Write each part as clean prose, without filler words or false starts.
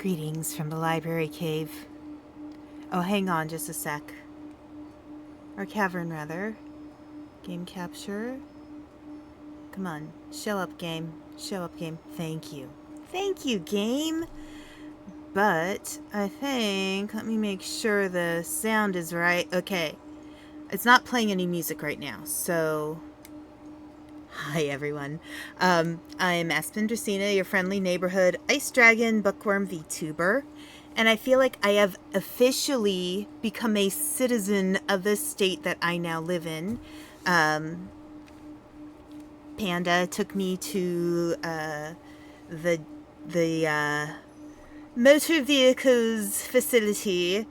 Greetings from the library cave. Oh, hang on just a sec. Or cavern, rather. Game capture. Come on. Show up, game. Show up, game. Thank you. Thank you, game. But I think... Let me make sure the sound is right. Okay. It's not playing any music right now, so... Hi, everyone. I'm Aspen Dracaena, your friendly neighborhood Ice Dragon Bookwyrm VTuber. And I feel like I have officially become a citizen of the state that I now live in. Panda took me to the motor vehicles facility,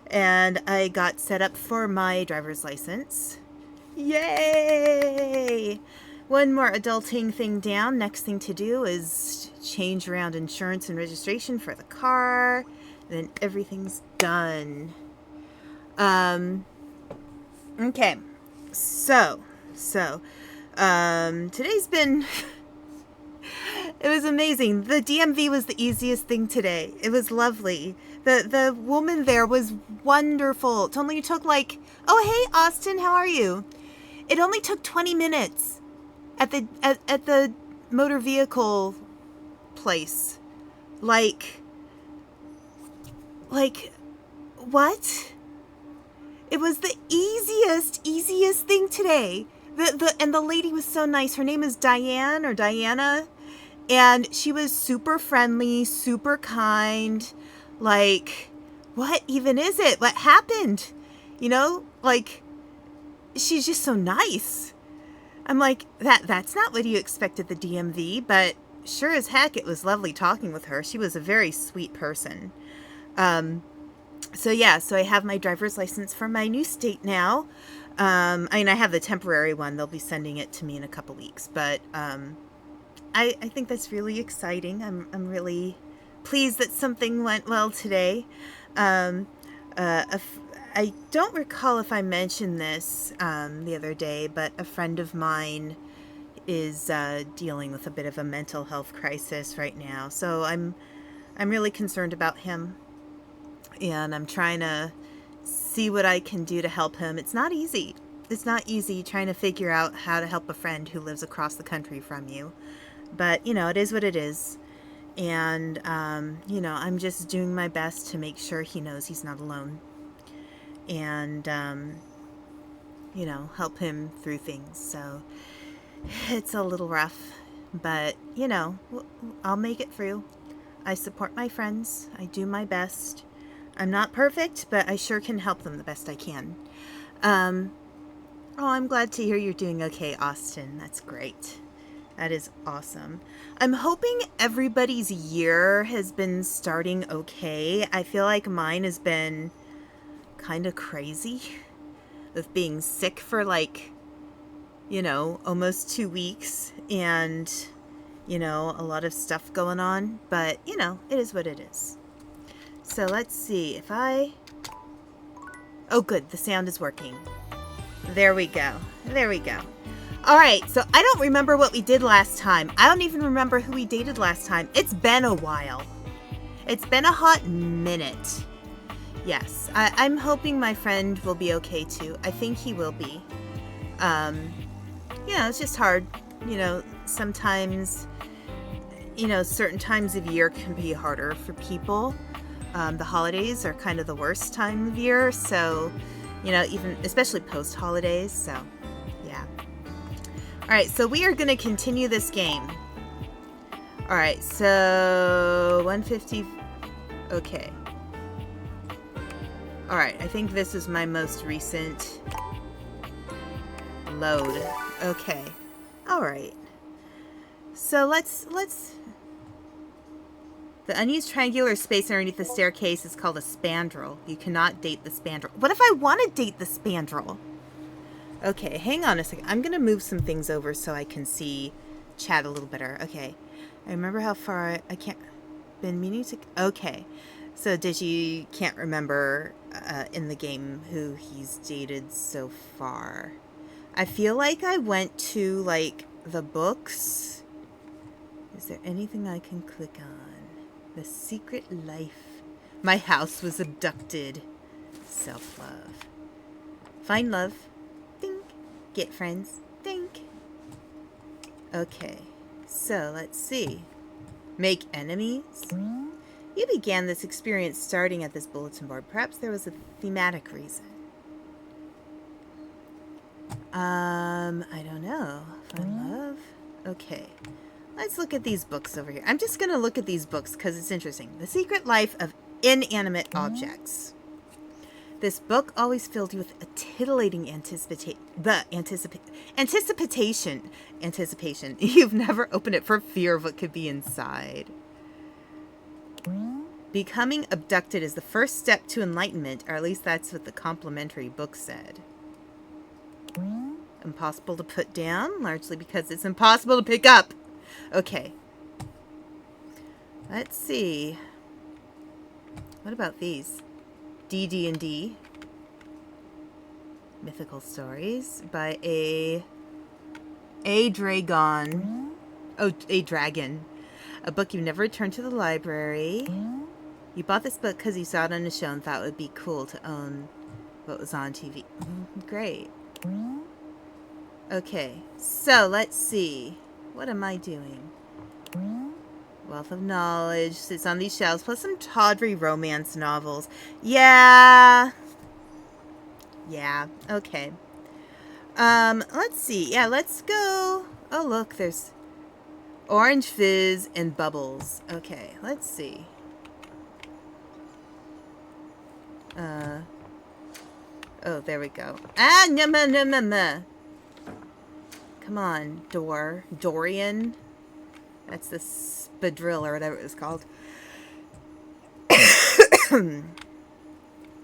and I got set up for my driver's license. Yay! One more adulting thing down. Next thing to do is change around insurance and registration for the car. Then everything's done. Okay. So, today's been... It was amazing. The DMV was the easiest thing today. It was lovely. The woman there was wonderful. It only took like... Oh, hey, Austin, how are you? It only took 20 minutes at the motor vehicle place. Like, what? It was the easiest thing today. And the lady was so nice. Her name is Diane or Diana. And she was super friendly, super kind. Like, what even is it? What happened? You know, like, she's just so nice. I'm like, that's not what you expect at the DMV, but sure as heck it was lovely talking with her. She was a very sweet person. So I have my driver's license for my new state now. I have the temporary one. They'll be sending it to me in a couple weeks, but I think that's really exciting. I'm really pleased that something went well today. I don't recall if I mentioned this the other day, but a friend of mine is dealing with a bit of a mental health crisis right now. So I'm really concerned about him, and I'm trying to see what I can do to help him. It's not easy. It's not easy trying to figure out how to help a friend who lives across the country from you. But, it is what it is. And, I'm just doing my best to make sure he knows he's not alone. And, help him through things. So it's a little rough, but, I'll make it through. I support my friends. I do my best. I'm not perfect, but I sure can help them the best I can. I'm glad to hear you're doing okay, Austin. That's great. That is awesome. I'm hoping everybody's year has been starting okay. I feel like mine has been kind of crazy with being sick for almost 2 weeks and, a lot of stuff going on. But, it is what it is. So let's see if Oh, good. The sound is working. There we go. There we go. All right. So I don't remember what we did last time. I don't even remember who we dated last time. It's been a while. It's been a hot minute. Yes. I'm hoping my friend will be okay too. I think he will be. It's just hard. Sometimes, certain times of year can be harder for people. The holidays are kind of the worst time of year, so, even especially post-holidays, so, yeah. All right, so we are going to continue this game. All right, so 150, okay. All right, I think this is my most recent load. Okay, all right. So let's... The unused triangular space underneath the staircase is called a spandrel. You cannot date the spandrel. What if I want to date the spandrel? Okay, hang on a second. I'm going to move some things over so I can see chat a little better. Okay. I remember how far I can't... Been meaning to... Okay. So Digi can't remember in the game who he's dated so far. I feel like I went to, the books. Is there anything I can click on? The secret life. My house was abducted. Self-love. Find love. Think. Get friends. Think. Okay. So, let's see. Make enemies? You began this experience starting at this bulletin board. Perhaps there was a thematic reason. I don't know. Find love? Okay. Let's look at these books over here. I'm just going to look at these books because it's interesting. The Secret Life of Inanimate Objects. This book always filled you with a titillating anticipation. You've never opened it for fear of what could be inside. Becoming abducted is the first step to enlightenment, or at least that's what the complimentary book said. Impossible to put down, largely because it's impossible to pick up. Okay. Let's see. What about these? DD&D. Mythical Stories by a Dragon. Oh, a Dragon. A book you never returned to the library. You bought this book because you saw it on a show and thought it would be cool to own what was on TV. Great. Okay, so let's see. What am I doing? Wealth of knowledge sits on these shelves, plus some tawdry romance novels. Yeah, okay. Let's see. Yeah, let's go. Oh, look, there's Orange Fizz and Bubbles. Okay, let's see. Oh, there we go. Ah, no. Come on, Dorian. That's the Spadrille or whatever it was called.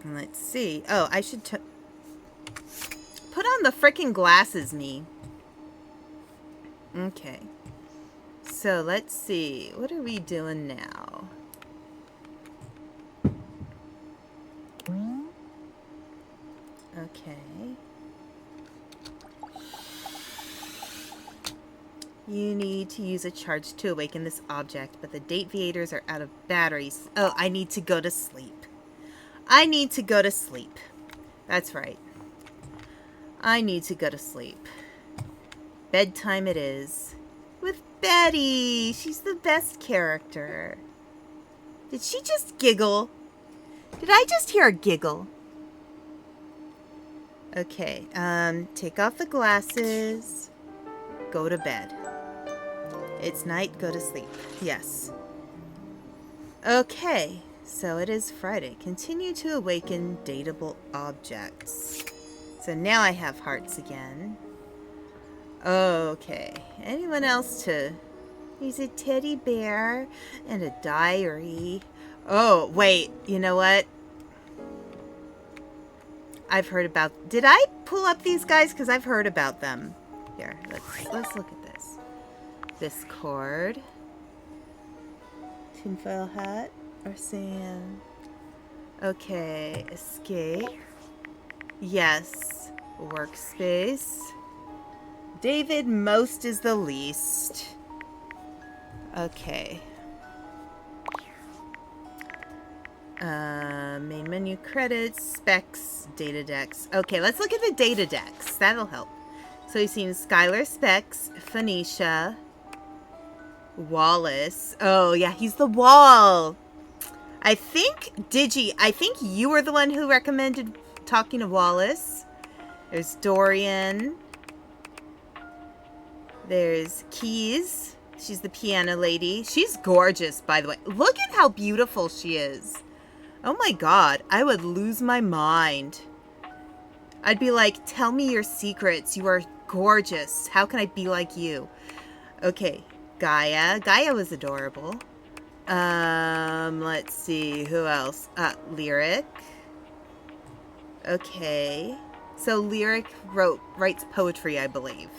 Let's see. Oh, I should put on the frickin' glasses, me. Okay. So, let's see. What are we doing now? Okay. You need to use a charge to awaken this object, but the deviators are out of batteries. Oh, I need to go to sleep. I need to go to sleep. That's right. I need to go to sleep. Bedtime it is. With Betty. She's the best character. Did she just giggle? Did I just hear a giggle? Okay, take off the glasses. Go to bed. It's night, go to sleep. Yes. Okay, so it is Friday. Continue to awaken dateable objects. So now I have hearts again. Okay, anyone else to... There's a teddy bear and a diary. Oh, wait, you know what? I've heard about... Did I pull up these guys? Because I've heard about them. Here, let's look at this. Discord. Tinfoil hat or sand. Okay, escape. Yes. Workspace. David, most is the least. Okay. Main menu credits, specs, data decks. Okay, let's look at the data decks. That'll help. So you've seen Skylar Specs, Phoenicia, Wallace. Oh, yeah, he's the wall. I think, I think you were the one who recommended talking to Wallace. There's Dorian. There's Keys. She's the piano lady. She's gorgeous, by the way. Look at how beautiful she is. Oh my god, I would lose my mind. I'd be like, tell me your secrets. You are gorgeous. How can I be like you? Okay, Gaia. Gaia was adorable. Let's see, who else? Lyric. Okay. So Lyric writes poetry, I believe.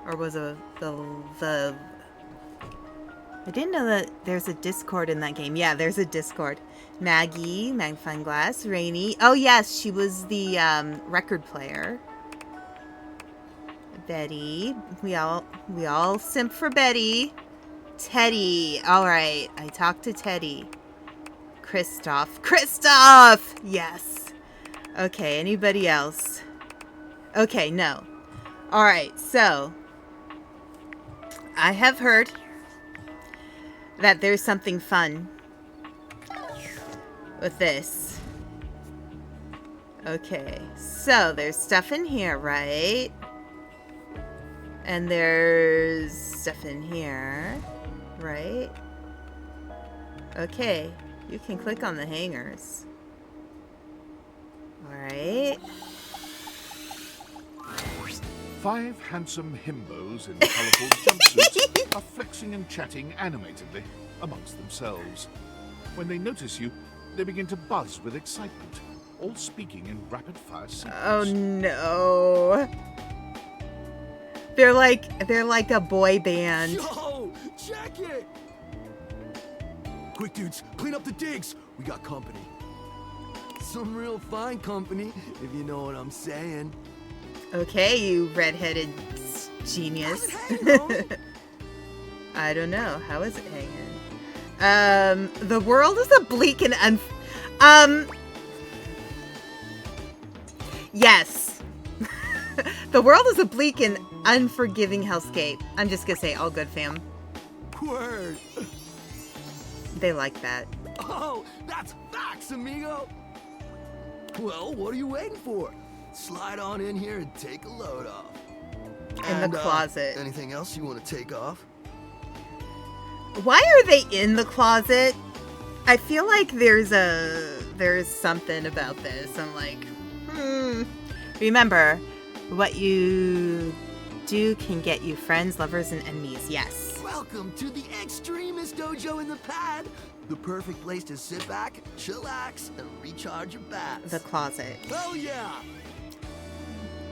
Or was it the I didn't know that there's a Discord in that game. Yeah, there's a Discord. Maggie, Magnifying Glass, Rainy. Oh yes, she was the record player. Betty. We all simp for Betty. Teddy. All right. I talked to Teddy. Kristoff. Kristoff! Yes. Okay, anybody else? Okay, no. All right, so I have heard that there's something fun with this. Okay, so there's stuff in here, right? And there's stuff in here, right? Okay, you can click on the hangers. All right. 5 handsome himbos in colourful jumpsuits are flexing and chatting animatedly amongst themselves. When they notice you, they begin to buzz with excitement, all speaking in rapid-fire sequence. Oh no. They're like a boy band. Yo, check it! Quick dudes, clean up the digs. We got company. Some real fine company, if you know what I'm saying. Okay, you redheaded genius. How's it hanging, I don't know. How is it hanging? The world is a bleak and yes. The world is a bleak and unforgiving hellscape. I'm just gonna say all good, fam. Word. They like that. Oh, that's facts, amigo. Well, what are you waiting for? Slide on in here and take a load off. In the closet. Anything else you want to take off? Why are they in the closet? I feel like there's something about this. I'm like, Remember, what you do can get you friends, lovers, and enemies. Yes. Welcome to the Extremist Dojo in the Pad. The perfect place to sit back, chillax, and recharge your bats. The closet. Hell yeah!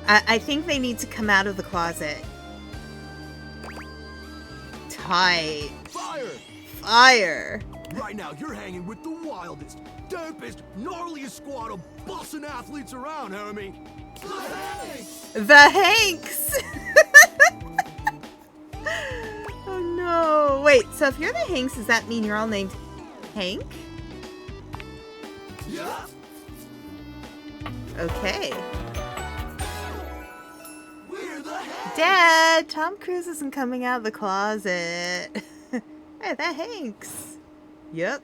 I think they need to come out of the closet. Tight. Fire! Fire. Right now, you're hanging with the wildest, dopest, gnarliest squad of bussin' athletes around, homie. The Hanks. Oh no. Wait, so if you're the Hanks, does that mean you're all named Hank? Yeah. Okay. We're the Hanks. Dad, Tom Cruise isn't coming out of the closet. Hey, that Hanks. Yep.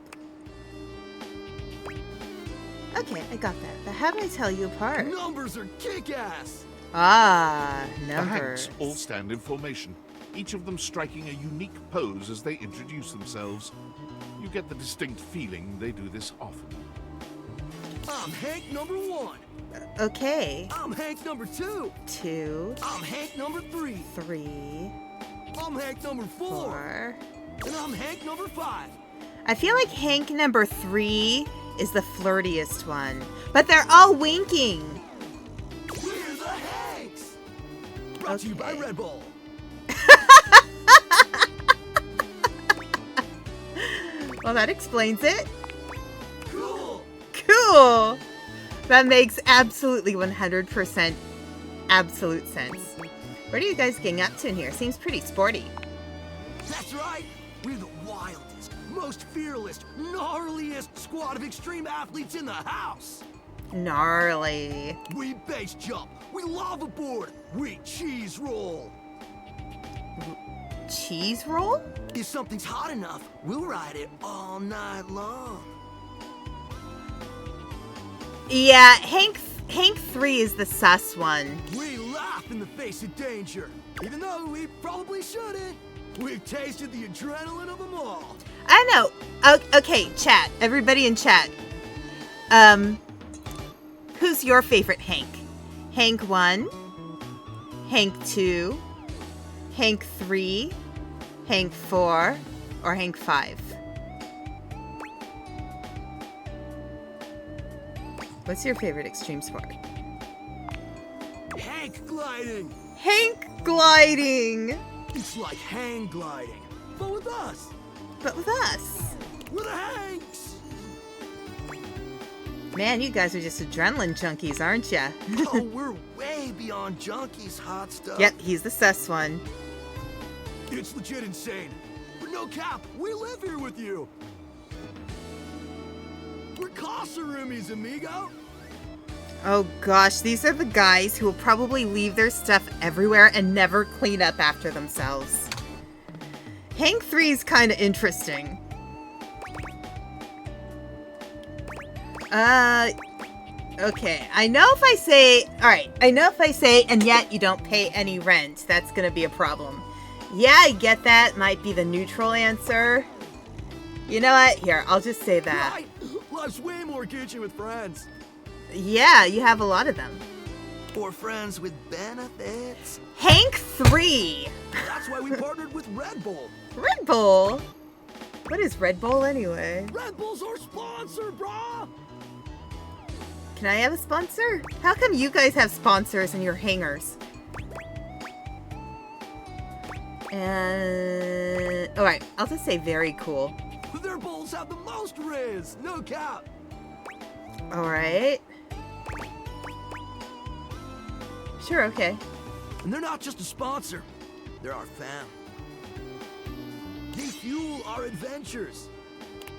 Okay, I got that. But how do I tell you apart? Numbers are kick-ass. Ah, The numbers. Hanks all stand in formation, each of them striking a unique pose as they introduce themselves. You get the distinct feeling they do this often. I'm Hank number 1. Okay. I'm Hank number 2. 2, I'm Hank number 3. 3, I'm Hank number 4. 4. And I'm Hank number 5. I feel like Hank number 3 is the flirtiest one. But they're all winking. We're the Hanks. Brought to you by Okay. Red Bull. Well, that explains it. Cool. Cool. That makes absolutely 100% absolute sense. What are you guys getting up to in here? Seems pretty sporty. That's right. We're the wildest, most fearless, gnarliest squad of extreme athletes in the house. Gnarly. We base jump. We lava board. We cheese roll. Cheese roll? If something's hot enough, we'll ride it all night long. Yeah, Hank 3 is the sus one. We laugh in the face of danger, even though we probably shouldn't. We've tasted the adrenaline of them all. I know. Okay, chat. Everybody in chat. Who's your favorite Hank? Hank 1, Hank 2, Hank 3, Hank 4, or Hank 5? What's your favorite extreme sport? Hank gliding. Hank gliding! It's like hang gliding, but with us. But with us. We're the Hanks. Man, you guys are just adrenaline junkies, aren't ya? Oh, we're way beyond junkies, hot stuff. Yep, he's the sus one. It's legit insane. But no No cap, we live here with you. We're casa roomies, amigo. Oh gosh, these are the guys who will probably leave their stuff everywhere and never clean up after themselves. Hank 3 is kind of interesting. Okay, I know if I say, alright, I know if I say, and yet you don't pay any rent, that's gonna be a problem. Yeah, I get that, might be the neutral answer. You know what? Here, I'll just say that. Right. Life's way more kitschy with friends. Yeah, you have a lot of them. Or friends with benefits. Hank 3! That's why we partnered with Red Bull. Red Bull? What is Red Bull anyway? Red Bull's our sponsor, brah! Can I have a sponsor? How come you guys have sponsors and you're hangers? And... alright, I'll just say very cool. Their bowls have the most riz, no cap. Alright. Sure, okay. And they're not just a sponsor, they're our fam. They fuel our adventures.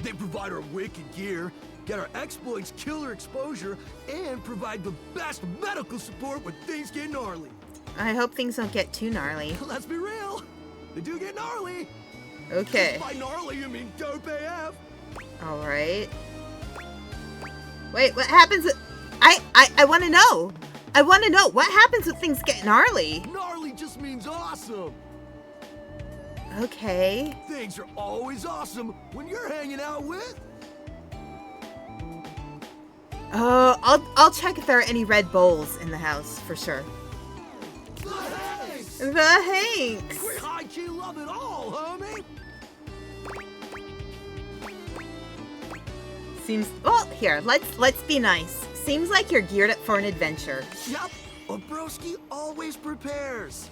They provide our wicked gear, get our exploits killer exposure, and provide the best medical support when things get gnarly. I hope things don't get too gnarly. Let's be real, they do get gnarly. Okay. By gnarly, you mean dope AF. Alright. Wait, what happens? I want to know. I want to know. What happens when things get gnarly? Gnarly just means awesome. Okay. Things are always awesome when you're hanging out with... I'll check if there are any Red Bulls in the house, for sure. The Hanks! The Hanks! We high-key love it all, homie! Seems... well, here, let's be nice. Seems like you're geared up for an adventure. Yep, a broski always prepares.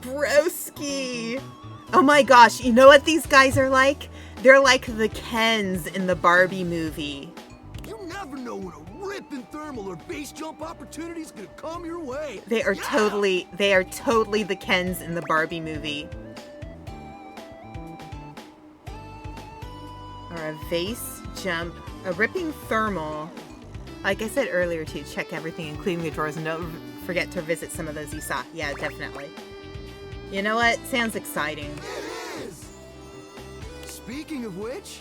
Broski! Oh my gosh, you know what these guys are like? They're like the Kens in the Barbie movie. You never know when a ripping thermal or base jump opportunity is gonna come your way. They are totally the Kens in the Barbie movie. Or a vase jump, a ripping thermal. Like I said earlier too, check everything, including the drawers, and don't forget to visit some of those you saw. Yeah, definitely. You know what? Sounds exciting. It is! Speaking of which,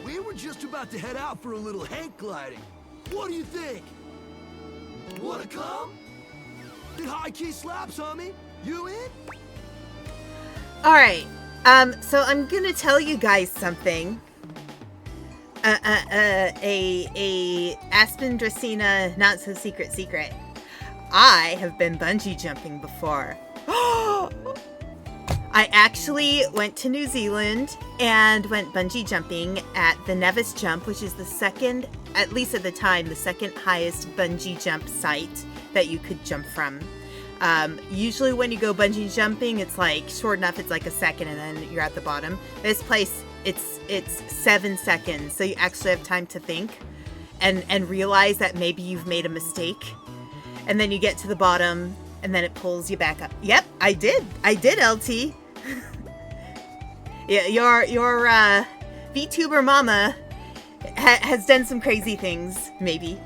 we were just about to head out for a little Hank gliding. What do you think? Wanna come? It high-key slaps, homie. You in? Alright, so I'm gonna tell you guys something. A Aspen Dracaena not so secret. I have been bungee jumping before. I actually went to New Zealand and went bungee jumping at the Nevis Jump, which is the second, at least at the time, the second highest bungee jump site that you could jump from. Usually when you go bungee jumping, it's like short enough, it's like a second and then you're at the bottom. This place, it's 7 seconds, so you actually have time to think and realize that maybe you've made a mistake. And then you get to the bottom and then it pulls you back up. Yep, I did, LT. Yeah, your VTuber mama has done some crazy things, maybe.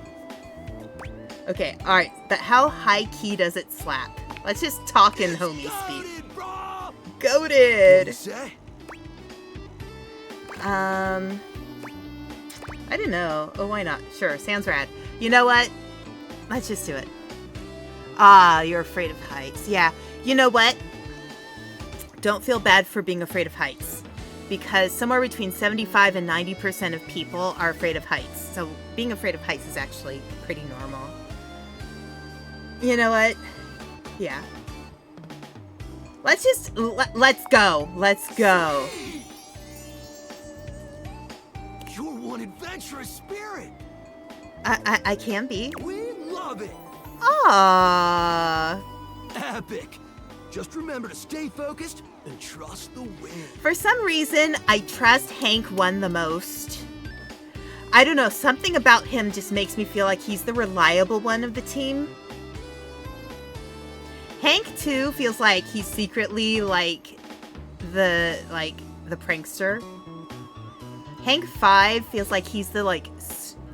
Okay, alright, but how high key does it slap? Let's just talk in homie speak. Goated! I don't know. Oh, why not? Sure, sounds rad. You know what? Let's just do it. Ah, you're afraid of heights. Yeah, you know what? Don't feel bad for being afraid of heights. Because somewhere between 75 and 90% of people are afraid of heights. So being afraid of heights is actually pretty normal. You know what? Yeah. Let's just... let's go. Let's go. You're one adventurous spirit. I can be. We love it. Aww. Epic. Just remember to stay focused and trust the wind. For some reason, I trust Hank 1 the most. I don't know, something about him just makes me feel like he's the reliable one of the team. Hank 2 feels like he's secretly like the the prankster. Hank 5 feels like he's the, like,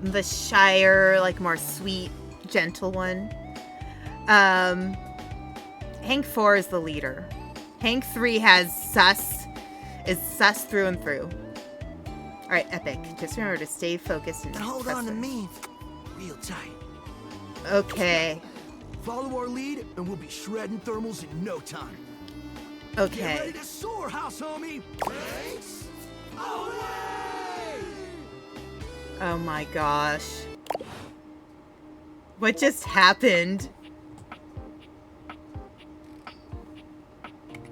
the shyer, like, more sweet, gentle one. Hank 4 is the leader. Hank 3 is sus through and through. Alright, Epic. Just remember to stay focused and hold on to me real tight. Okay. Follow our lead, and we'll be shredding thermals in no time. Okay. Get ready to soar, house homie! Thanks! Away! Oh my gosh. What just happened?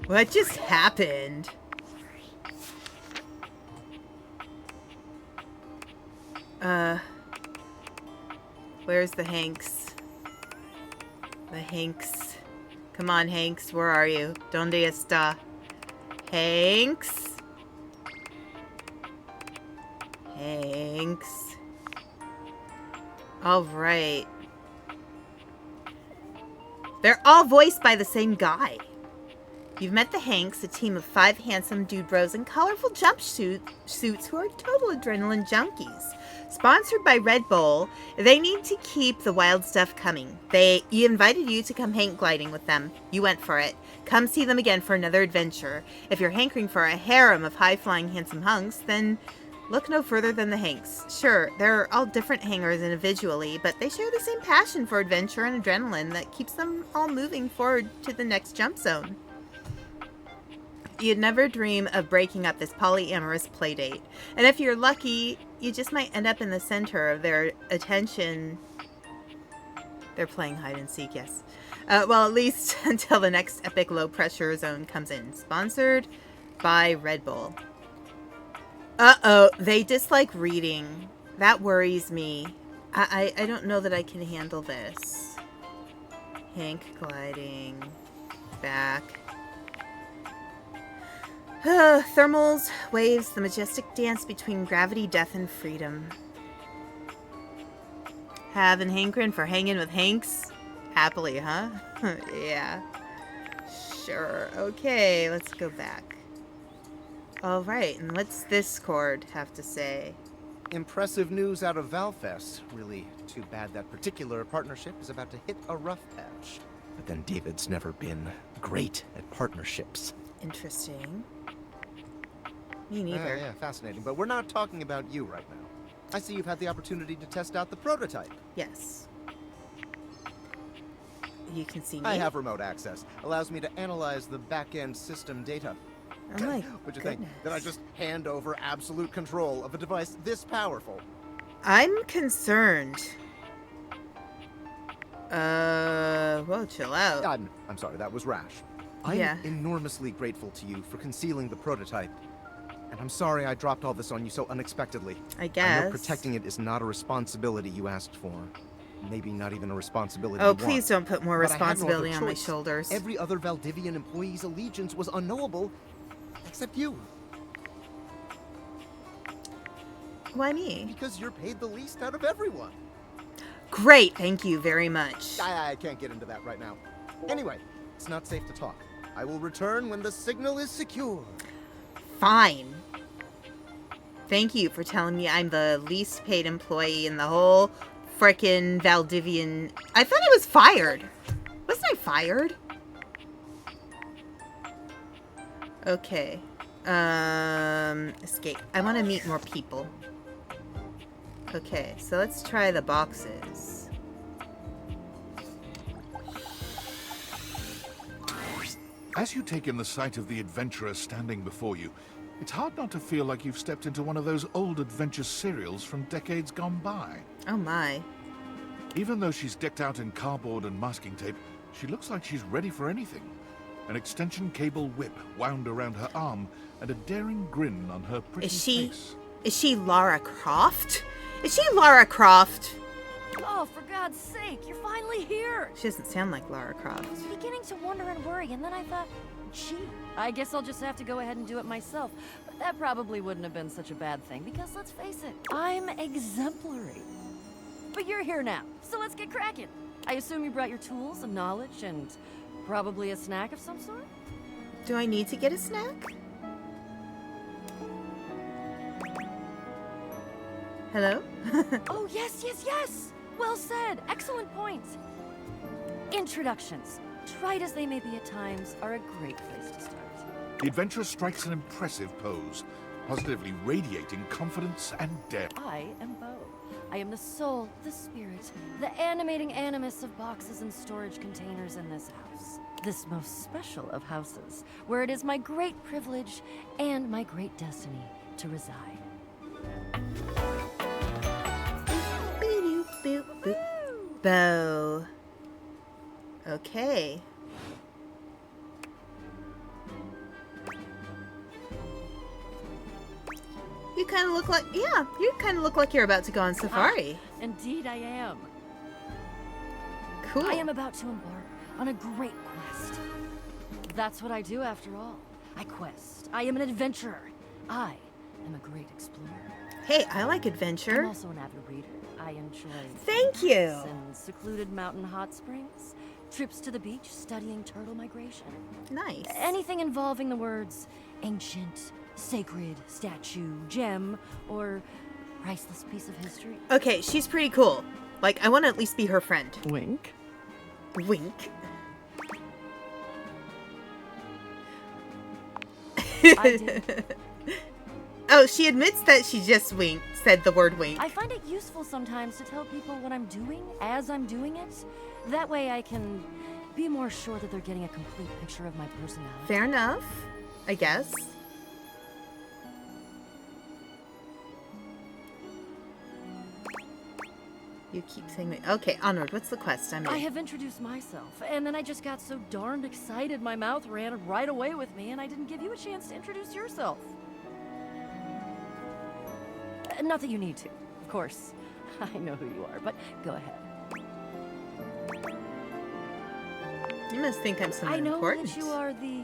What just happened? Where's the Hanks? The Hanks. Come on, Hanks. Where are you? ¿Dónde está? Hanks? Hanks. All right. They're all voiced by the same guy. You've met the Hanks, a team of 5 handsome dude bros in colorful jumpsuits who are total adrenaline junkies. Sponsored by Red Bull, they need to keep the wild stuff coming. They invited you to come hang gliding with them. You went for it. Come see them again for another adventure. If you're hankering for a harem of high-flying handsome hunks, then look no further than the Hanks. Sure, they're all different hangers individually, but they share the same passion for adventure and adrenaline that keeps them all moving forward to the next jump zone. You'd never dream of breaking up this polyamorous playdate. And if you're lucky, you just might end up in the center of their attention. They're playing hide and seek, yes. Well, at least until the next epic low-pressure zone comes in. Sponsored by Red Bull. Uh-oh, they dislike reading. That worries me. I don't know that I can handle this. Hank gliding. Back. Thermals, waves, the majestic dance between gravity, death, and freedom. Having hankering for hanging with Hanks? Happily, huh? Yeah. Sure. Okay, let's go back. Alright, and what's this chord have to say? Impressive news out of Valfest. Really too bad that particular partnership is about to hit a rough patch. But then David's never been great at partnerships. Interesting. Me neither. Yeah, fascinating. But we're not talking about you right now. I see you've had the opportunity to test out the prototype. Yes. You can see me. I have remote access. Allows me to analyze the back-end system data. Oh my What'd you goodness. think? Did I just hand over absolute control of a device this powerful? I'm concerned. Whoa, chill out. I'm sorry, that was rash. I'm enormously grateful to you for concealing the prototype. And I'm sorry I dropped all this on you so unexpectedly. I guess. I know protecting it is not a responsibility you asked for. Maybe not even a responsibility Oh, you please want. don't put more But I had no other responsibility on my choice. shoulders. Every other Valdivian employee's allegiance was unknowable, except you. Why me? Because you're paid the least out of everyone. Great, thank you very much. I can't get into that right now. Anyway, it's not safe to talk. I will return when the signal is secure. Fine. Thank you for telling me I'm the least paid employee in the whole frickin' Valdivian. I thought I was fired. Wasn't I fired? Okay. Escape. I want to meet more people. Okay, so let's try the boxes. As you take in the sight of the adventurer standing before you, it's hard not to feel like you've stepped into one of those old adventure serials from decades gone by. Oh my. Even though she's decked out in cardboard and masking tape, she looks like she's ready for anything. An extension cable whip wound around her arm and a daring grin on her pretty face. Is she Lara Croft? Is she Lara Croft? Oh, for God's sake, you're finally here! She doesn't sound like Lara Croft. I was beginning to wonder and worry, and then I thought, gee, I guess I'll just have to go ahead and do it myself. But that probably wouldn't have been such a bad thing, because let's face it, I'm exemplary. But you're here now, so let's get cracking. I assume you brought your tools and knowledge and probably a snack of some sort? Do I need to get a snack? Hello? Oh, yes, yes, yes! Well said. Excellent point. Introductions, trite as they may be at times, are a great place to start. The adventurer strikes an impressive pose, positively radiating confidence and dare. I am Bo. I am the soul, the spirit, the animating animus of boxes and storage containers in this house. This most special of houses, where it is my great privilege and my great destiny to reside. Bo. Okay. You kind of look like, yeah, you kind of look like you're about to go on safari. Indeed I am. Cool. I am about to embark on a great quest. That's what I do after all. I quest. I am an adventurer. I am a great explorer. Hey, I like I'm adventure. also an avid reader. I enjoy Thank you. hikes and secluded mountain hot springs, trips to the beach, studying turtle migration. Nice. Anything involving the words ancient, sacred, statue, gem, or priceless piece of history. Okay, she's pretty cool. Like, I want to at least be her friend. Wink. Wink. I did. Oh, she admits that she just said the word wink. I find it useful sometimes to tell people what I'm doing as I'm doing it. That way I can be more sure that they're getting a complete picture of my personality. Fair enough, I guess. You keep saying that. Okay, onward. What's the quest? I'm in. I have introduced myself, and then I just got so darned excited my mouth ran right away with me, and I didn't give you a chance to introduce yourself. Not that you need to, of course. I know who you are, but go ahead. You must think I'm someone I know important. that you are the...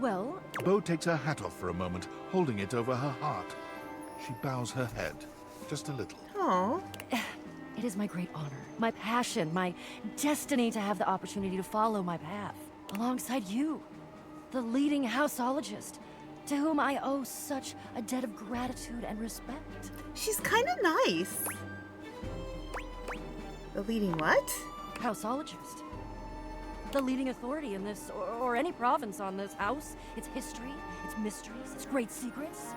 well... Bo takes her hat off for a moment, holding it over her heart. She bows her head, just a little. Aw. It is my great honor, my passion, my destiny to have the opportunity to follow my path, alongside you, the leading houseologist, to whom I owe such a debt of gratitude and respect. She's kind of nice. The leading what? Houseologist. The leading authority in this, or any province on this house, its history, its mysteries, its great secrets.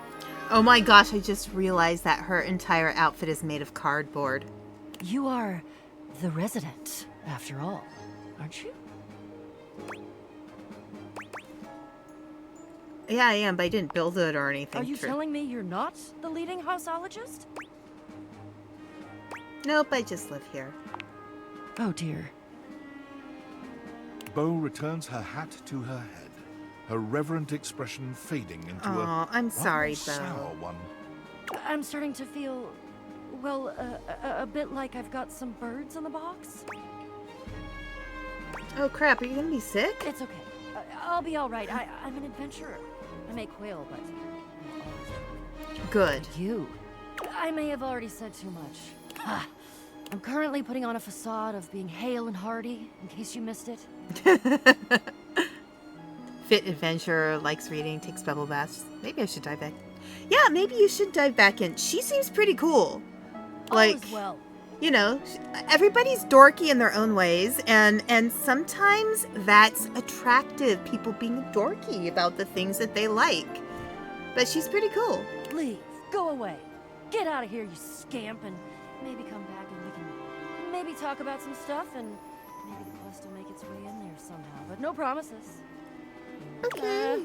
Oh my gosh, I just realized that her entire outfit is made of cardboard. You are the resident, after all, aren't you? Yeah, I am, but I didn't build it or anything. Are you telling me you're not the leading houseologist? Nope, I just live here. Oh dear. Bo returns her hat to her head, her reverent expression fading into Aw, I'm sorry, Bo. sour one. I'm starting to feel, well, a bit like I've got some birds in the box. Oh crap, are you gonna be sick? It's okay. I'll be all right. I'm an adventurer. I may quail, but I'm always Good. you. I may have already said too much. I'm currently putting on a facade of being hale and hearty, in case you missed it. Fit adventurer, likes reading, takes bubble baths. Maybe I should dive back. Yeah, maybe you should dive back in. She seems pretty cool. Like, All is well. you know, everybody's dorky in their own ways, and sometimes that's attractive, people being dorky about the things that they like. But she's pretty cool. Leave. Go away. Get out of here, you scamp, and maybe come back and we can maybe talk about some stuff, and maybe the quest will make its way in there somehow. But no promises. Okay.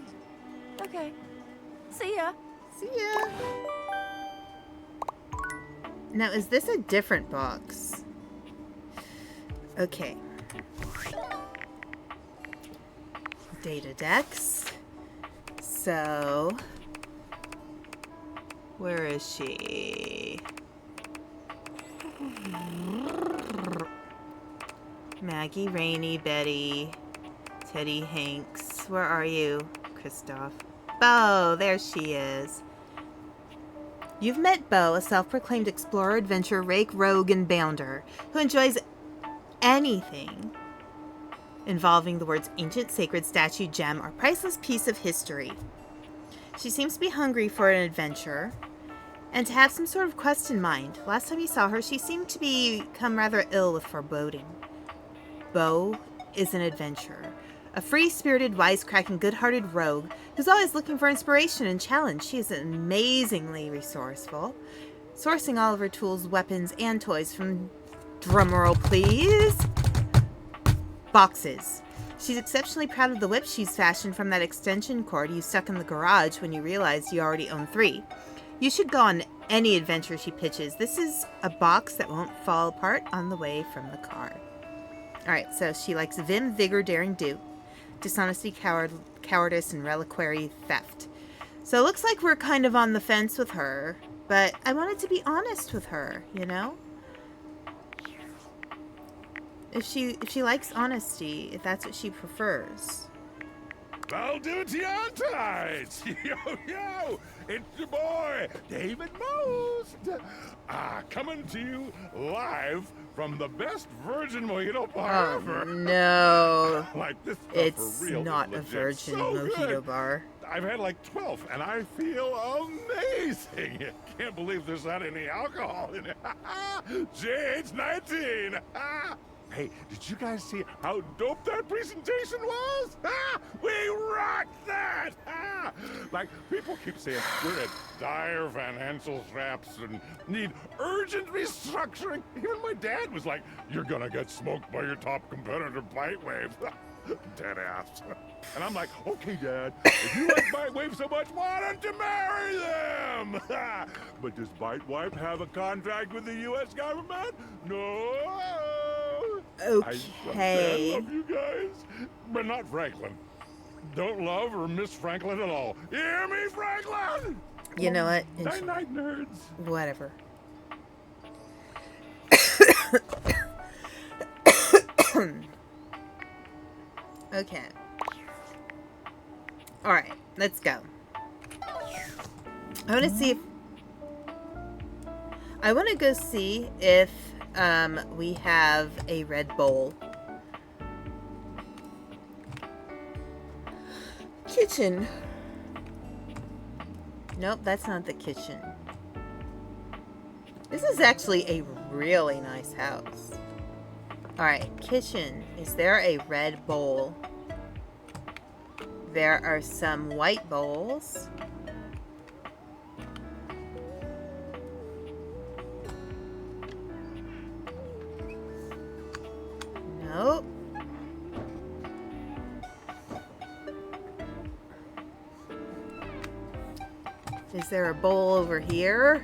Okay. See ya. See ya. Now, is this a different box? Okay. Data decks. So, where is she? Maggie, Rainey, Betty, Teddy, Hanks. Where are you, Kristoff? Bo, there she is. You've met Bo, a self-proclaimed explorer, adventurer, rake, rogue, and bounder, who enjoys anything involving the words ancient, sacred, statue, gem, or priceless piece of history. She seems to be hungry for an adventure, and to have some sort of quest in mind. Last time you saw her, she seemed to become rather ill with foreboding. Bo is an adventurer, a free-spirited, wisecracking, good-hearted rogue who's always looking for inspiration and challenge. She is amazingly resourceful, sourcing all of her tools, weapons, and toys from, drumroll please, boxes. She's exceptionally proud of the whip she's fashioned from that extension cord you stuck in the garage when you realized you already own 3. You should go on any adventure she pitches. This is a box that won't fall apart on the way from the car. Alright, so she likes vim, vigor, daring do, dishonesty, cowardice, and reliquary theft. So it looks like we're kind of on the fence with her, but I wanted to be honest with her, you know? If she likes honesty, if that's what she prefers. I'll do it to you on tights. Yo, yo, it's your boy, David Most. Coming to you live from the best virgin mojito bar ever. No. Like this stuff It's for real not is a legit. virgin So mojito good. bar. I've had like 12, and I feel amazing. Can't believe there's not any alcohol in it. JH 19. Hey, did you guys see how dope that presentation was? We rocked that! Like, people keep saying we're at dire financial straps and need urgent restructuring. Even my dad was like, you're gonna get smoked by your top competitor, Bitewave. Dead ass. And I'm like, okay, Dad, if you like Bitewave so much, why don't you marry them? But does Bitewave have a contract with the U.S. government? No. Okay. I love you guys, but not Franklin. Don't love or miss Franklin at all. You hear me, Franklin? You know what? Night night, nerds. Whatever. Okay. Alright, let's go. I want to see if... I want to go see if we have a red bowl. Kitchen. Nope, that's not the kitchen. This is actually a really nice house. Alright, kitchen. Is there a red bowl? There are some white bowls. Nope. Is there a bowl over here?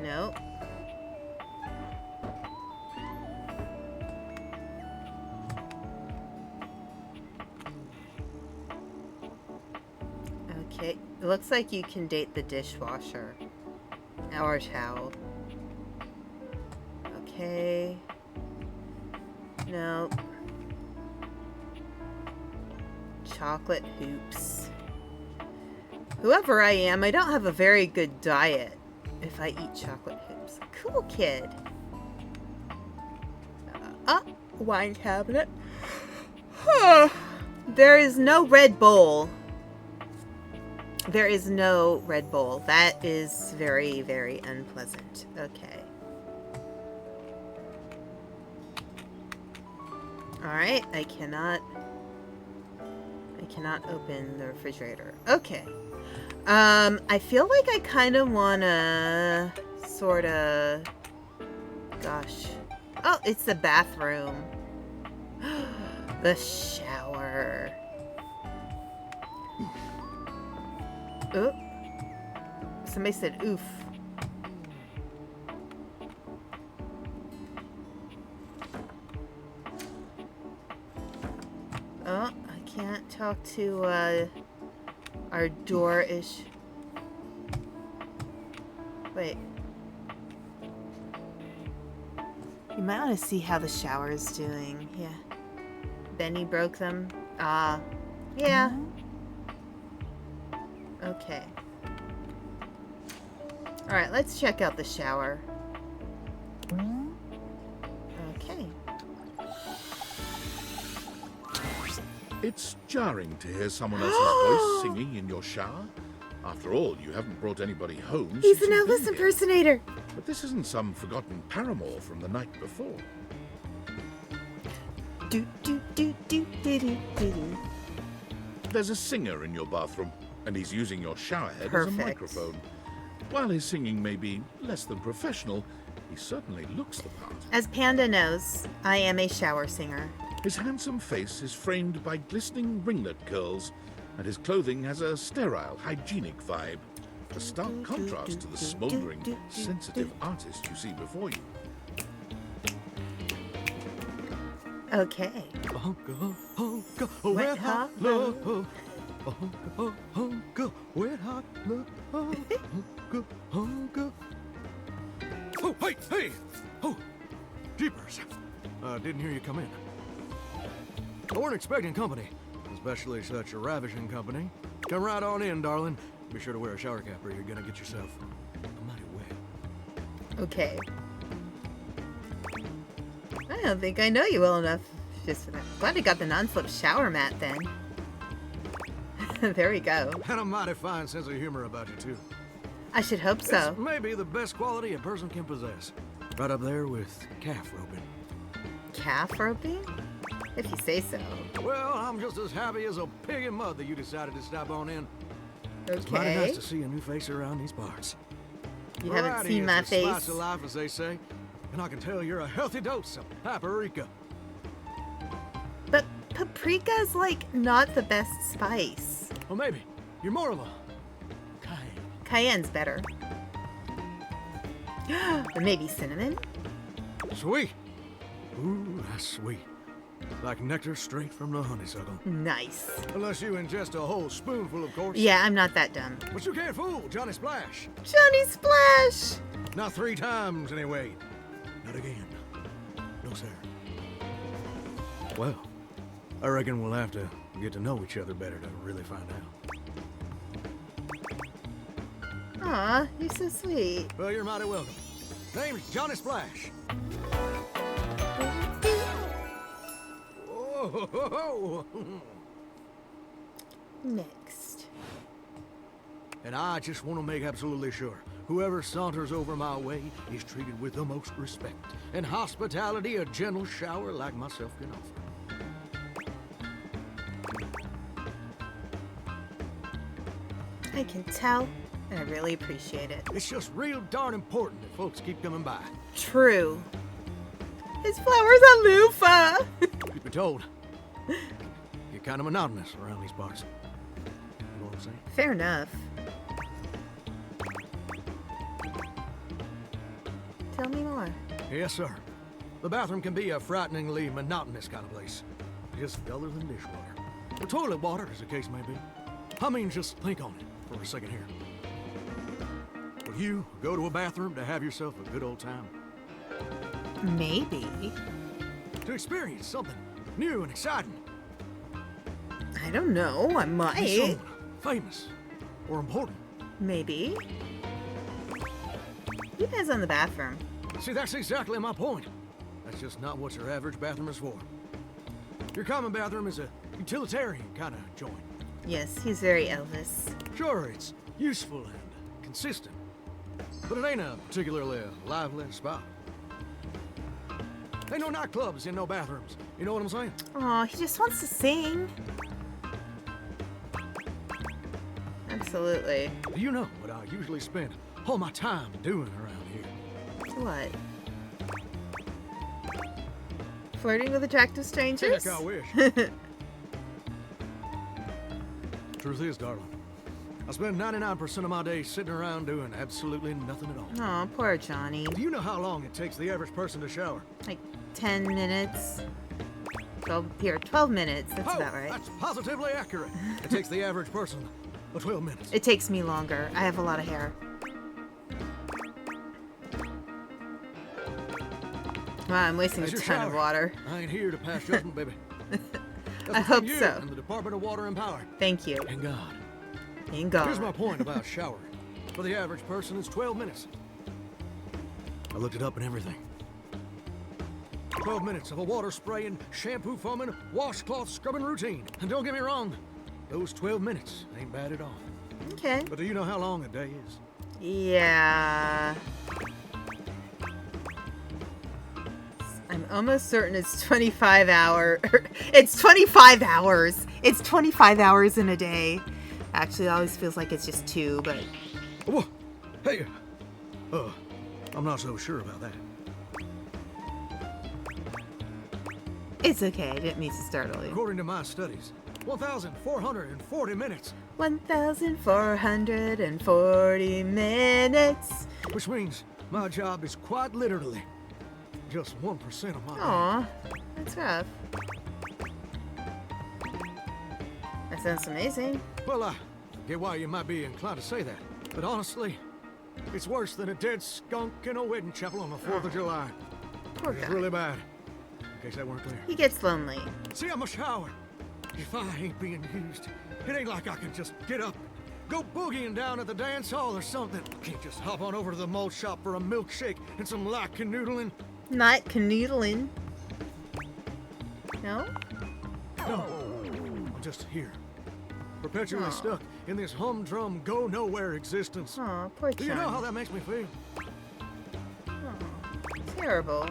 Nope. Okay, it looks like you can date the dishwasher. Our towel. Okay. Nope. Chocolate hoops. Whoever I am, I don't have a very good diet if I eat chocolate hoops. Cool kid. Wine cabinet. There is no red bowl. There is no red bowl. That is very, very unpleasant. Okay. Alright, I cannot open the refrigerator. Okay. I feel like I kind of want to sort of... Gosh. Oh, it's the bathroom. The shower. Oop. Somebody said oof. Oh, I can't talk to our door-ish. Wait. You might want to see how the shower is doing. Yeah. Benny broke them. Yeah. Okay. Alright, let's check out the shower. Okay. It's jarring to hear someone else's voice singing in your shower. After all, you haven't brought anybody home He's since an you've been Elvis here. impersonator. But this isn't some forgotten paramour from the night before. Do do do do do do do. There's a singer in your bathroom, and he's using your showerhead as a Perfect. microphone. While his singing may be less than professional, he certainly looks the part. As Panda knows, I am a shower singer. His handsome face is framed by glistening ringlet curls, and his clothing has a sterile, hygienic vibe. A stark contrast to the smouldering, sensitive artist you see before you. Okay. Wet hot hot love. Wet hot love. Oh, hey, hey! Oh, jeepers. Didn't hear you come in. I weren't expecting company, especially such a ravishing company. Come right on in, darling. Be sure to wear a shower cap or you're gonna get yourself mighty wet. Okay. I don't think I know you well enough just for that. Glad I got the non-slip shower mat then. There we go. And a mighty fine sense of humor about you, too. I should hope so. It's maybe the best quality a person can possess. Right up there with calf roping. Calf roping? If you say so. Well, I'm just as happy as a pig in mud that you decided to stop on in. It's mighty Okay. nice to see a new face around these parts. You haven't Variety seen is my the Slice face. of life, as they say. And I can tell you're a healthy dose of paprika. But paprika is like not the best spice. Or maybe you're more of a cayenne. Cayenne's better. Or maybe cinnamon? Sweet. Ooh, that's sweet. Like nectar straight from the honeysuckle. Nice. Unless you ingest a whole spoonful, of course. Yeah, I'm not that dumb. But you can't fool Johnny Splash. Johnny Splash! Not 3 times, anyway. Not again. No, sir. Well, I reckon we'll have to get to know each other better to really find out. Aw, you're so sweet. Well, you're mighty welcome. Name's Johnny Splash. Oh, Next. and I just want to make absolutely sure whoever saunters over my way is treated with the most respect and hospitality a gentle shower like myself can offer. I can tell, and I really appreciate it. It's just real darn important that folks keep coming by. True. His flowers are loofah! Truth be told, you're kind of monotonous around these parts. You know what I'm saying? Fair enough. Tell me more. Yes, sir. The bathroom can be a frighteningly monotonous kind of place. Just duller than dishwater. Or toilet water, as the case may be. I mean, just think on it for a second here. Will you go to a bathroom to have yourself a good old time? Maybe. To experience something new and exciting? I don't know. I Be might. someone famous or important? Maybe. Depends on the bathroom. See, that's exactly my point. That's just not what your average bathroom is for. Your common bathroom is a utilitarian kind of joint. Yes, he's very Elvis. Sure, it's useful and consistent, but it ain't a particularly lively spot. Ain't no nightclubs in no bathrooms. You know what I'm saying? Aw, he just wants to sing. Absolutely. Do you know what I usually spend all my time doing around here? What? Flirting with attractive strangers? Heck, I wish. Truth is, darling, I spend 99% of my day sitting around doing absolutely nothing at all. Aw, poor Johnny. Do you know how long it takes the average person to shower? Like 10 minutes. 12 minutes. That's about right. That's positively accurate. It takes the average person 12 minutes. It takes me longer. I have a lot of hair. Wow, I'm wasting a As your ton of shower, water. I ain't here to pass judgment, baby. That's I between hope you so. And the Department of Water and Power. Thank you. And God. Thank God. Here's my point about showering. For the average person, it's 12 minutes. I looked it up and everything. 12 minutes of a water spraying, shampoo foaming, washcloth scrubbing routine. And don't get me wrong, those 12 minutes ain't bad at all. Okay. But do you know how long a day is? Yeah. I'm almost certain it's 25 it's 25 hours. It's 25 hours in a day. Actually, it always feels like it's just 2, but... Whoa. Hey. I'm not so sure about that. It's okay. I didn't mean to startle you. According to my studies, 1,440 minutes. 1,440 minutes. Which means my job is quite literally just 1% of my day. Aw, that's rough. That sounds amazing. Well, I get why you might be inclined to say that. But honestly, it's worse than a dead skunk in a wedding chapel on the 4th of July. Poor It's guy. really bad. In case that weren't clear. He gets lonely. See, I'm a shower. If I ain't being used, it ain't like I can just get up, go boogieing down at the dance hall or something. Can't just hop on over to the malt shop for a milkshake and some light canoodling. Not canoodling. No? No, I'm just here. Perpetually Aw. stuck in this humdrum, go-nowhere existence. Aw, poor Do you know Johnny. how that makes me feel? Aw, terrible.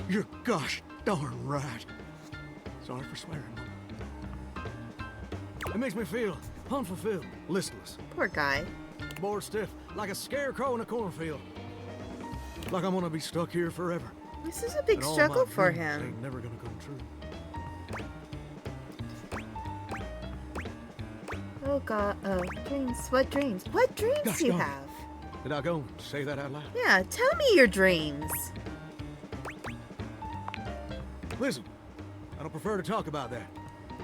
You're gosh darn right. Sorry for swearing, Mama. It makes me feel unfulfilled, listless, Poor guy. bored stiff, like a scarecrow in a cornfield. Like I'm gonna be stuck here forever. This is a big and all struggle my for dreams him. Ain't never gonna come true. Oh god. Oh, dreams. What dreams? What dreams Gosh do you darn it. have? Did I go and say that out loud? Yeah, tell me your dreams. Listen, I don't prefer to talk about that.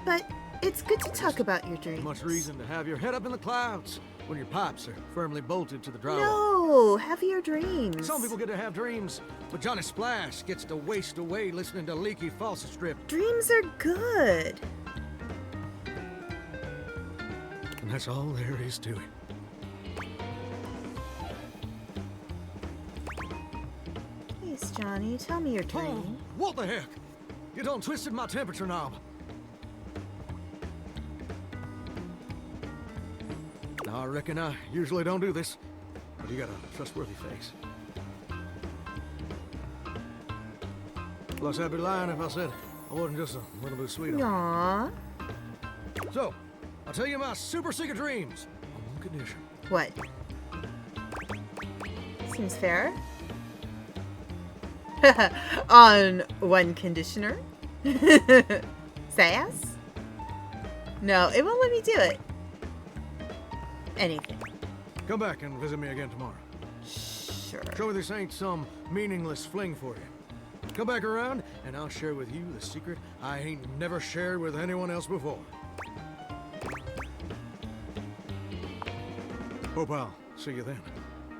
But it's good to talk about your dreams. Much reason to have your head up in the clouds when your pipes are firmly bolted to the drywall. No, have your dreams. Some people get to have dreams, but Johnny Splash gets to waste away listening to leaky faucet strip. Dreams are good. And that's all there is to it. Please, Johnny, tell me your Oh, dream. what the heck? You done twisted my temperature knob. Now, I reckon I usually don't do this, but you got a trustworthy face. Plus, I'd be lying if I said I wasn't just a little bit sweet on Aww. you. So, I'll tell you my super secret dreams on one condition. What? Seems fair. On one conditioner. Sass? No, it won't let me do it. Anything. Come back and visit me again tomorrow. Sure. Show me this ain't some meaningless fling for you. Come back around, and I'll share with you the secret I ain't never shared with anyone else before. Hope I'll see you then.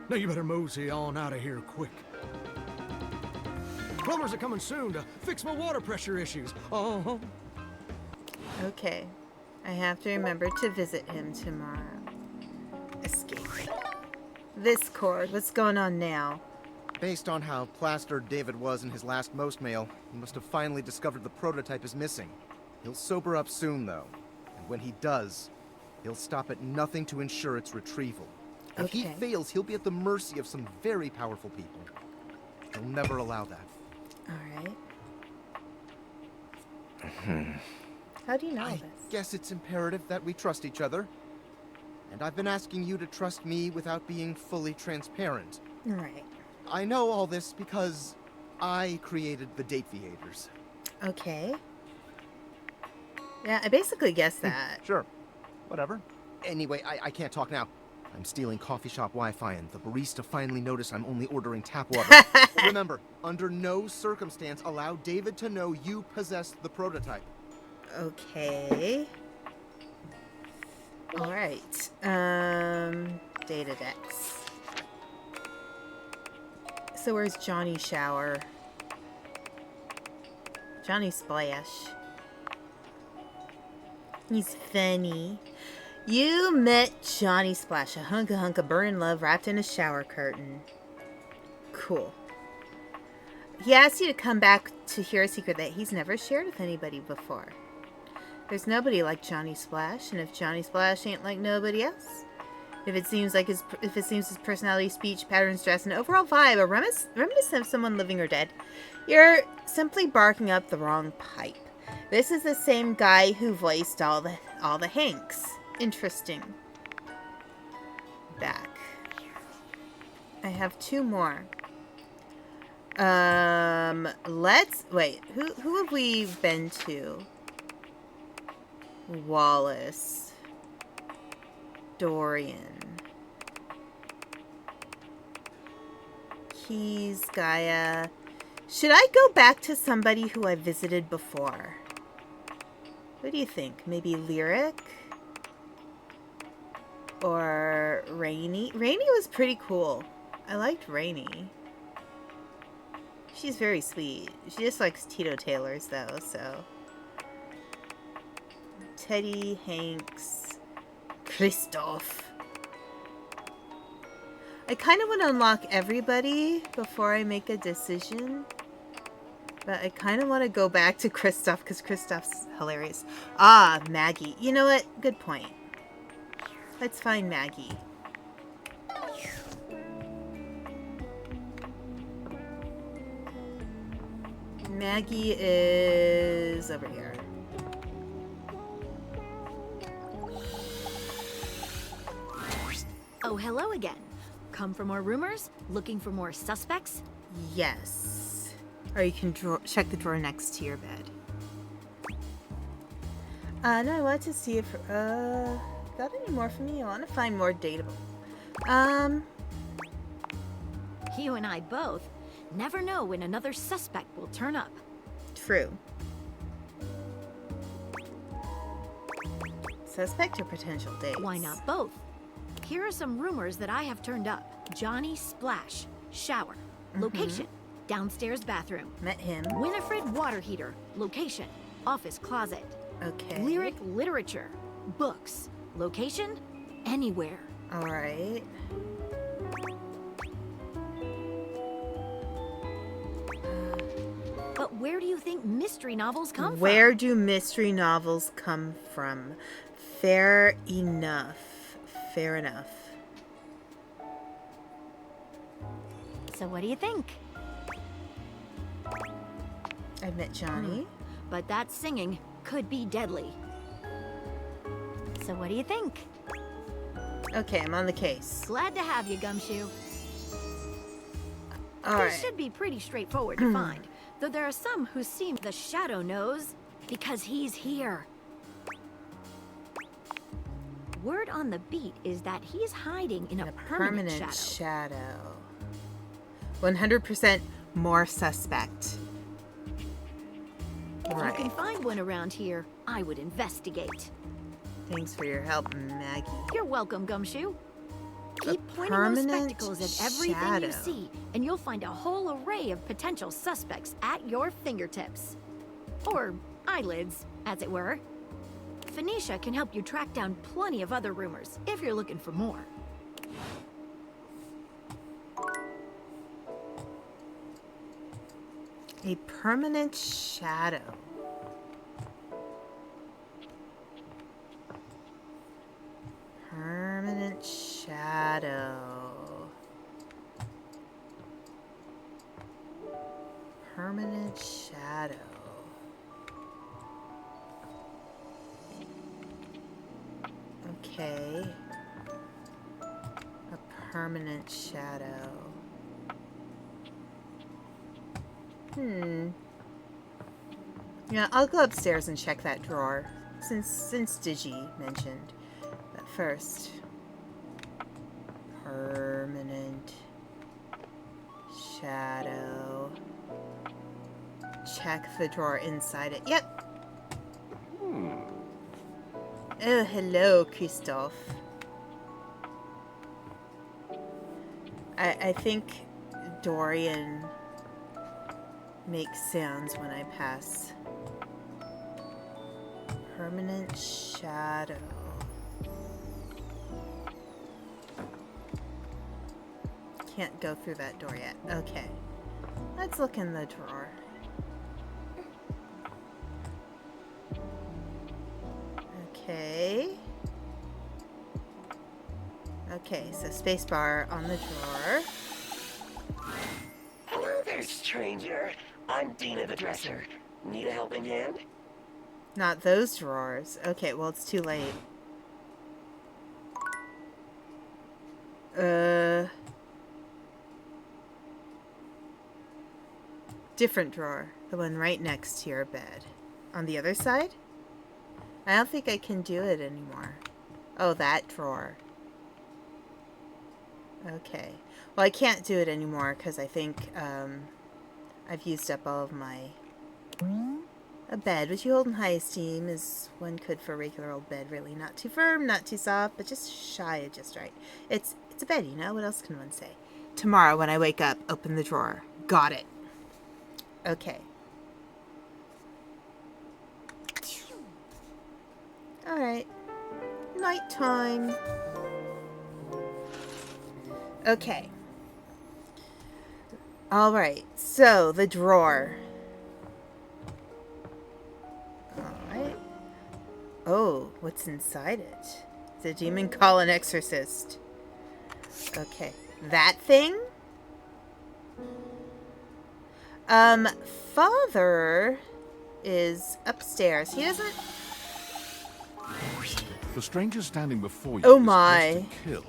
Now you better mosey on out of here quick. Plumbers are coming soon to fix my water pressure issues. Oh. Okay. I have to remember to visit him tomorrow. Escape. This cord, what's going on now? Based on how plastered David was in his last most mail, he must have finally discovered the prototype is missing. He'll sober up soon, though. And when he does, he'll stop at nothing to ensure its retrieval. If he Okay. fails, he'll be at the mercy of some very powerful people. He'll never allow that. Alright. How do you know I this? guess it's imperative that we trust each other. And I've been asking you to trust me without being fully transparent. Alright. I know all this because I created the date behaviors. Okay. Yeah, I basically guessed that. Sure. Whatever. Anyway, I can't talk now. I'm stealing coffee shop Wi-Fi, and the barista finally noticed I'm only ordering tap water. Remember, under no circumstance allow David to know you possess the prototype. Okay. Alright. Data decks. So where's Johnny Shower? Johnny Splash. He's funny. You met Johnny Splash, a hunka burning love wrapped in a shower curtain. Cool. He asked you to come back to hear a secret that he's never shared with anybody before. There's nobody like Johnny Splash, and if Johnny Splash ain't like nobody else, If it seems his personality, speech, patterns, dress, and overall vibe are reminiscent of someone living or dead, you're simply barking up the wrong pipe. This is the same guy who voiced all the Hanks. Interesting. Back. I have 2 more. Let's wait. Who have we been to? Wallace. Dorian. Keys, Gaia. Should I go back to somebody who I visited before? What do you think? Maybe Lyric? Or Rainy? Rainy was pretty cool. I liked Rainy. She's very sweet. She just likes Tito Taylors, though, so. Teddy, Hanks, Christoph. I kind of want to unlock everybody before I make a decision. But I kind of want to go back to Christoph because Christoph's hilarious. Ah, Maggie. You know what? Good point. Let's find Maggie. Maggie is over here. Oh, hello again. Come for more rumors? Looking for more suspects? Yes. Or you can check the drawer next to your bed. No, I wanted to see if... got any more for me? I want to find more data. You and I both. Never know when another suspect will turn up. True. Suspect or potential dates? Why not both? Here are some rumors that I have turned up. Johnny Splash, shower. Location, downstairs bathroom. Met him. Winifred water heater, location, office closet. Okay. Lyric literature, books. Location, anywhere. Alright. But where do you think mystery novels come from? Where do mystery novels come from? Fair enough. Fair enough. So what do you think? I met Johnny. But that singing could be deadly. So what do you think? Okay, I'm on the case. Glad to have you, Gumshoe. Alright. This should be pretty straightforward to find, though there are some who seem the shadow knows because he's here. Word on the beat is that he's hiding in a permanent shadow. 100% more suspect. If you Right. can find one around here, I would investigate. Thanks for your help, Maggie. You're welcome, Gumshoe. Keep pointing those permanent spectacles at everything shadow. you see, and you'll find a whole array of potential suspects at your fingertips. Or eyelids, as it were. Phoenicia can help you track down plenty of other rumors, if you're looking for more. A permanent shadow. Permanent shadow. Permanent shadow. Okay. A permanent shadow. Yeah, I'll go upstairs and check that drawer, since Digi mentioned. But first, permanent shadow. Check the drawer inside it. Yep. Oh, hello, Christoph. I think Dorian makes sounds when I pass. Permanent shadow. Can't go through that door yet. Okay. Let's look in the drawer. Okay. Okay, so spacebar on the drawer. Hello there, stranger. I'm Dina the Dresser. Need a helping hand? Not those drawers. Okay, well, it's too late. Different drawer. The one right next to your bed. On the other side? I don't think I can do it anymore. Oh, that drawer. Okay. Well, I can't do it anymore because I think I've used up all of my... A bed, which you hold in high esteem, is one could for a regular old bed, really. Not too firm, not too soft, but just shy of just right. It's a bed, you know? What else can one say? Tomorrow, when I wake up, open the drawer. Got it. Okay. Alright. Nighttime. Okay. Alright, so the drawer. Alright. Oh, what's inside it? The demon call an exorcist. Okay. That thing? Father is upstairs. He doesn't... The stranger standing before you Oh is my. dressed to kill.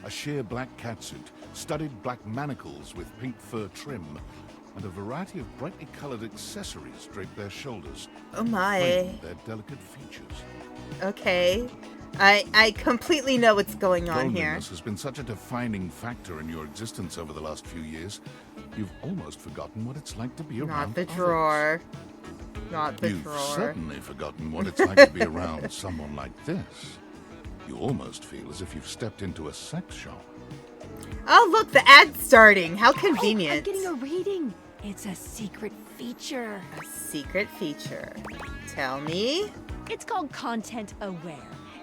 A sheer black catsuit, studded black manacles with pink fur trim, and a variety of brightly colored accessories drape their shoulders, Oh my. framing their delicate features. Okay. I completely know what's going on here. Loneliness has been such a defining factor in your existence over the last few years, you've almost forgotten what it's like to be around Not the others. drawer. Not the You've drawer. certainly forgotten what it's like to be around someone like this. You almost feel as if you've stepped into a sex shop. Oh, look, the ad's starting. How I'm convenient. getting a reading. It's a secret feature. A secret feature. Tell me. It's called Content Aware.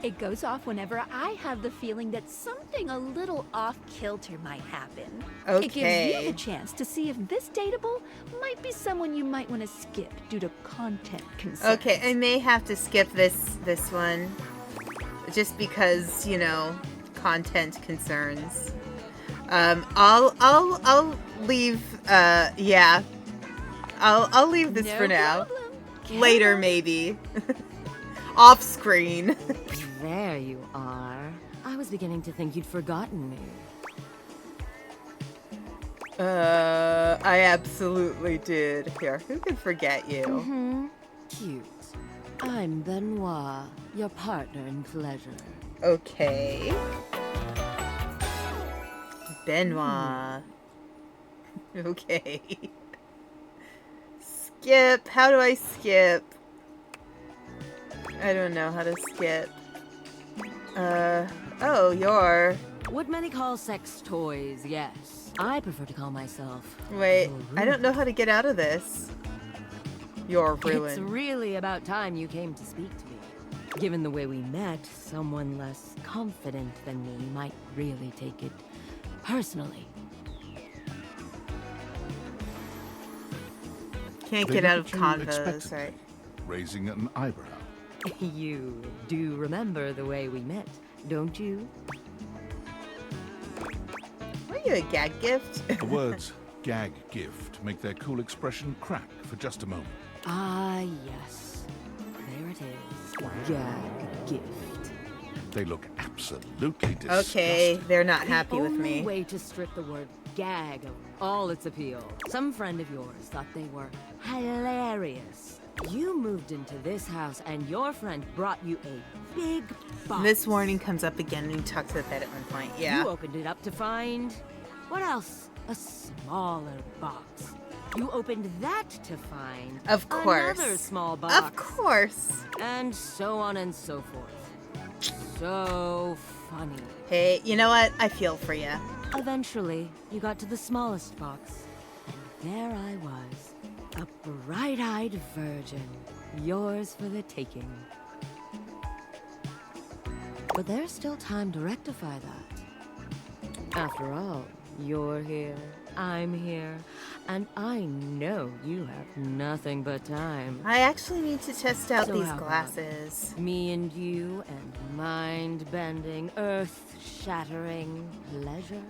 It goes off whenever I have the feeling that something a little off-kilter might happen. It gives Okay. you the chance to see if this dateable might be someone you might want to skip due to content concerns. Okay, I may have to skip this one. Just because, you know, content concerns. I'll leave, yeah. I'll leave this No for now. problem. Later, maybe. Off screen. There you are. I was beginning to think you'd forgotten me. I absolutely did. Here, who could forget you? Mm-hmm. Cute. I'm Benoit, your partner in pleasure. Okay. Benoit. Okay. Skip. How do I skip? I don't know how to skip. Oh, you're... What many call sex toys, yes. I prefer to call myself... Wait, your I don't know how to get out of this. You're It's ruined. really about time you came to speak to me. Given the way we met, someone less confident than me might really take it personally. Can't They get look out of at you convos, expectantly, right? raising an eyebrow. You do remember the way we met, don't you? Were you a gag gift? The words gag gift make their cool expression crack for just a moment. Ah, yes. There it is. Gag gift. They look absolutely disgusting. Okay, they're not happy with Only me. way to strip the word gag of all its appeal. Some friend of yours thought they were hilarious. You moved into this house and your friend brought you a big box. This warning comes up again and you talk to the bed at one point. Yeah. You opened it up to find... what else? A smaller box. You opened that to find... Of course. another small box. Of course. And so on and so forth. So funny. Hey, you know what? I feel for you. Eventually, you got to the smallest box, and there I was, a bright-eyed virgin, yours for the taking. But there's still time to rectify that. After all, you're here, I'm here, And I know you have nothing but time. I actually need to test out So these how about glasses. Me and you and mind-bending, earth-shattering pleasure?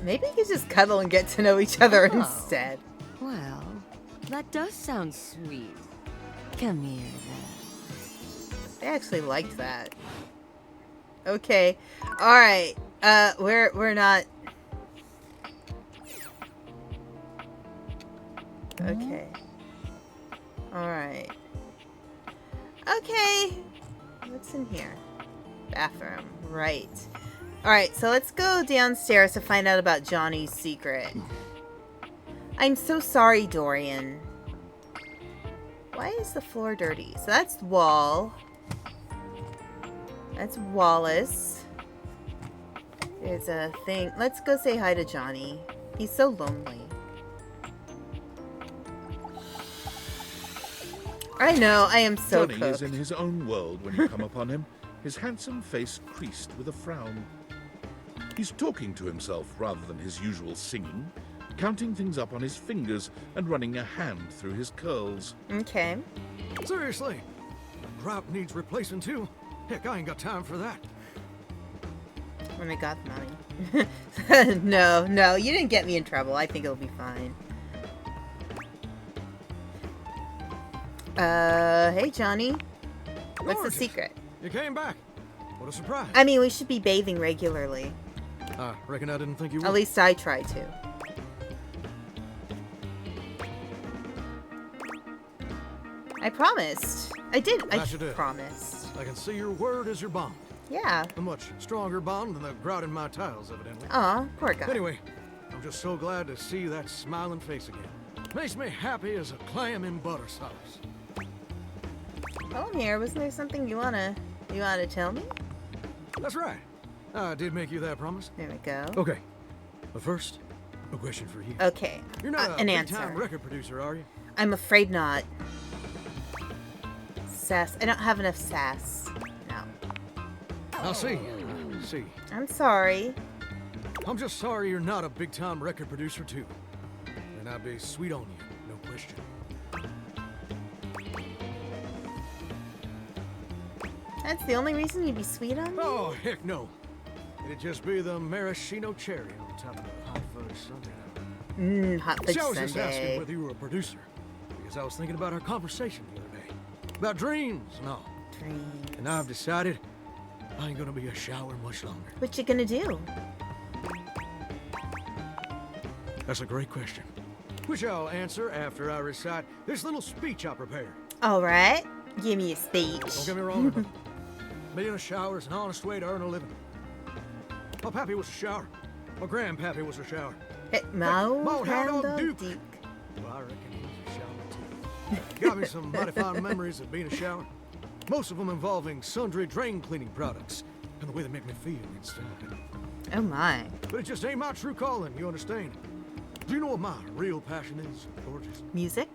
Maybe we could just cuddle and get to know each other Oh. instead. Well, that does sound sweet. Come here, then. I actually liked that. Okay. Alright. We're not... Okay. Alright. Okay. What's in here? Bathroom. Right. Alright, so let's go downstairs to find out about Johnny's secret. I'm so sorry, Dorian. Why is the floor dirty? So that's the wall. That's Wallace. There's a thing. Let's go say hi to Johnny. He's so lonely. I know, I am so Johnny cooked. is in his own world when you come upon him, his handsome face creased with a frown. He's talking to himself rather than his usual singing, counting things up on his fingers and running a hand through his curls. Okay. Seriously, the grout needs replacing too. Heck, I ain't got time for that. When I got the money. No, you didn't get me in trouble. I think it'll be fine. Hey, Johnny. What's the Gorgeous. secret? You came back. What a surprise. I mean, we should be bathing regularly. I reckon I didn't think you would. At least I try to. I promised. I did. I That you did. promised. I can see your word is your bond. Yeah. A much stronger bond than the grout in my tiles, evidently. Aw, poor guy. Anyway, I'm just so glad to see that smiling face again. Makes me happy as a clam in butter sauce. While I'm here, wasn't there something you wanna tell me? That's right. I did make you that promise. There we go. Okay. But first, a question for you. Okay. You're not a an big-time answer. record producer, are you? I'm afraid not. Sass. I don't have enough sass. No. I'll see. See. I'm sorry. I'm just sorry you're not a big-time record producer, too. And I'd be sweet on you, no question. That's the only reason you'd be sweet on me? Oh, heck no. It'd just be the maraschino cherry on top of the hot fudge sundae. Hot fudge See, I was just asking sundae. whether you were a producer. Because I was thinking about our conversation the other day. About dreams and all. Dreams. And I've decided I ain't gonna be a shower much longer. What you gonna do? That's a great question. Which I'll answer after I recite this little speech I prepared. All right. Give me a speech. Don't get me wrong, but being a shower is an honest way to earn a living. My pappy was a shower. My grandpappy was a shower. Hey, Mount Mount Hound Hound Duke. Duke. Well, I reckon he was a shower too. Got me some mighty fine memories of being a shower. Most of them involving sundry drain cleaning products and the way they make me feel inside. Oh my. But it just ain't my true calling, you understand? Do you know what my real passion is, gorgeous? Music?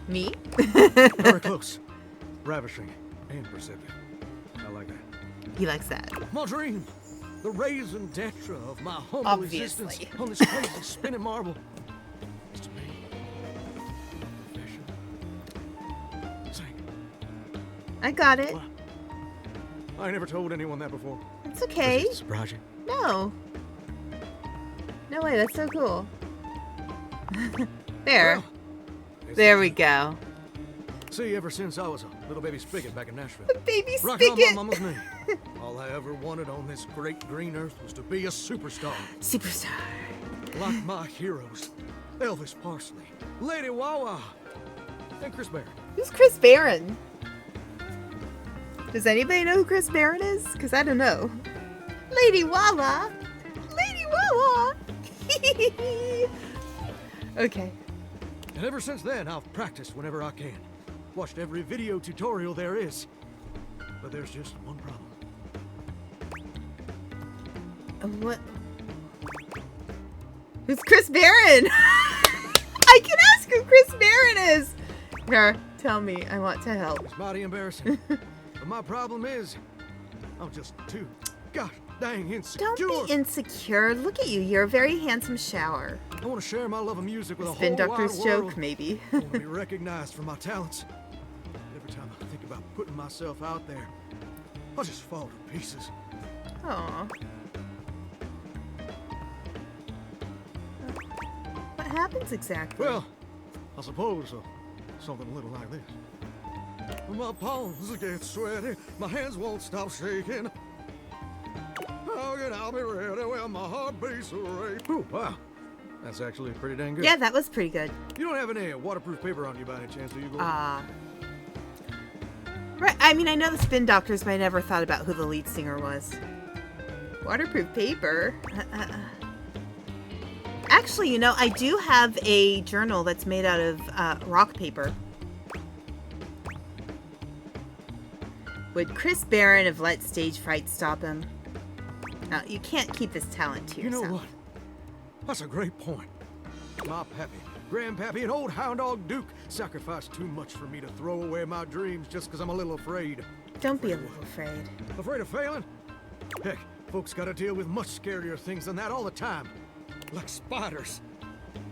Me? Very close. Ravishing and perceptive. I like that. He likes that. My dream. The raison d'etre of my humble Obviously. existence on this crazy spinning marble is to be a professional singer. I got it. Well, I ain't never told anyone that before. It's okay. Does it surprise you? No. No way, that's so cool. There. Well, it's There the we truth. go. See, ever since I was a little baby spigot back in Nashville, Baby rocking on my spigot. mama's knee, all I ever wanted on this great green earth was to be a superstar. Superstar. Like my heroes, Elvis Parsley, Lady Wawa, and Chris Barron. Who's Chris Barron? Does anybody know who Chris Barron is? Because I don't know. Lady Wawa. Lady Wawa. Okay. And ever since then, I've practiced whenever I can. Watched every video tutorial there is. But there's just one problem. What? Who's Chris Barron? I can ask who Chris Barron is. Here, tell me. I want to help. It's mighty embarrassing. But my problem is, I'm just too gosh dang insecure. Don't be insecure. Look at you. You're a very handsome shower. I want to share my love of music with a Spin whole Doctor's wide joke, world. maybe. I want to be recognized for my talents. Every time I think about putting myself out there, I'll just fall to pieces. Aw. What happens exactly? Well, I suppose something a little like this. My palms get sweaty, my hands won't stop shaking. How can I be ready when my heart beats a rate? Ooh, wow. That's actually pretty dang good. Yeah, that was pretty good. You don't have any waterproof paper on you by any chance, do you, Gordon? Right. I mean, I know the Spin Doctors, but I never thought about who the lead singer was. Waterproof paper? Actually, you know, I do have a journal that's made out of rock paper. Would Chris Barron have let stage fright stop him? No, you can't keep this talent to You yourself. know what? That's a great point. My pappy, grandpappy, and old hound dog Duke sacrificed too much for me to throw away my dreams just because I'm a little afraid. Don't be a little afraid. Afraid of failing? Heck, folks gotta deal with much scarier things than that all the time. Like spiders.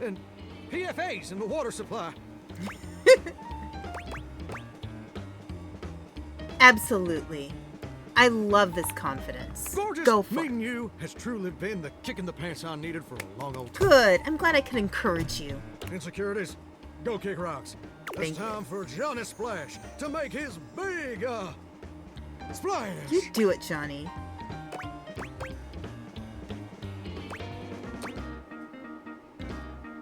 And PFAs in the water supply. Absolutely. I love this confidence. Gorgeous, Go for it. meeting you has truly been the kick in the pants I needed for a long old time. Good. I'm glad I could encourage you. Insecurities, go kick rocks. Thank It's you. time for Johnny Splash to make his big, splash. You do it, Johnny.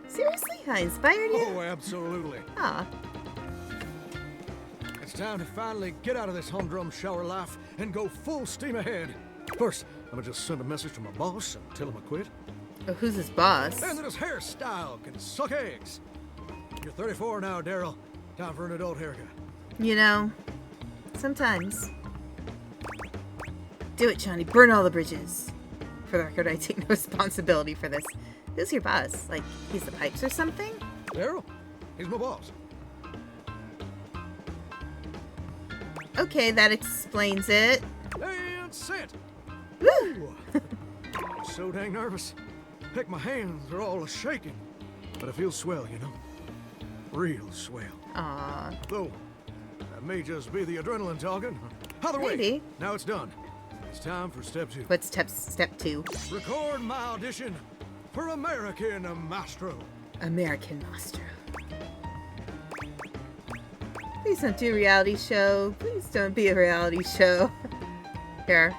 Seriously? I inspired you? Oh, absolutely. Aw. It's time to finally get out of this humdrum shower life and go full steam ahead. First, I'm gonna just send a message to my boss and tell him I quit. Oh, who's his boss? And that his hairstyle can suck eggs. You're 34 now, Daryl. Time for an adult haircut. You know, sometimes. Do it, Johnny. Burn all the bridges. For the record, I take no responsibility for this. Who's your boss? Like, he's the pipes or something? Daryl, he's my boss. Okay, that explains it. And sit. Woo! I'm so dang nervous. Heck, my hands are all shaking. But I feel swell, you know. Real swell. Aw. Though, that may just be the adrenaline talking. Either way, Maybe. now it's done. It's time for step 2. What's step 2? Record my audition for American Maestro. American Master. Please don't do a reality show. Please don't be a reality show. Here.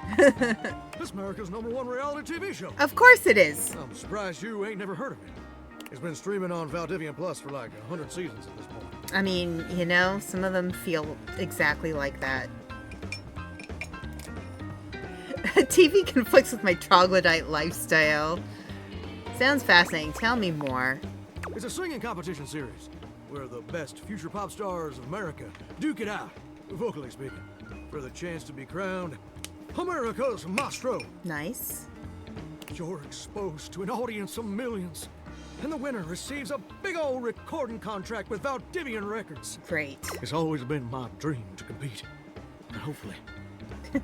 This America's #1 reality TV show. Of course it is. I'm surprised you ain't never heard of it. It's been streaming on Valdivian Plus for like 100 seasons at this point. I mean, you know, some of them feel exactly like that. TV conflicts with my troglodyte lifestyle. Sounds fascinating. Tell me more. It's a singing competition series where the best future pop stars of America duke it out, vocally speaking, for the chance to be crowned America's Maestro. Nice. You're exposed to an audience of millions, and the winner receives a big old recording contract with Valdivian Records. Great. It's always been my dream to compete, and hopefully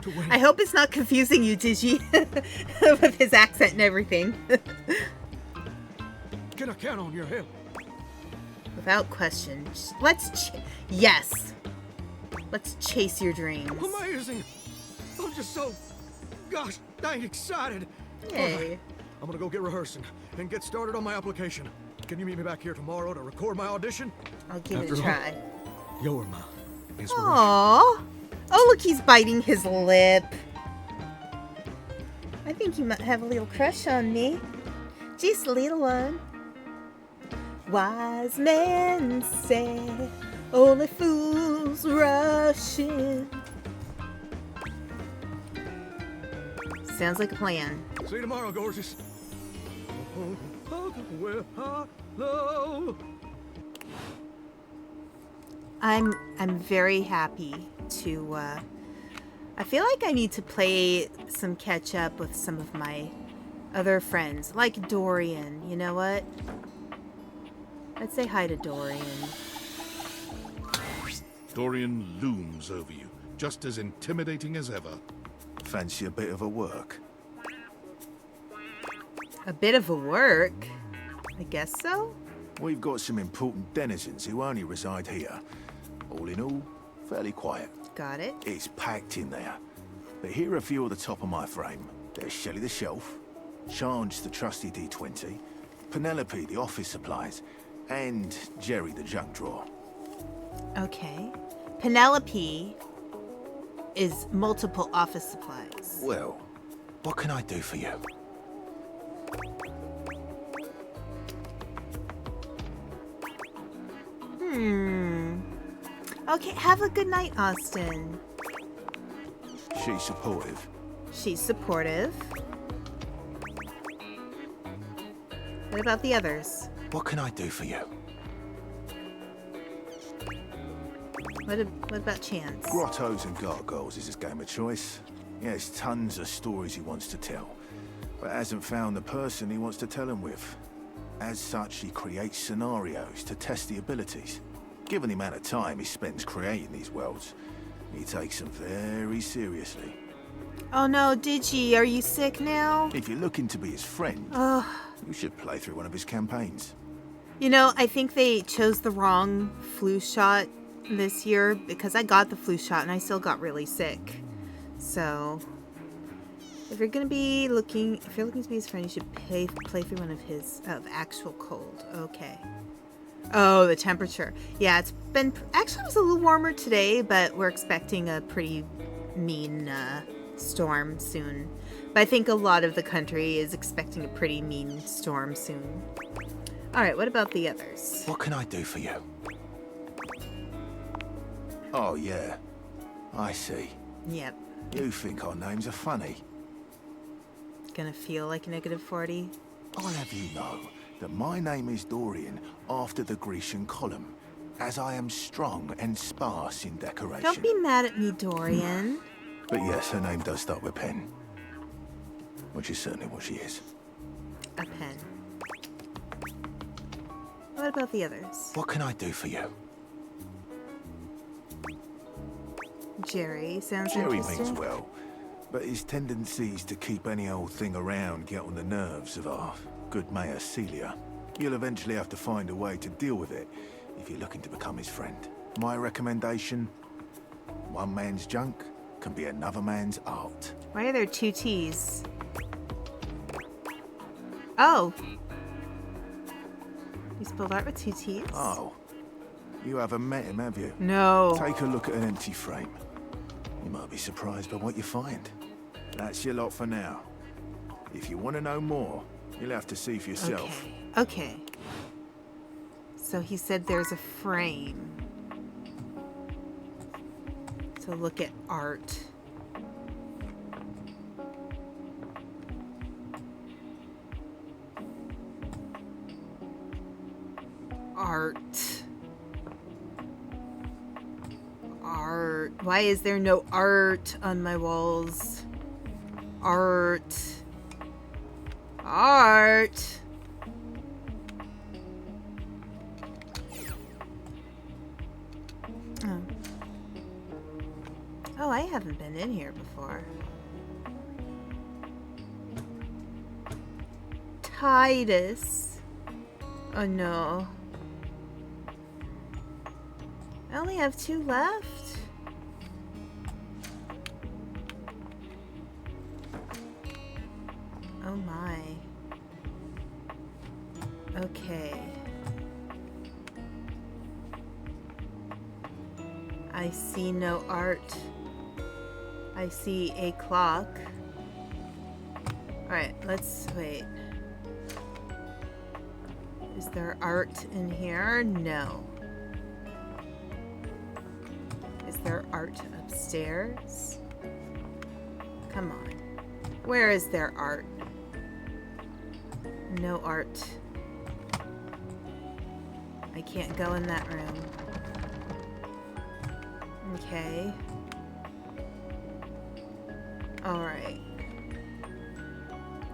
to win. I hope it's not confusing you, Digi, with his accent and everything. Can I count on your help? Without question. Yes. Let's chase your dreams. Amazing! I'm just so, gosh dang excited. Yay. I'm gonna go get rehearsing and get started on my application. Can you meet me back here tomorrow to record my audition? I'll give it After a all, try. You're my inspiration. Aww. Oh, look, he's biting his lip. I think you might have a little crush on me. Just a little one. Wise men say only fools rush in. Sounds like a plan. See you tomorrow, gorgeous. Well, hello. I'm very happy to I feel like I need to play some catch up with some of my other friends, like Dorian. You know what? Let's say hi to Dorian. Dorian looms over you, just as intimidating as ever. Fancy a bit of a work? A bit of a work? I guess so? We've got some important denizens who only reside here. All in all, fairly quiet. Got it. It's packed in there. But here are a few at the top of my frame. There's Shelley the Shelf, Charge the trusty D20, Penelope the office supplies, and Jerry the junk drawer. Okay. Penelope is multiple office supplies. Well, what can I do for you? Okay, have a good night, Austin. She's supportive. She's supportive. What about the others? What can I do for you? What about Chance? Grottos and gargoyles is his game of choice. He has tons of stories he wants to tell, but hasn't found the person he wants to tell them with. As such, he creates scenarios to test the abilities. Given the amount of time he spends creating these worlds, he takes them very seriously. Oh no, Digi, are you sick now? If you're looking to be his friend, you should play through one of his campaigns. You know, I think they chose the wrong flu shot this year because I got the flu shot and I still got really sick. So, if you're looking to be his friend, you should play through one of his actual cold. Okay. Oh, the temperature. Yeah, it's been actually it was a little warmer today, but we're expecting a pretty mean storm soon. But I think a lot of the country is expecting a pretty mean storm soon. All right, what about the others? What can I do for you? Oh, yeah. I see. Yep. You think our names are funny. Gonna feel like -40. I'll have you know that my name is Dorian after the Grecian column, as I am strong and sparse in decoration. Don't be mad at me, Dorian. But yes, her name does start with pen. Which is certainly what she is. A pen. What about the others? What can I do for you? Jerry sounds Jerry interesting. means well, but his tendencies to keep any old thing around get on the nerves of our good Mayor Celia. You'll eventually have to find a way to deal with it if you're looking to become his friend. My recommendation, one man's junk can be another man's art. Why are there 2 T's? Oh. You spelled art with 2 T's? Oh, you haven't met him, have you? No. Take a look at an empty frame. You might be surprised by what you find. That's your lot for now. If you want to know more, you'll have to see for yourself. Okay. So he said there's a frame. So look at art. Art. Why is there no art on my walls? Art. Art. Oh, I haven't been in here before. Titus. Oh no. I only have 2 left. Oh my. Okay. I see no art. I see a clock. Alright, let's wait. Is there art in here? No. Is there art upstairs? Come on. Where is there art? No art. I can't go in that room. Okay. Alright.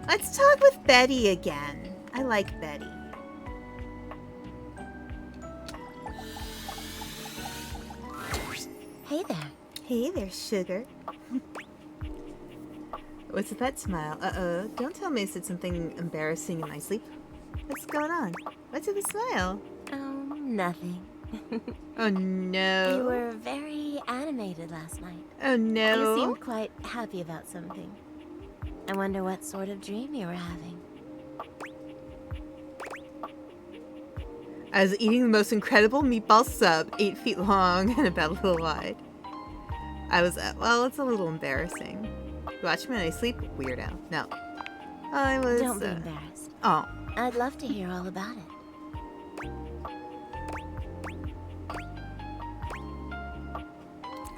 Let's talk with Betty again. I like Betty. Hey there. Hey there, sugar. What's with that smile? Uh-oh. Don't tell me I said something embarrassing in my sleep. What's going on? What's with the smile? Oh, nothing. Oh, no. You were very animated last night. Oh, no. You seemed quite happy about something. I wonder what sort of dream you were having. I was eating the most incredible meatball sub, 8 feet long and about a little wide. I was, well, it's a little embarrassing. You watch me when I sleep? Weirdo. No. I was, Don't be embarrassed. Oh. I'd love to hear all about it.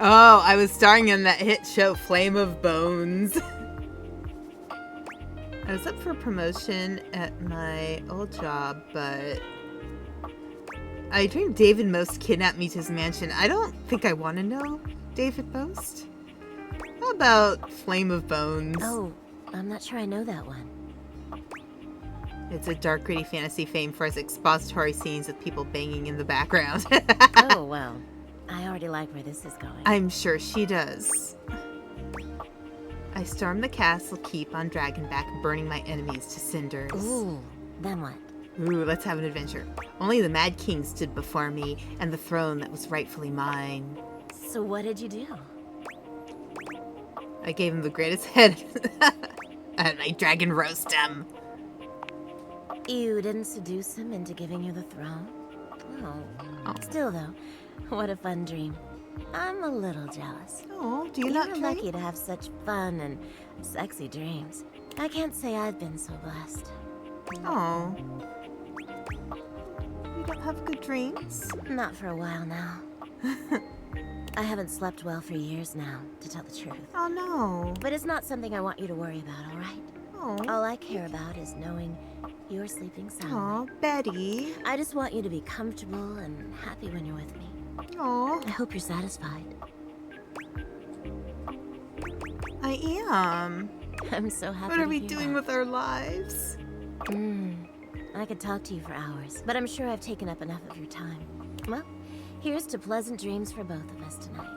Oh, I was starring in that hit show, Flame of Bones. I was up for promotion at my old job, but I dreamed David Most kidnapped me to his mansion. I don't think I want to know David Most. How about Flame of Bones? Oh, I'm not sure I know that one. It's a dark, gritty fantasy famed for its expository scenes with people banging in the background. Oh, well. I already like where this is going. I'm sure she does. I stormed the castle keep on Dragonback, burning my enemies to cinders. Ooh, then what? Ooh, let's have an adventure. Only the Mad King stood before me, and the throne that was rightfully mine. So what did you do? I gave him the greatest head, and I dragon roast him. You didn't seduce him into giving you the throne? Oh. Still, though, what a fun dream. I'm a little jealous. Oh, do you You're not lucky to have such fun and sexy dreams. I can't say I've been so blessed. Oh. You don't have good dreams? Not for a while now. I haven't slept well for years now, to tell the truth. Oh, no. But it's not something I want you to worry about, all right? Oh. All I care about is knowing you're sleeping soundly. Oh, Betty. I just want you to be comfortable and happy when you're with me. Oh. I hope you're satisfied. I am. I'm so happy. What are we to hear doing that. with our lives? I could talk to you for hours, but I'm sure I've taken up enough of your time. Well, here's to pleasant dreams for both of us tonight.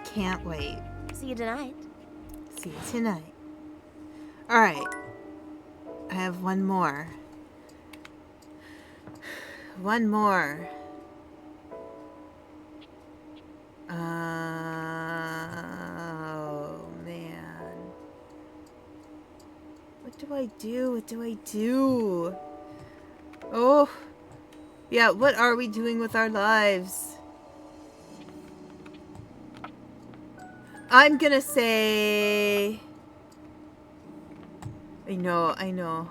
Can't wait. See you tonight. See you tonight. All right. I have one more. One more. Oh, man. What do I do? What do I do? Oh. Yeah, what are we doing with our lives? I'm gonna say... I know.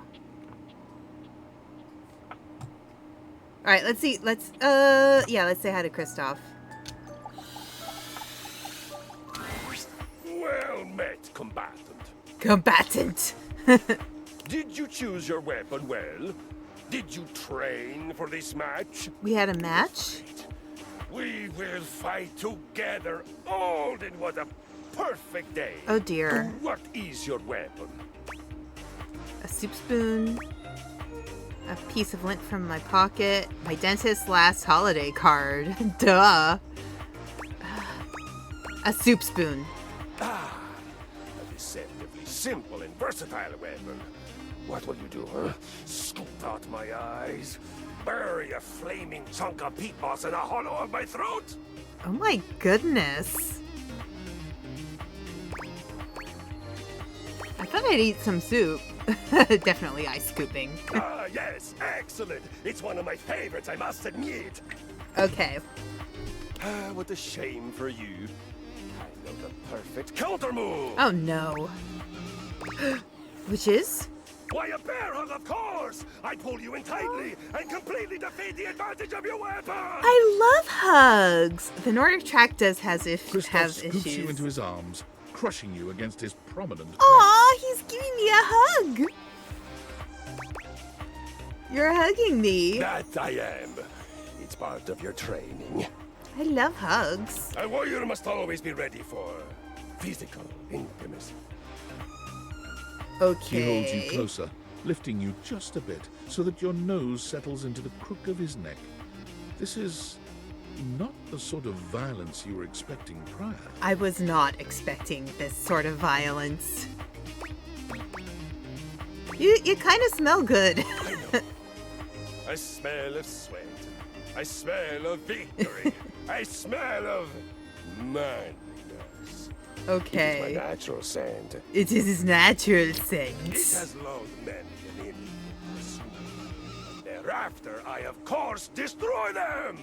Alright, let's see. Let's say hi to Kristoff. Well met, combatant. Combatant! Did you choose your weapon well? Did you train for this match? We had a match? We will fight together. Oh, it was a perfect day. Oh dear. What is your weapon? A soup spoon. A piece of lint from my pocket. My dentist's last holiday card. Duh. A soup spoon. Ah, a deceptively simple and versatile weapon. What will you do, huh? Scoop out my eyes? Bury a flaming chunk of peat moss in a hollow of my throat? Oh my goodness. I thought I'd eat some soup. Definitely ice scooping. Ah, yes, excellent. It's one of my favorites, I must admit. Okay. Ah, what a shame for you. I know the perfect counter move. Oh no. Which is? Why, a bear hug, of course! I pull you in tightly and completely defeat the advantage of your weapon! I love hugs! The Nordic track does have Kristoff scoops issues. you into his arms, crushing you against his prominent Aw, he's giving me a hug! You're hugging me. That I am. It's part of your training. I love hugs. A warrior must always be ready for physical intimacy. Okay. He holds you closer, lifting you just a bit so that your nose settles into the crook of his neck. This is Not the sort of violence you were expecting prior. I was not expecting this sort of violence. You kind of smell good. I smell of sweat. I smell of victory. I smell of manliness. Okay. It is my natural scent. It is his natural It scent. has lulled many an enemy to pursue me. Thereafter, I of course destroy them.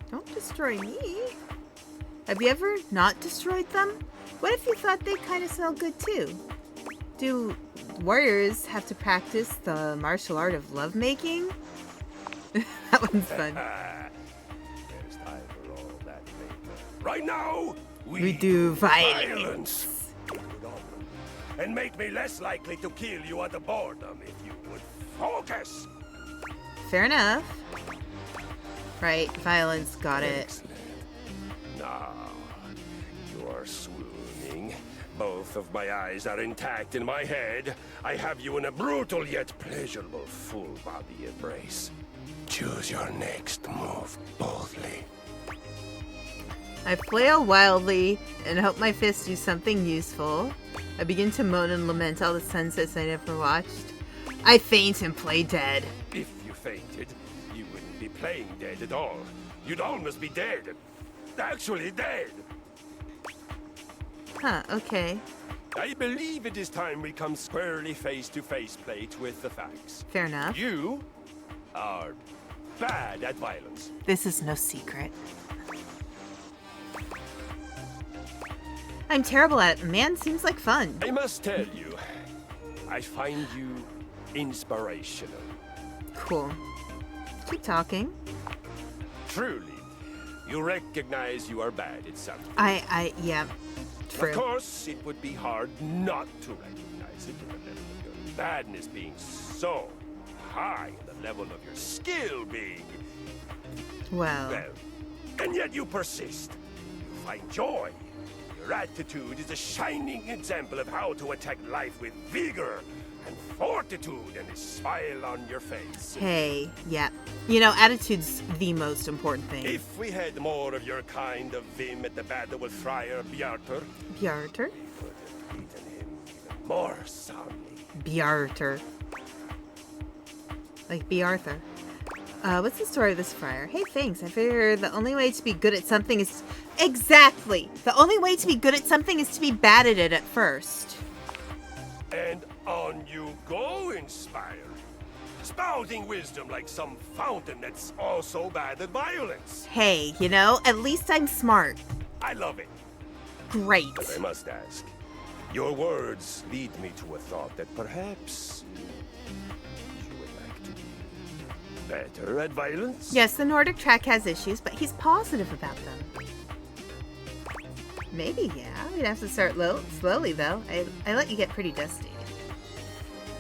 Don't destroy me. Have you ever not destroyed them? What if you thought they kind of smell good too? Do warriors have to practice the martial art of lovemaking? That one's fun. There's time for all that later. Right now, We do violence. And make me less likely to kill you out of boredom if you would focus. Fair enough. Right, violence, got it. Excellent. Now, you are swooning. Both of my eyes are intact in my head. I have you in a brutal yet pleasurable full body embrace. Choose your next move boldly. I flail wildly and hope my fists do something useful. I begin to moan and lament all the sunsets I never watched. I faint and play dead. If you fainted, you wouldn't be playing dead at all. You'd almost be dead. Actually dead. Huh, okay. I believe it is time we come squarely face-to-face plate with the facts. Fair enough. You are bad at violence. This is no secret. I'm terrible at it. Man, seems like fun. I must tell you, I find you inspirational. Cool. Keep talking. Truly, you recognize you are bad at something. Yeah. True. Of course, it would be hard not to recognize it, the level of your badness being so high, and the level of your skill being, Well, and yet you persist. You find joy. Your attitude is a shining example of how to attack life with vigor and fortitude and a smile on your face. hey, yeah. You know, attitude's the most important thing. If we had more of your kind of vim at the battle with Friar Bjarter, Bjarter? we could have beaten him even more soundly. Bjarter. Like B. Arthur. What's the story of this friar? Hey, thanks. I figure the only way to be good at something is... Exactly! The only way to be good at something is to be bad at it at first. And on you go, inspired. Spouting wisdom like some fountain that's also bad at violence. Hey, you know, at least I'm smart. I love it. Great. But I must ask, your words lead me to a thought that perhaps you would like to be better at violence? Yes, the Nordic track has issues, but he's positive about them. Maybe, yeah. We'd have to start slowly, though. I let you get pretty dusty.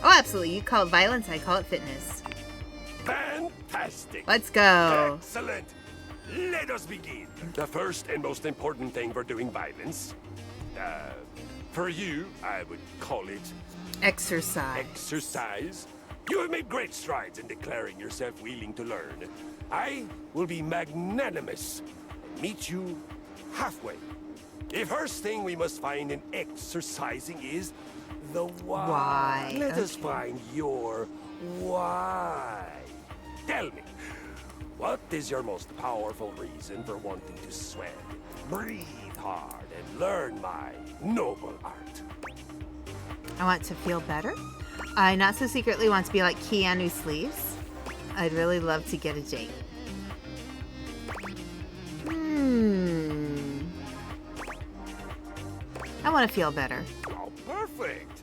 Oh, absolutely. You call it violence, I call it fitness. Fantastic. Let's go. Excellent. Let us begin. The first and most important thing for doing violence, for you, I would call it Exercise. exercise. You have made great strides in declaring yourself willing to learn. I will be magnanimous and meet you halfway. The first thing we must find in exercising is the why. Why? Let us Okay. find your why. Tell me, what is your most powerful reason for wanting to sweat, breathe hard, and learn my noble art? I want to feel better. I not so secretly want to be like Keanu Sleeves. I'd really love to get a date. I want to feel better. Oh, perfect.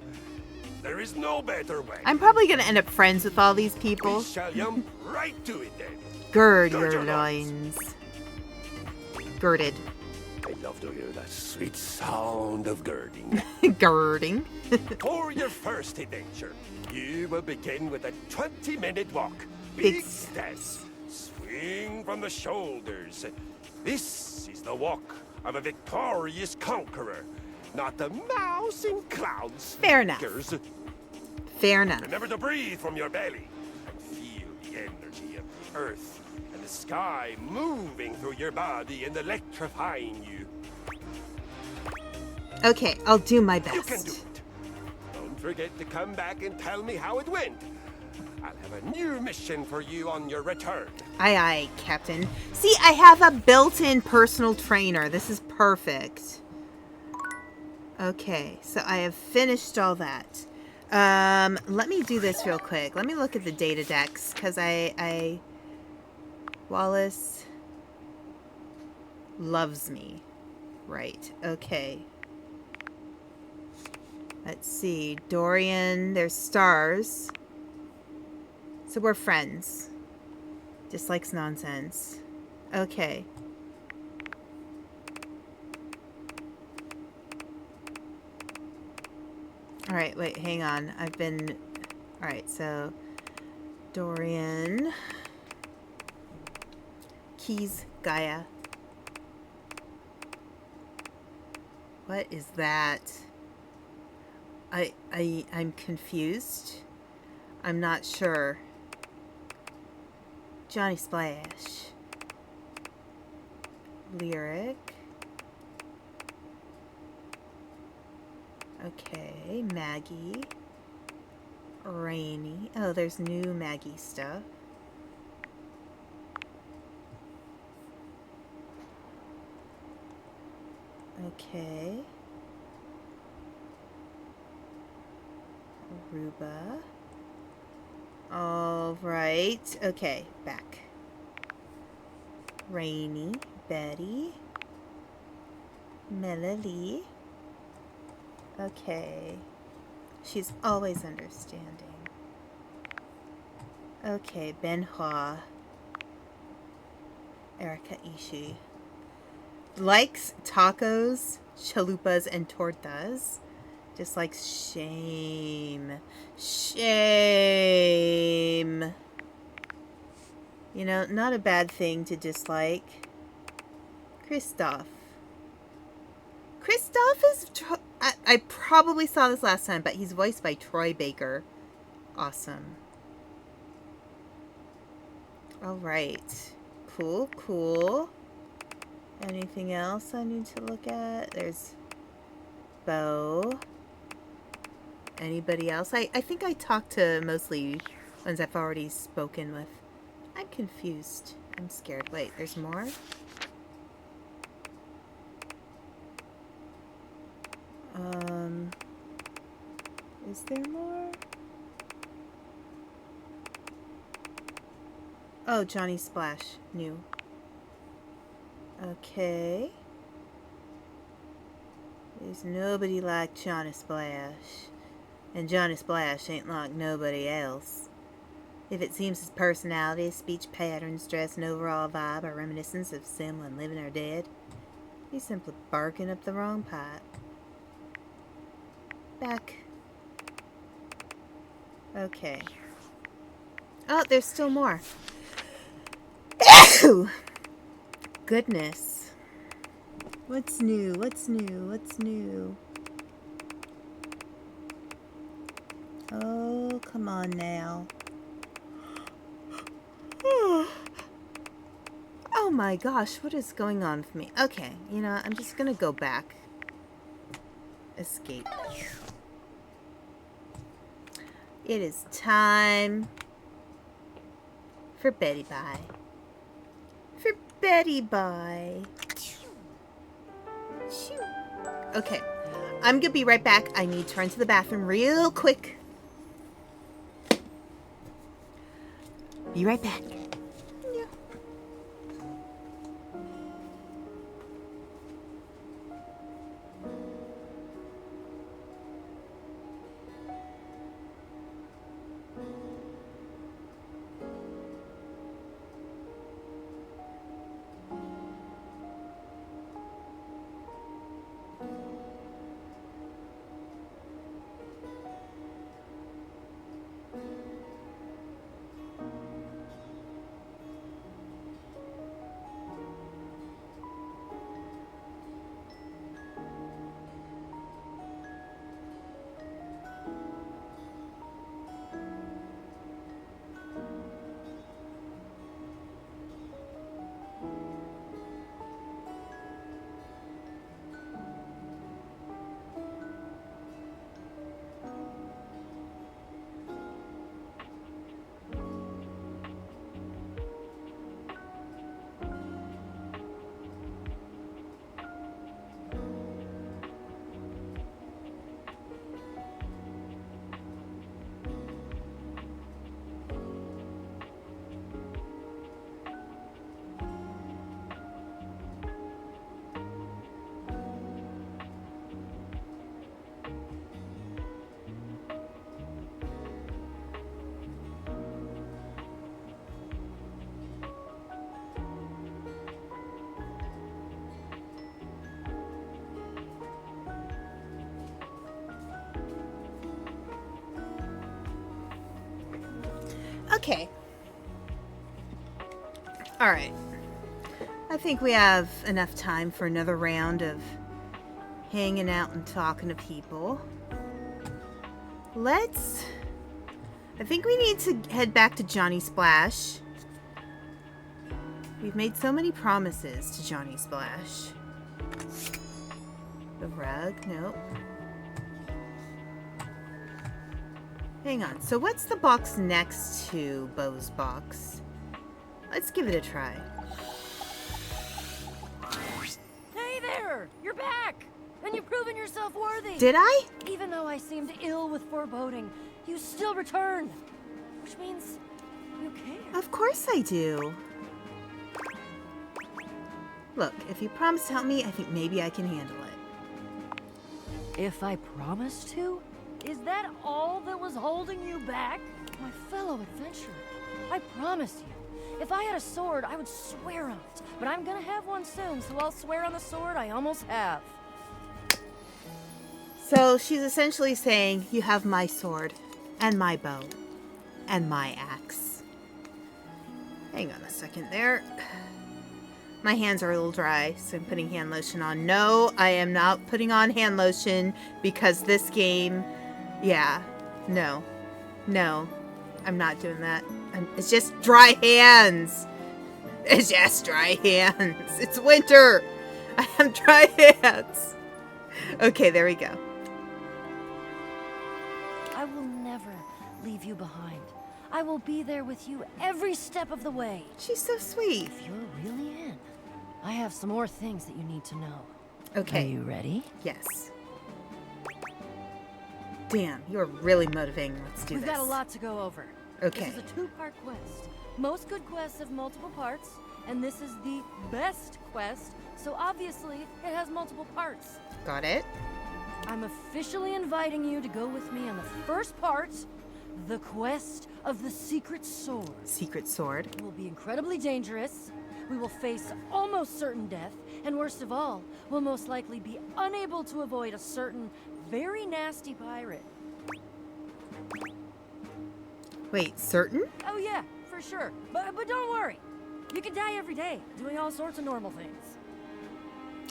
There is no better way. I'm probably going to end up friends with all these people. We shall jump right to it then. Gird Gird your your loins. loins. Girded. I love to hear that sweet sound of girding. Girding. For your first adventure, you will begin with a 20-minute walk. Big Big steps. Swing from the shoulders. This is the walk of a victorious conqueror, not a mouse in clouds. Fair enough. Fingers. Fair enough. Remember to breathe from your belly and feel the energy of the earth and the the sky moving through your body and electrifying you. Okay, I'll do my You can do best. it. Don't forget to come back and tell me how it went. I'll have a new mission for you on your return. Aye, aye, Captain. See, I have a built-in personal trainer. This is perfect. Okay, so I have finished all that. Let me do this real quick. Let me look at the data decks, because Wallace loves me. Right, okay. Let's see. Dorian, there's stars. So we're friends. Dislikes nonsense. Okay. Alright, wait, hang on. Alright, so Dorian. Keys, Gaia. What is that? I'm confused. I'm not sure. Johnny Splash. Lyric. Okay, Maggie. Rainy. Oh, there's new Maggie stuff. Okay. Aruba. All right. Okay, back. Rainy, Betty, Melody. Okay. She's always understanding. Okay, Benhua. Erika Ishii. Likes tacos, chalupas, and tortas. Dislikes shame. Shame. You know, not a bad thing to dislike. Kristoff. Kristoff is... I probably saw this last time, but he's voiced by Troy Baker. Awesome. Alright. Cool, cool. Anything else I need to look at? There's Bo. Anybody else? I think I talked to mostly ones I've already spoken with. I'm confused. I'm scared. Wait, there's more? Is there more? Oh, Johnny Splash. New. Okay. There's nobody like Johnny Splash. And Johnny Splash ain't like nobody else. If it seems his personality, speech patterns, dress, and overall vibe are reminiscent of someone living or dead, he's simply barking up the wrong pipe. Back. Okay. Oh, there's still more. Goodness. What's new? What's new? What's new? Oh, come on now. Oh my gosh, what is going on with me? Okay, you know, I'm just gonna go back. Escape. It is time for Betty Bye. For Betty Bye. Okay, I'm gonna be right back. I need to run to the bathroom real quick. Be right back. Yeah. Okay. Alright. I think we have enough time for another round of hanging out and talking to people. I think we need to head back to Johnny Splash. We've made so many promises to Johnny Splash. The rug? Nope. Hang on. So what's the box next to Bo's box? Let's give it a try. Hey there! You're back! And you've proven yourself worthy! Did I? Even though I seemed ill with foreboding, you still returned. Which means you care. Of course I do. Look, if you promise to help me, I think maybe I can handle it. If I promised to? Is that all that was holding you back? My fellow adventurer, I promise you, if I had a sword, I would swear on it. But I'm gonna have one soon, so I'll swear on the sword I almost have. So she's essentially saying, you have my sword, and my bow, and my axe. Hang on a second there. My hands are a little dry, so I'm putting hand lotion on. No, I am not putting on hand lotion because this game, yeah, no, I'm not doing that. It's just dry hands. It's just dry hands. It's winter. I have dry hands. Okay, there we go. I will never leave you behind. I will be there with you every step of the way. She's so sweet. If you're really in, I have some more things that you need to know. Okay. Are you ready? Yes. Damn, you're really motivating. Let's do We've this. got a lot to go over. Okay. This is a two-part quest. Most good quests have multiple parts, and this is the best quest, so obviously it has multiple parts. Got it. I'm officially inviting you to go with me on the first part, the quest of the secret sword. Secret sword. It will be incredibly dangerous. We will face almost certain death, and worst of all, we'll most likely be unable to avoid a certain very nasty pirate. Wait, certain? Oh yeah, for sure. But don't worry. You can die every day, doing all sorts of normal things.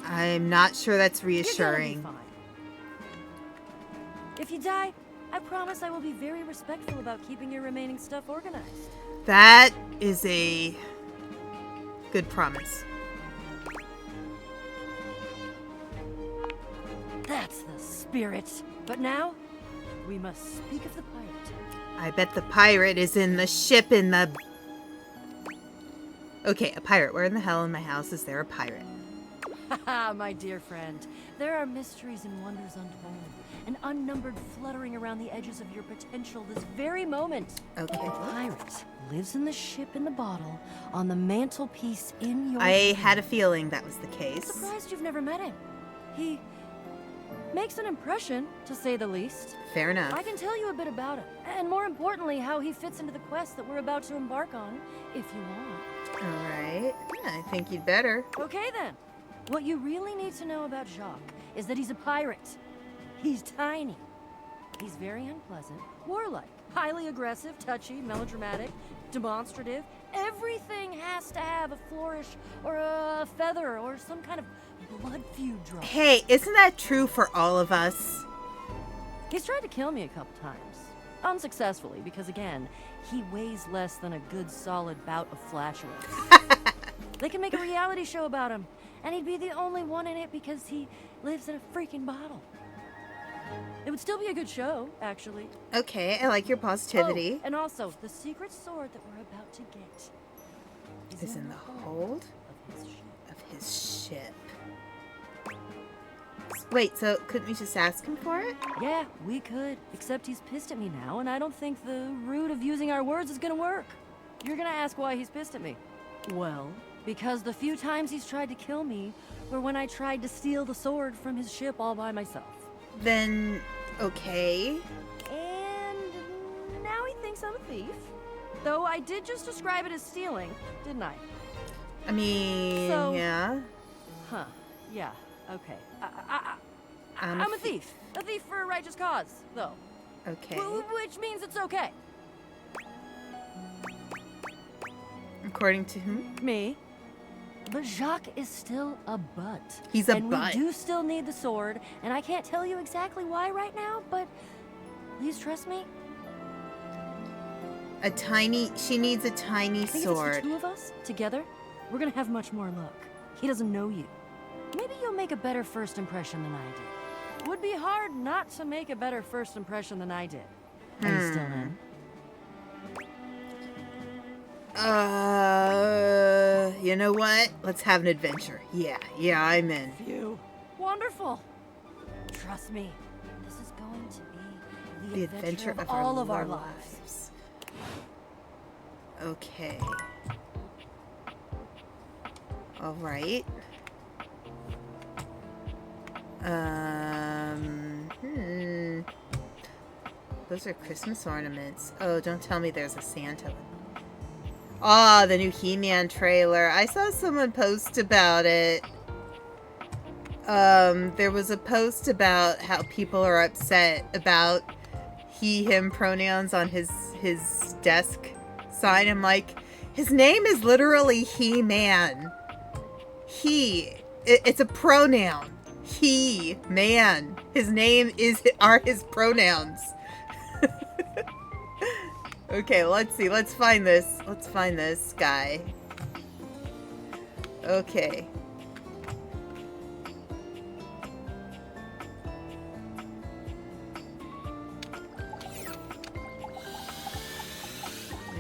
I'm not sure that's You're gonna reassuring. be fine. If you die, I promise I will be very respectful about keeping your remaining stuff organized. That is a good promise. That's the spirit. But now, we must speak of the pirate. I bet the pirate is in the ship in the... Okay, a pirate. Where in the hell in my house is there a pirate? Haha, my dear friend. There are mysteries and wonders untold, and unnumbered fluttering around the edges of your potential this very moment. Okay. The pirate lives in the ship in the bottle on the mantelpiece in your I had a room. feeling that was the I'm case. surprised you've never met him. He makes an impression, to say the least. Fair enough. I can tell you a bit about him, and more importantly, how he fits into the quest that we're about to embark on, if you want. Alright. Yeah, I think you'd better. Okay then. What you really need to know about Jacques is that he's a pirate. He's tiny. He's very unpleasant, warlike, highly aggressive, touchy, melodramatic, demonstrative. Everything has to have a flourish or a feather or some kind of blood feud drop. Hey, isn't that true for all of us? He's tried to kill me a couple times. Unsuccessfully, because again, he weighs less than a good solid bout of flatulence. They can make a reality show about him, and he'd be the only one in it because he lives in a freaking bottle. It would still be a good show, actually. Okay, I like your positivity. Oh, and also, the secret sword that we're about to get Is in the hold of his ship. of his ship. Wait, so couldn't we just ask him for it? Yeah, we could, except he's pissed at me now, and I don't think the route of using our words is gonna work. You're gonna ask why he's pissed at me. Well, because the few times he's tried to kill me were when I tried to steal the sword from his ship all by myself. Then, okay. And now he thinks I'm a thief. Though I did just describe it as stealing, didn't I? I mean, So- yeah. Huh. Yeah. Okay. I'm I'm a thief. A thief for a righteous cause, though. Okay. Which means it's okay. According to whom? Me. But Jacques is still a butt. He's a and butt. we do still need the sword, and I can't tell you exactly why right now, but please trust me. She needs a tiny I think sword. if it's the two of us, together, we're gonna have much more luck. He doesn't know you. Maybe you'll make a better first impression than I did. Would be hard not to make a better first impression than I did. Are you still in? You know what? Let's have an adventure. Yeah, I'm in. You. Wonderful. Trust me, this is going to be the adventure of all of our lives. Okay. All right. Those are Christmas ornaments. Oh, don't tell me there's a Santa one. Ah, the new He-Man trailer. I saw someone post about it. There was a post about how people are upset about he, him pronouns on his desk sign. I'm like, his name is literally He-Man. It's a pronoun. He, man. His name are his pronouns. Okay, let's see. Let's find this. Let's find this guy. Okay.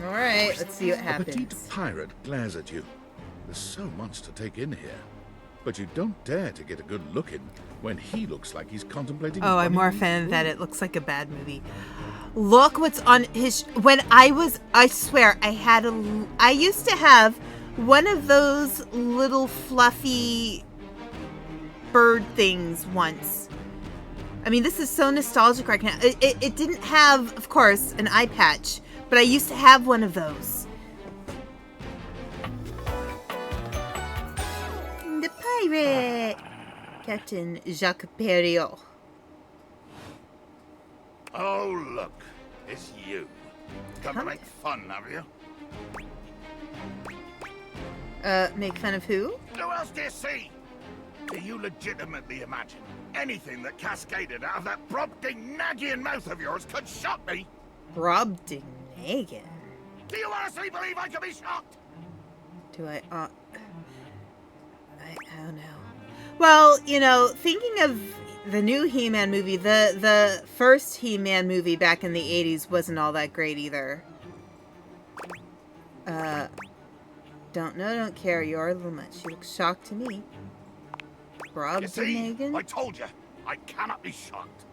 Alright, let's see what A happens. petite pirate glares at you. There's so much to take in here. But you don't dare to get a good look in when he looks like he's contemplating... Oh, I'm running more you offended that through. it looks like a bad movie. Look what's on his... I swear, I used to have one of those little fluffy bird things once. I mean, this is so nostalgic right now. It didn't have, of course, an eye patch, but I used to have one of those. The pirate! Captain Jacques Perriot. Oh, look. It's you. Come to make fun, have you? Make fun of who? Who else do you see? Do you legitimately imagine anything that cascaded out of that Brobdingnagian mouth of yours could shock me? Brobdingnagian? Do you honestly believe I could be shocked? Do I don't know. Well, you know, thinking of the new He-Man movie, the first He-Man movie back in the 80s wasn't all that great either. Don't know, don't care. You're a little much. You look shocked to me. You see, Brobdingnagian? I told you, I cannot be shocked.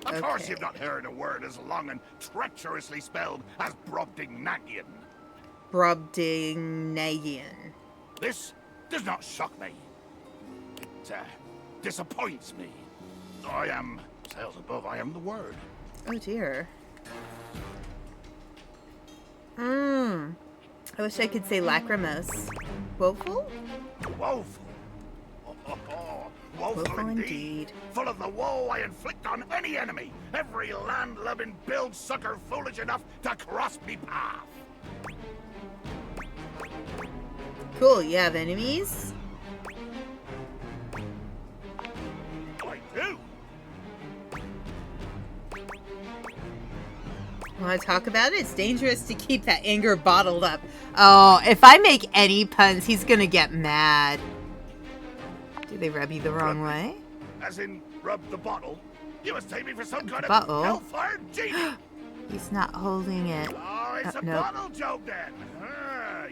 Of course you've not heard a word as long and treacherously spelled as Brobdingnagian. Brobdingnagian. This does not shock me. It disappoints me. I am, sails above, I am the word. Oh dear. I wish I could say lachrymose. Woeful? Woeful. Woeful Woeful indeed. indeed. Full of the woe I inflict on any enemy. Every land-loving build sucker foolish enough to cross me path. Cool, you have enemies? I do. Want to talk about it? It's dangerous to keep that anger bottled up. Oh, if I make any puns, he's gonna get mad. Do they rub you the wrong way? As in, rub the bottle. You must take me for some kind Bottle? of hellfire genie. He's not holding it. Oh, it's a nope. bottle joke then.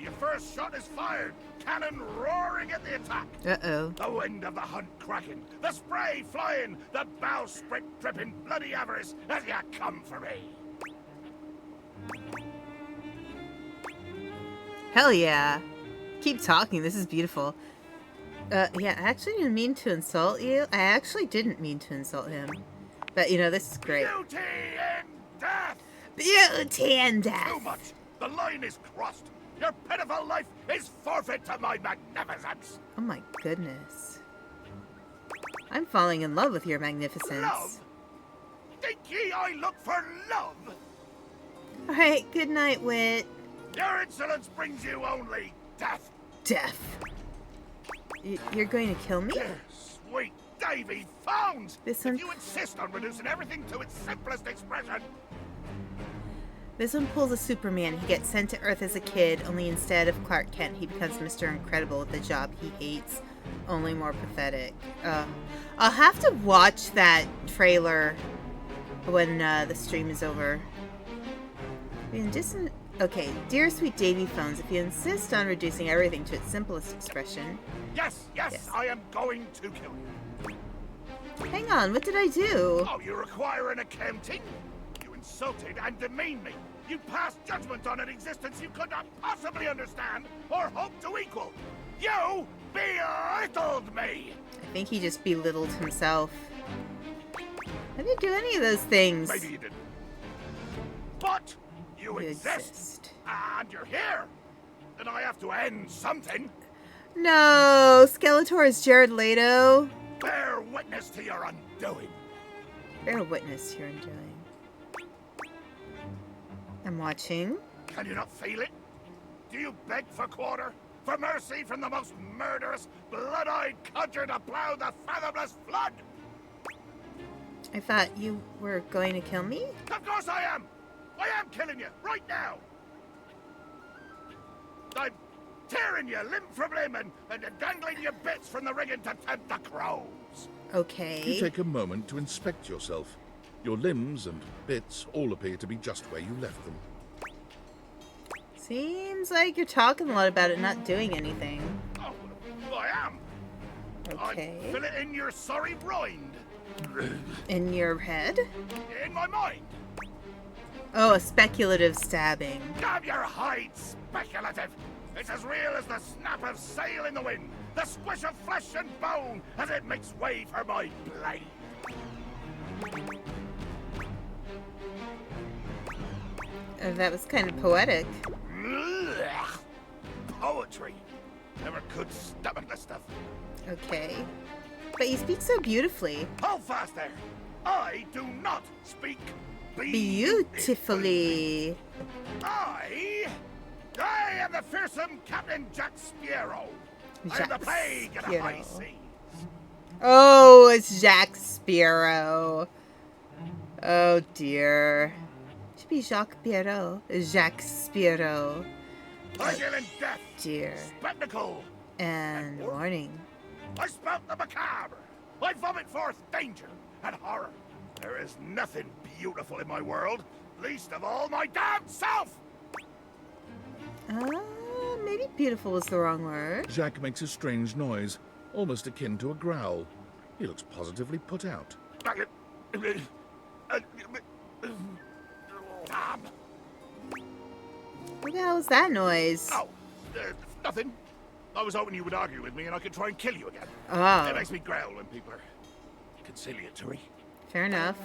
Your first shot is fired. Cannon roaring at the attack. Uh-oh. The wind of the hunt cracking. The spray flying. The bowsprit dripping bloody avarice as you come for me. Hell yeah. Keep talking. This is beautiful. Yeah, I actually didn't mean to insult you. I actually didn't mean to insult him. But, you know, this is great. Beauty and death. Beauty and Too death. much. The line is crossed. Your pitiful life is forfeit to my magnificence. Oh my goodness. I'm falling in love with your magnificence. Love? Think ye I look for love? Alright, good night, Wit. Your insolence brings you only death. Death. You're going to kill me? Sweet Davy phones! This If one- you insist on reducing everything to its simplest expression, This one pulls a Superman. He gets sent to Earth as a kid, only instead of Clark Kent, he becomes Mr. Incredible with the job he hates, only more pathetic. I'll have to watch that trailer when the stream is over. Okay, dear sweet Davy Phones, if you insist on reducing everything to its simplest expression... yes, I am going to kill you. Hang on, what did I do? Oh, you require an accounting? You insulted and demeaned me. You passed judgment on an existence you could not possibly understand or hope to equal. You belittled me. I think he just belittled himself. I didn't do any of those things. Maybe you didn't. But you You exist. And you're here. And I have to end something. No, Skeletor is Jared Leto. Bear witness to your undoing. Bear witness to your undoing. I'm watching. Can you not feel it? Do you beg for quarter? For mercy from the most murderous, blood-eyed cudger to plow the fathomless flood? I thought you were going to kill me? Of course I am! I am killing you, right now! I'm tearing you limb from limb and dangling your bits from the rigging to tempt the crows. Okay. You take a moment to inspect yourself. Your limbs and bits all appear to be just where you left them. Seems like you're talking a lot about it, not doing anything. Oh, I am. Okay. I fill it in your sorry rind. In your head? In my mind. Oh, a speculative stabbing. Damn your hide, speculative! It's as real as the snap of sail in the wind, the squish of flesh and bone as it makes way for my blade. That was kind of poetic. Ugh. Poetry. Never could stomach the stuff. Okay. But you speak so beautifully. Hold fast there. I do not speak Beautifully. I am the fearsome Captain Jack Sparrow. I am the plague of the high seas. Oh, it's Jack Sparrow. Oh dear. Should be Jacques Pierrot. Jacques Sparrow. Plague and death. Dear. Spectacle. And warning. I spout the macabre. I vomit forth danger and horror. There is nothing beautiful in my world, least of all my damn self. Maybe beautiful was the wrong word. Jacques makes a strange noise, almost akin to a growl. He looks positively put out. What the hell was that noise? Oh, nothing. I was hoping you would argue with me and I could try and kill you again. Oh. It makes me growl when people are conciliatory. Fair enough.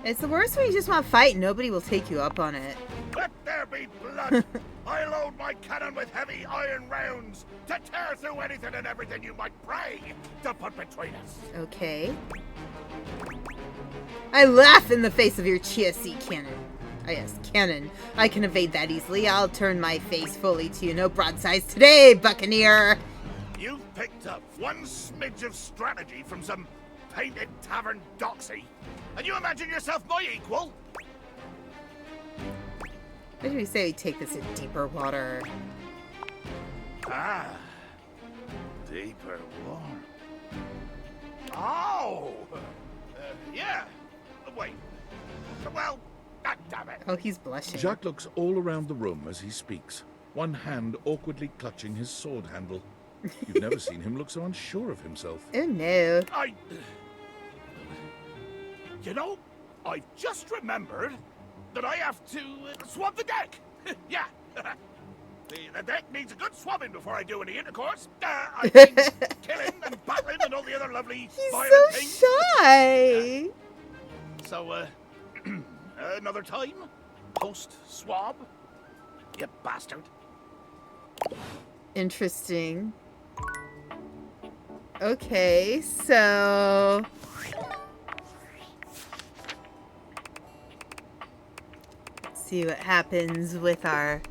It's the worst when you just want to fight and nobody will take you up on it. Let there be blood! I load my cannon with heavy iron rounds to tear through anything and everything you might pray to put between us. Okay. I laugh in the face of your GSC cannon. Oh yes, cannon. I can evade that easily. I'll turn my face fully to you. No broadsides today, Buccaneer! You've picked up one smidge of strategy from some painted tavern doxy, and you imagine yourself my equal? What did we say we take this in deeper water? Ah, deeper water. Oh! Yeah. Wait. Well, God damn it. Oh, he's blushing. Jacques looks all around the room as he speaks, one hand awkwardly clutching his sword handle. You've never seen him look so unsure of himself. Oh no. You know, I've just remembered that I have to swab the deck. Yeah. The deck needs a good swabbing before I do any intercourse. I mean, killing and battling and all the other lovely violent He's things. so shy. So, another time? Post-swab? You bastard. Interesting. Okay, so... let's see what happens with our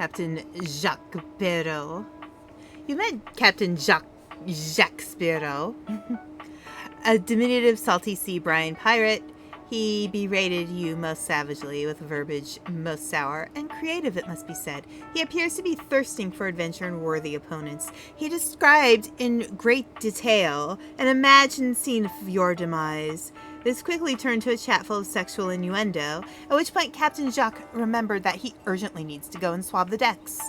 Captain Jacques Perrault. You met Captain Jacques Perrault. A diminutive salty sea brine pirate. He berated you most savagely with verbiage most sour and creative, it must be said. He appears to be thirsting for adventure and worthy opponents. He described in great detail an imagined scene of your demise. This quickly turned to a chat full of sexual innuendo, at which point Captain Jacques remembered that he urgently needs to go and swab the decks.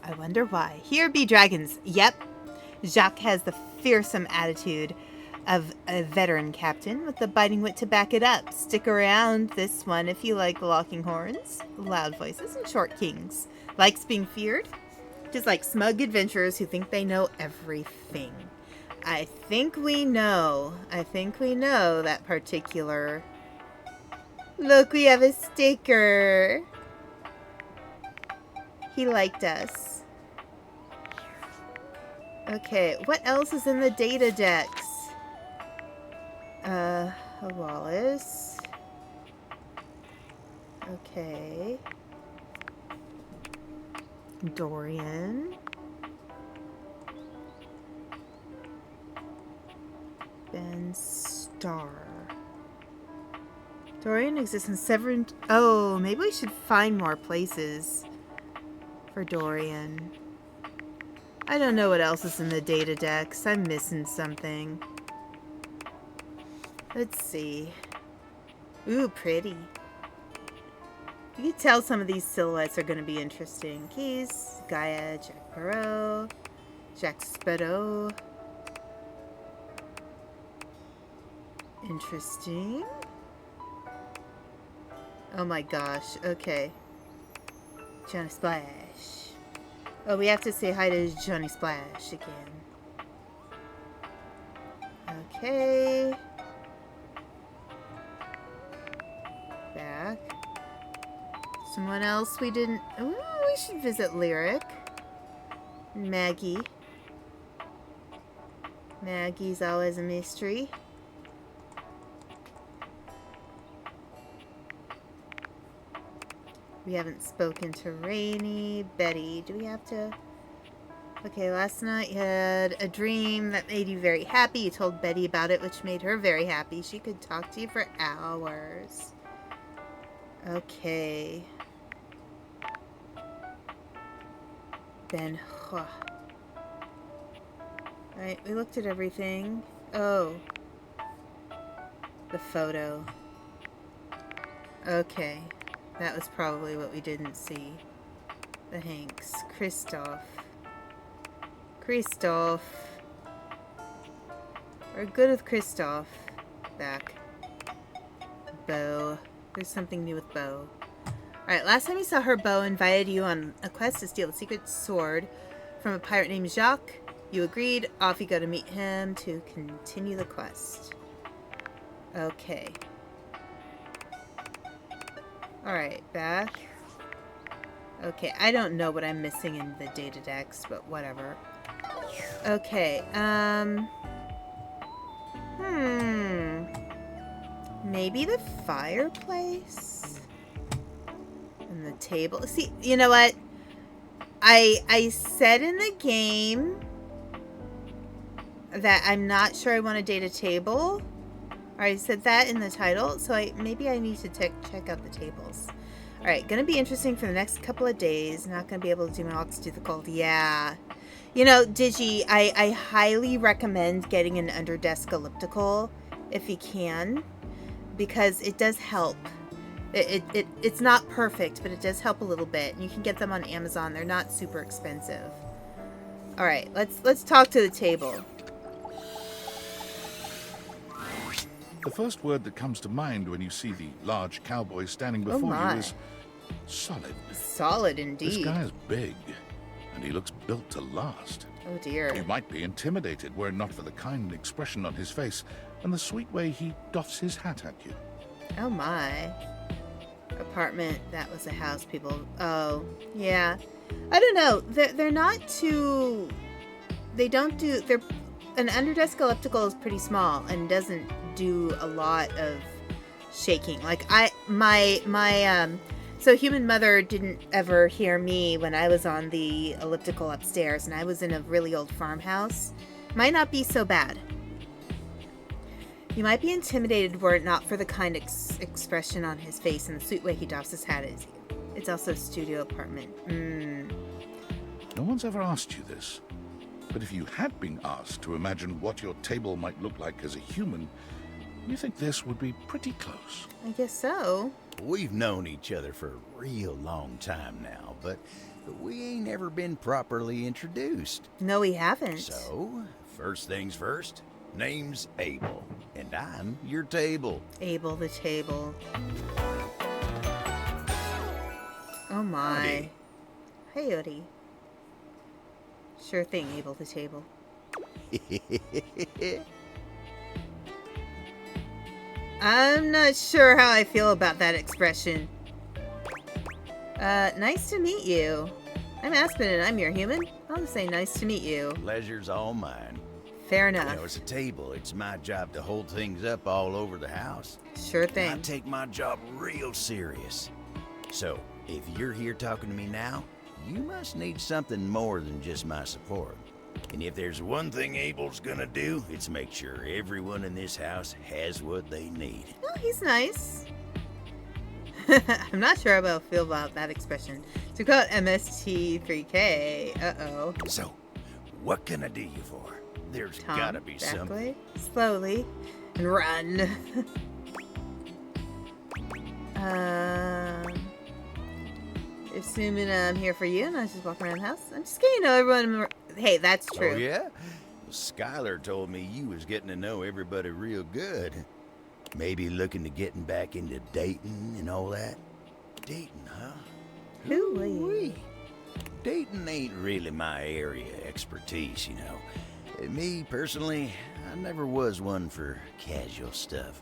I wonder why. Here be dragons. Yep. Jacques has the fearsome attitude of a veteran captain with the biting wit to back it up. Stick around this one if you like locking horns, loud voices, and short kings. Likes being feared? Just like smug adventurers who think they know everything. I think we know that particular. Look, we have a sticker. He liked us. Okay, what else is in the data decks? A Wallace. Okay. Dorian. Ben Starr. Dorian exists in 7... Oh, maybe we should find more places for Dorian. I don't know what else is in the data decks. I'm missing something. Let's see. Ooh, pretty. You can tell some of these silhouettes are going to be interesting. Keys, Gaia, Jacques Perrault, Jacques Sparrow. Interesting. Oh my gosh. Okay. Johnny Splash. Oh, we have to say hi to Johnny Splash again. Okay. Back. Someone else we didn't... Ooh, we should visit Lyric. Maggie. Maggie's always a mystery. We haven't spoken to Rainey. Betty, do we have to... Okay, last night you had a dream that made you very happy. You told Betty about it, which made her very happy. She could talk to you for hours. Okay. Ben. Huh. Alright, we looked at everything. Oh. The photo. Okay. That was probably what we didn't see. The Hanks. Christoph. We're good with Christoph. Back. Bo. There's something new with Bo. Alright, last time you saw her, Bo invited you on a quest to steal a secret sword from a pirate named Jacques. You agreed. Off you go to meet him to continue the quest. Okay. Alright, back. Okay, I don't know what I'm missing in the data decks, but whatever. Okay, maybe the fireplace? And the table. See, you know what? I said in the game that I'm not sure I want to date a table. Or I said that in the title, so maybe I need to check out the tables. Alright, gonna be interesting for the next couple of days. Not gonna be able to do my walks to the cold. Yeah. You know, Digi, I highly recommend getting an underdesk elliptical if you can, because it does help. It's not perfect, but it does help a little bit. And you can get them on Amazon. They're not super expensive. Alright, let's talk to the table. The first word that comes to mind when you see the large cowboy standing before you is solid. Solid indeed. This guy is big, and he looks built to last. Oh dear. You might be intimidated were it not for the kind expression on his face and the sweet way he doffs his hat at you. Oh my. Apartment, that was a house, people. Oh, yeah. I don't know. They're not too... They don't do... An underdesk elliptical is pretty small and doesn't do a lot of shaking. Like, my So human mother didn't ever hear me when I was on the elliptical upstairs and I was in a really old farmhouse. Might not be so bad. You might be intimidated were it not for the kind expression on his face and the sweet way he doffs his hat. It's also a studio apartment. No one's ever asked you this, but if you had been asked to imagine what your table might look like as a human, you think this would be pretty close. I guess so. We've known each other for a real long time now, but we ain't ever been properly introduced. No, we haven't. So, first things first, name's Abel, and I'm your table. Abel the table. Oh my. Howdy. Hey, Odie. Sure thing, Abel the table. I'm not sure how I feel about that expression. Nice to meet you. I'm Aspen and I'm your human. I'll just say nice to meet you. Pleasure's all mine. Fair enough. You know, as a table, it's my job to hold things up all over the house. Sure thing. I take my job real serious. So, if you're here talking to me now, you must need something more than just my support. And if there's one thing Abel's gonna do, it's make sure everyone in this house has what they need. Oh, he's nice. I'm not sure how I feel about that expression. To quote MST3K, uh-oh. So, what can I do you for? There's Tom, gotta be back something. way, slowly, and run. Assuming I'm here for you and I was just walking around the house. I'm just getting to know everyone. Hey, that's true. Oh, yeah? Well, Skylar told me you was getting to know everybody real good. Maybe looking to getting back into dating and all that? Dating, huh? Hoo-wee. Dating ain't really my area of expertise, you know. Me, personally, I never was one for casual stuff.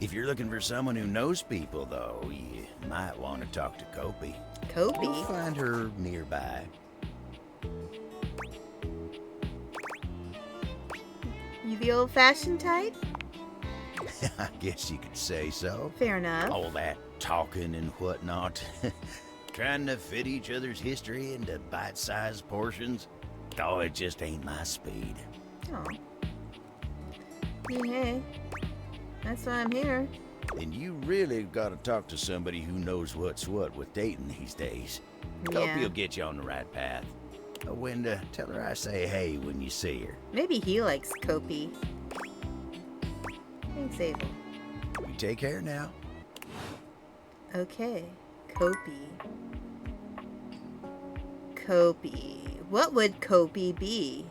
If you're looking for someone who knows people, though, you might want to talk to Kopi. Kopi? You'll find her nearby. You the old-fashioned type? I guess you could say so. Fair enough. All that talking and whatnot. Trying to fit each other's history into bite-sized portions. Oh, it just ain't my speed. Oh. Hey, that's why I'm here. And you really gotta talk to somebody who knows what's what with dating these days. Yeah. Hope he'll get you on the right path. Winda, tell her I say hey when you see her. Maybe he likes Kopi. Thanks, Abel. You take care now. Okay, Kopi. Kopi. What would Kopi be?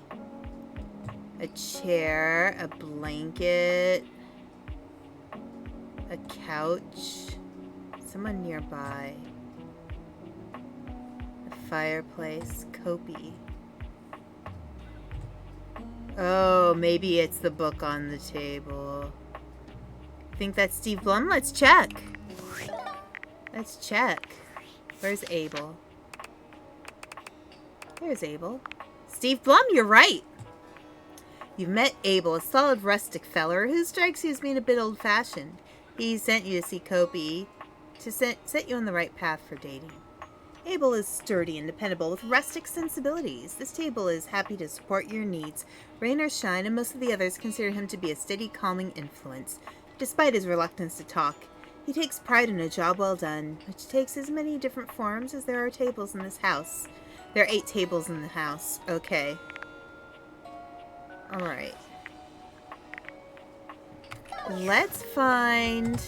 A chair, a blanket, a couch, someone nearby, a fireplace, Kopi. Oh, maybe it's the book on the table. Think that's Steve Blum? Let's check. Let's check. Where's Abel? There's Abel. Steve Blum, you're right. You've met Abel, a solid rustic feller who strikes you as being a bit old-fashioned. He sent you to see Kopi to set you on the right path for dating. Abel is sturdy and dependable with rustic sensibilities. This table is happy to support your needs, rain or shine, and most of the others consider him to be a steady, calming influence. Despite his reluctance to talk, he takes pride in a job well done, which takes as many different forms as there are tables in this house. There are 8 tables in the house. Okay. Alright. Let's find...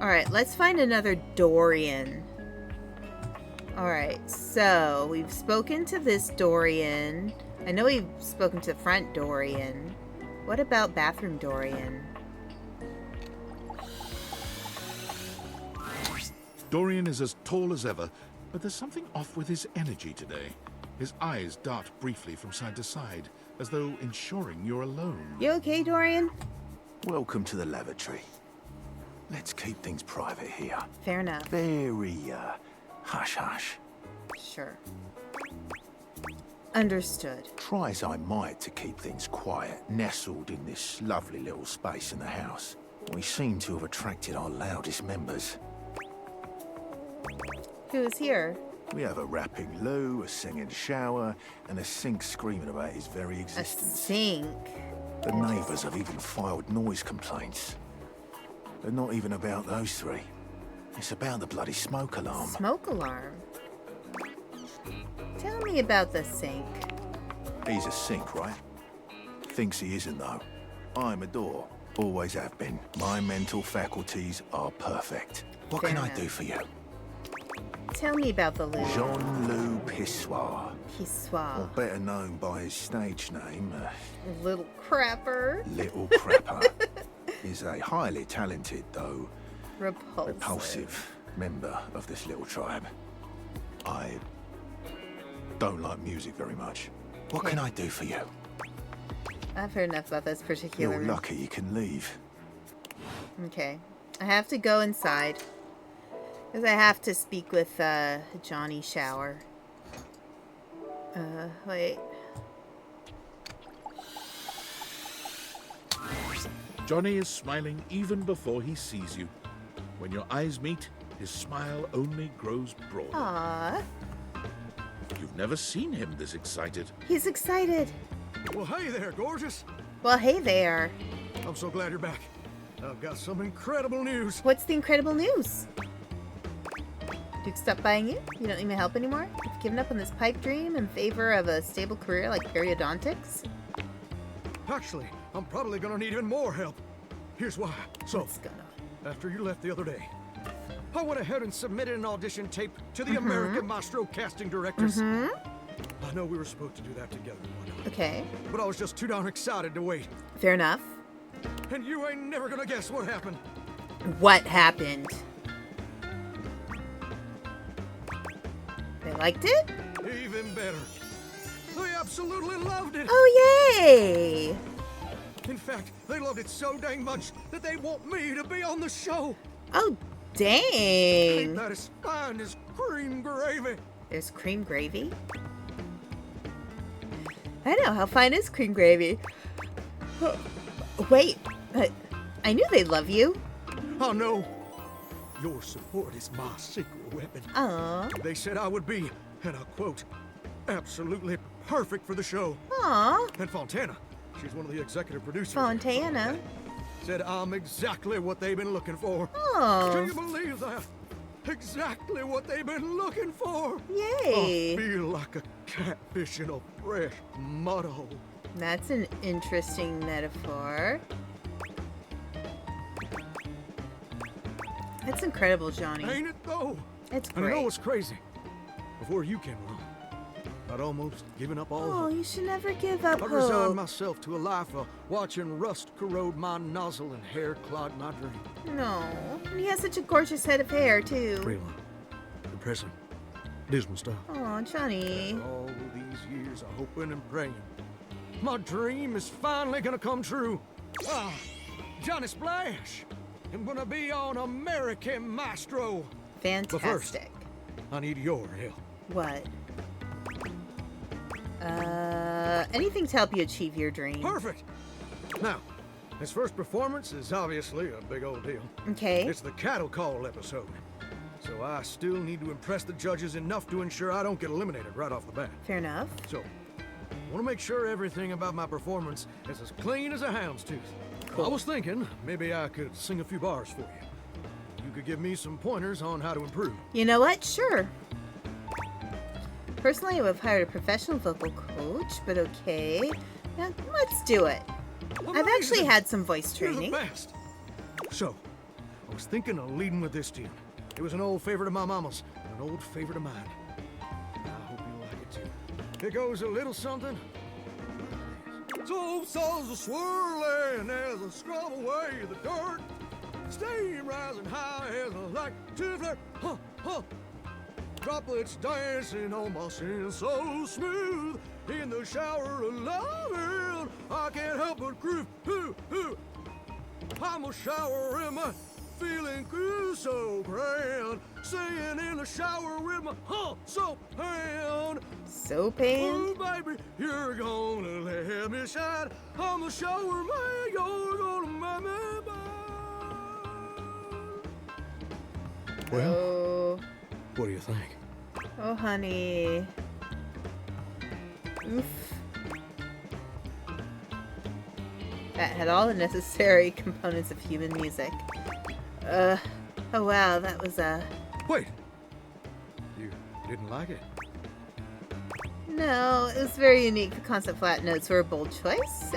Alright, let's find another Dorian. Alright, so we've spoken to this Dorian. I know we've spoken to the front Dorian. What about bathroom Dorian? Dorian is as tall as ever, but there's something off with his energy today. His eyes dart briefly from side to side, as though ensuring you're alone. You okay, Dorian? Welcome to the lavatory. Let's keep things private here. Fair enough. Very, hush-hush. Sure. Understood. Try as I might to keep things quiet, nestled in this lovely little space in the house, we seem to have attracted our loudest members. Who is here? We have a rapping loo, a singing shower, and a sink screaming about his very A existence. sink. The neighbours have even filed noise complaints. But not even about those three. It's about the bloody smoke alarm. Smoke alarm. Tell me about the sink. He's a sink, right? Thinks he isn't, though. I'm a door. Always have been. My mental faculties are perfect. What Fair can I enough. do for you? Tell me about the loo. Jean-Loup Pissoir, or Pissoir. better known by his stage name, Little crapper. Little Crapper, is a highly talented, though repulsive member of this little tribe. I don't like music very much. What can I do for you? I've heard enough about this particular. You're lucky you can leave. Okay. I have to go inside. Because I have to speak with Johnny Shower. Wait. Johnny is smiling even before he sees you. When your eyes meet, his smile only grows broader. Aww. You've never seen him this excited. He's excited. Well, hey there, gorgeous. Well, hey there. I'm so glad you're back. I've got some incredible news. What's the incredible news? Duke stopped buying you? You don't need my help anymore? You've given up on this pipe dream in favor of a stable career like periodontics? Actually, I'm probably gonna need even more help. Here's why. So, What's going on? after you left the other day, I went ahead and submitted an audition tape to the American Maestro casting directors. I know we were supposed to do that together and whatnot, Okay. but I was just too darn excited to wait. Fair enough. And you ain't never gonna guess what happened. What happened? They liked it? Even better. They absolutely loved it. Oh, yay! In fact, they loved it so dang much that they want me to be on the show. Oh, Ain't dang. that as fine as cream gravy? There's cream gravy? I know, how fine is cream gravy? Wait, but I knew they'd love you. Oh no. Your support is my secret weapon. Aw. They said I would be, and I quote, absolutely perfect for the show. Aw. And Fontana, she's one of the executive producers. Fontana. Said I'm exactly what they've been looking for. Can Oh. you believe that? Exactly what they've been looking for. Yay. I feel like a catfish in a fresh mud hole. That's an interesting metaphor. That's incredible, Johnny. Ain't it though? It's And I know great. what's crazy. Before you came along, I'd almost given up all Oh, hope. you should never give up I resigned hope. myself to a life of watching rust corrode my nozzle and hair clog my dream. No. And he has such a gorgeous head of hair, too. Real depressing, dismal stuff. Oh, Johnny. All these years of hoping and praying, my dream is finally gonna come true. Ah, Johnny Splash! I'm gonna be on American Maestro. Fantastic. I need your help. What? Anything to help you achieve your dream. Perfect! Now, his first performance is obviously a big old deal. Okay. It's the cattle call episode. So I still need to impress the judges enough to ensure I don't get eliminated right off the bat. Fair enough. So, I want to make sure everything about my performance is as clean as a hound's tooth. Cool. I was thinking maybe I could sing a few bars for you. You could give me some pointers on how to improve. You know what? Sure. Personally, I would have hired a professional vocal coach, but okay. Now, let's do it. I've actually Amazing. had some voice You're training. the best. So, I was thinking of leading with this tune. It was an old favorite of my mama's and an old favorite of mine. I hope you'll like it too. It goes a little something. So souls are swirling as I scrub away the dirt. Steam rising high as I like to flirt. Huh, huh. Droplets dancing on my skin so smooth. In the shower of loving, I can't help but groove. Hoo, hoo. I'm a shower in my feeling good so grand. Staying in the shower with my soap hand. Soap hand? Oh, baby, you're gonna let me shine. I'm a shower man, you're gonna make me mine. Oh. What do you think? Oh, honey. Oof. That had all the necessary components of human music. Oh wow, that was Wait! You didn't like it? No, it was very unique. The constant flat notes were a bold choice.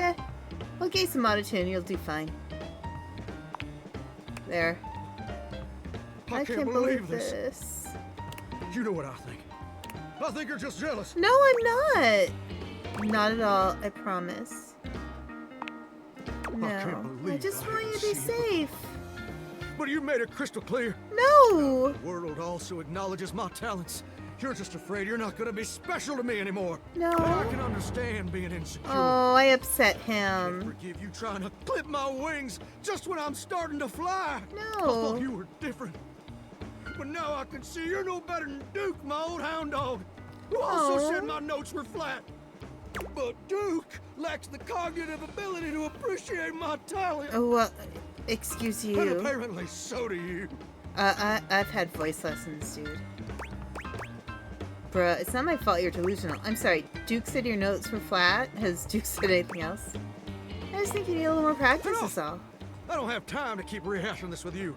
Well, gave some monotone, you'll do fine. There. I can't believe this. You know what I think. I think you're just jealous. No, I'm not. Not at all, I promise. No, I just want you to be safe. But you made it crystal clear. No! The world also acknowledges my talents. You're just afraid you're not gonna be special to me anymore. No. And I can understand being insecure. Oh, I upset I him. forgive you trying to clip my wings just when I'm starting to fly. No. I thought you were different. But now I can see you're no better than Duke, my old hound dog, who also said my notes were flat. But Duke lacks the cognitive ability to appreciate my talent. Oh, excuse you. And apparently so do you. I've had voice lessons, dude. Bruh, it's not my fault you're delusional. I'm sorry, Duke said your notes were flat. Has Duke said anything else? I just think you need a little more practice, is all. I don't have time to keep rehashing this with you.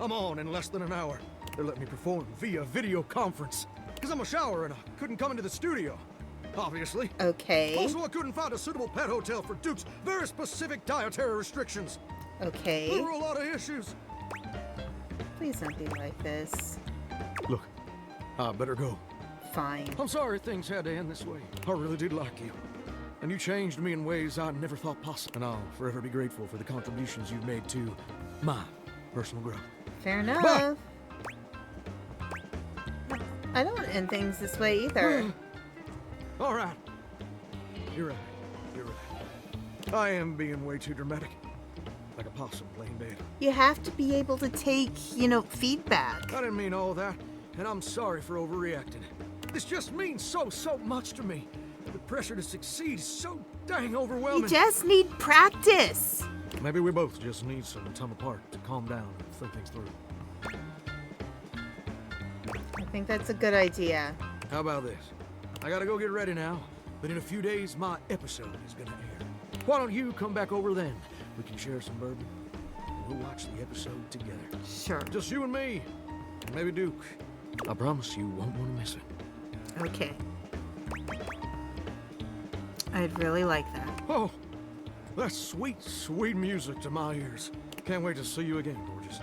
I'm on in less than an hour. They're letting me perform via video conference. Because I'm a shower and I couldn't come into the studio. Obviously. Okay. Also, I couldn't find a suitable pet hotel for Duke's very specific dietary restrictions. Okay. There were a lot of issues. Please don't be like this. Look, I better go. Fine. I'm sorry things had to end this way. I really did like you. And you changed me in ways I never thought possible. And I'll forever be grateful for the contributions you've made to my personal growth. Fair enough. Bye. I don't want to end things this way either. All right. You're right. You're right. I am being way too dramatic. Like a possum laying dead. You have to be able to take, feedback. I didn't mean all that, and I'm sorry for overreacting. This just means so much to me. The pressure to succeed is so dang overwhelming. You just need practice. Maybe we both just need some time apart to calm down and think things through. I think that's a good idea. How about this? I gotta go get ready now, but in a few days my episode is gonna air. Why don't you come back over then? We can share some bourbon, and we'll watch the episode together. Sure. Just you and me, and maybe Duke. I promise you won't want to miss it. Okay. I'd really like that. Oh, that's sweet, sweet music to my ears. Can't wait to see you again, gorgeous.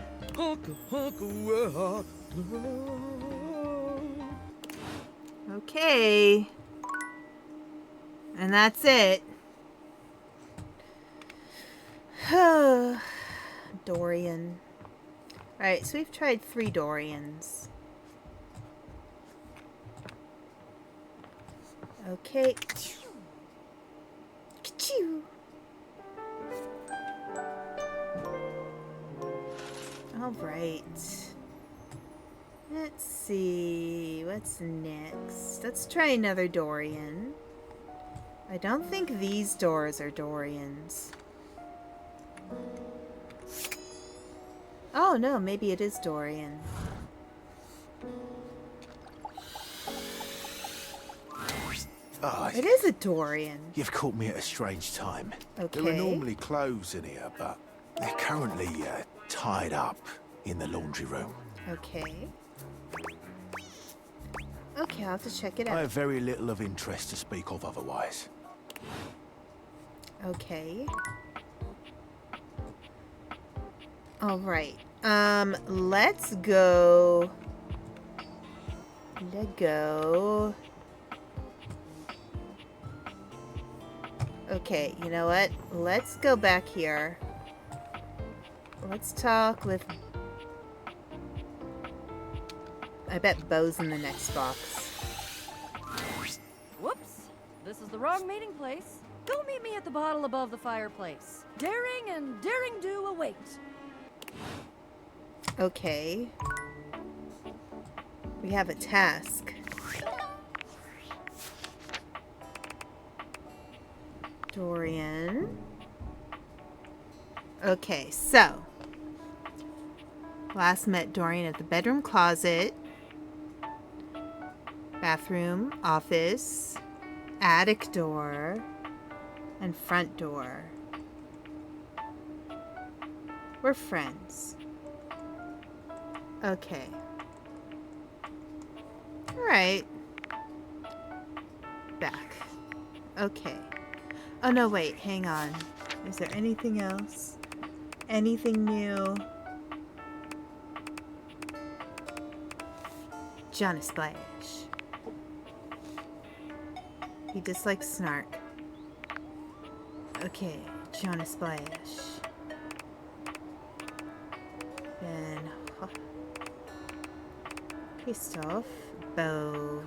Okay. And that's it. Dorian. Alright, so we've tried 3 Dorians. Okay. Ka-choo. Alright. Let's see. What's next? Let's try another Dorian. I don't think these doors are Dorians. Oh no, maybe it is Dorian. Oh, It is a Dorian. you've caught me at a strange time. Okay. There are normally clothes in here, but they're currently tied up in the laundry room. Okay. Okay, I'll have to check it I out. have very little of interest to speak of otherwise. Okay. Alright. Let's go. Let's go. Okay, you know what? Let's go back here. Let's talk with... I bet Bo's in the next box. Whoops. This is the wrong meeting place. Go meet me at the bottle above the fireplace. Daring and daring do await. Okay. We have a task. Dorian. Okay, so. Last met Dorian at the bedroom closet. Bathroom, office, attic door, and front door. We're friends. Okay. Alright. Back. Okay. Oh no, wait, hang on. Is there anything else? Anything new? Johnny Splash. He dislikes snark. Okay, Johnny Splash. Then Kristoff, Bo.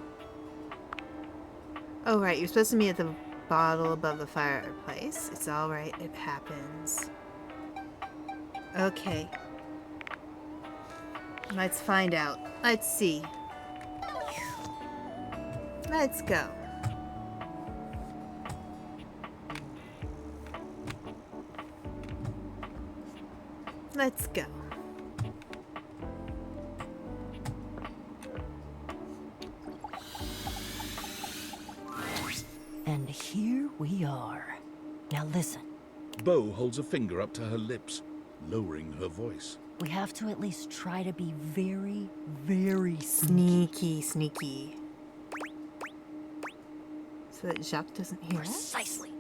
Oh right, you're supposed to meet at the bottle above the fireplace. It's alright, it happens. Okay. Let's find out. Let's see. Let's go. Let's go. And here we are. Now listen. Bo holds a finger up to her lips, lowering her voice. We have to at least try to be very, very sneaky. Sneaky. So that Jacques doesn't hear us? Precisely.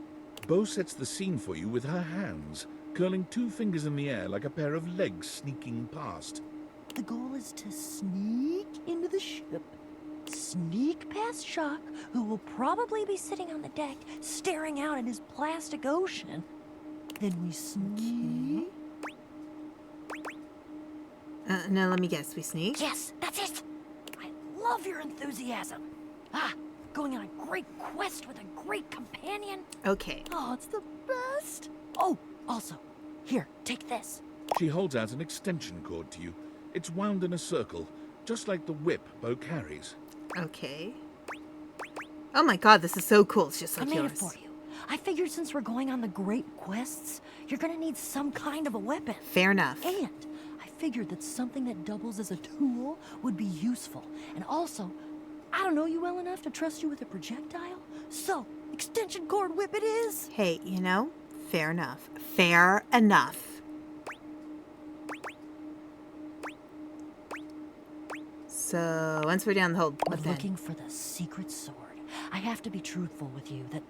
Bo sets the scene for you with her hands, curling two fingers in the air like a pair of legs sneaking past. The goal is to sneak into the ship, sneak past Jacques, who will probably be sitting on the deck staring out at his plastic ocean. Then we sneak. Now let me guess, we sneak? Yes, that's it! I love your enthusiasm. Going on a great quest with a great companion. Okay. Oh, it's the best. Oh, also, here, take this. She holds out an extension cord to you. It's wound in a circle, just like the whip Bo carries. Okay. Oh my god, this is so cool. It's just like I made yours. it for you. I figured since we're going on the great quests, you're gonna need some kind of a weapon. Fair enough. And I figured that something that doubles as a tool would be useful. And also, I don't know you well enough to trust you with a projectile. So, extension cord whip it is. Hey, you know, fair enough. Fair enough. So, once we're down the hole, But looking for the secret sword, I have to be truthful with you that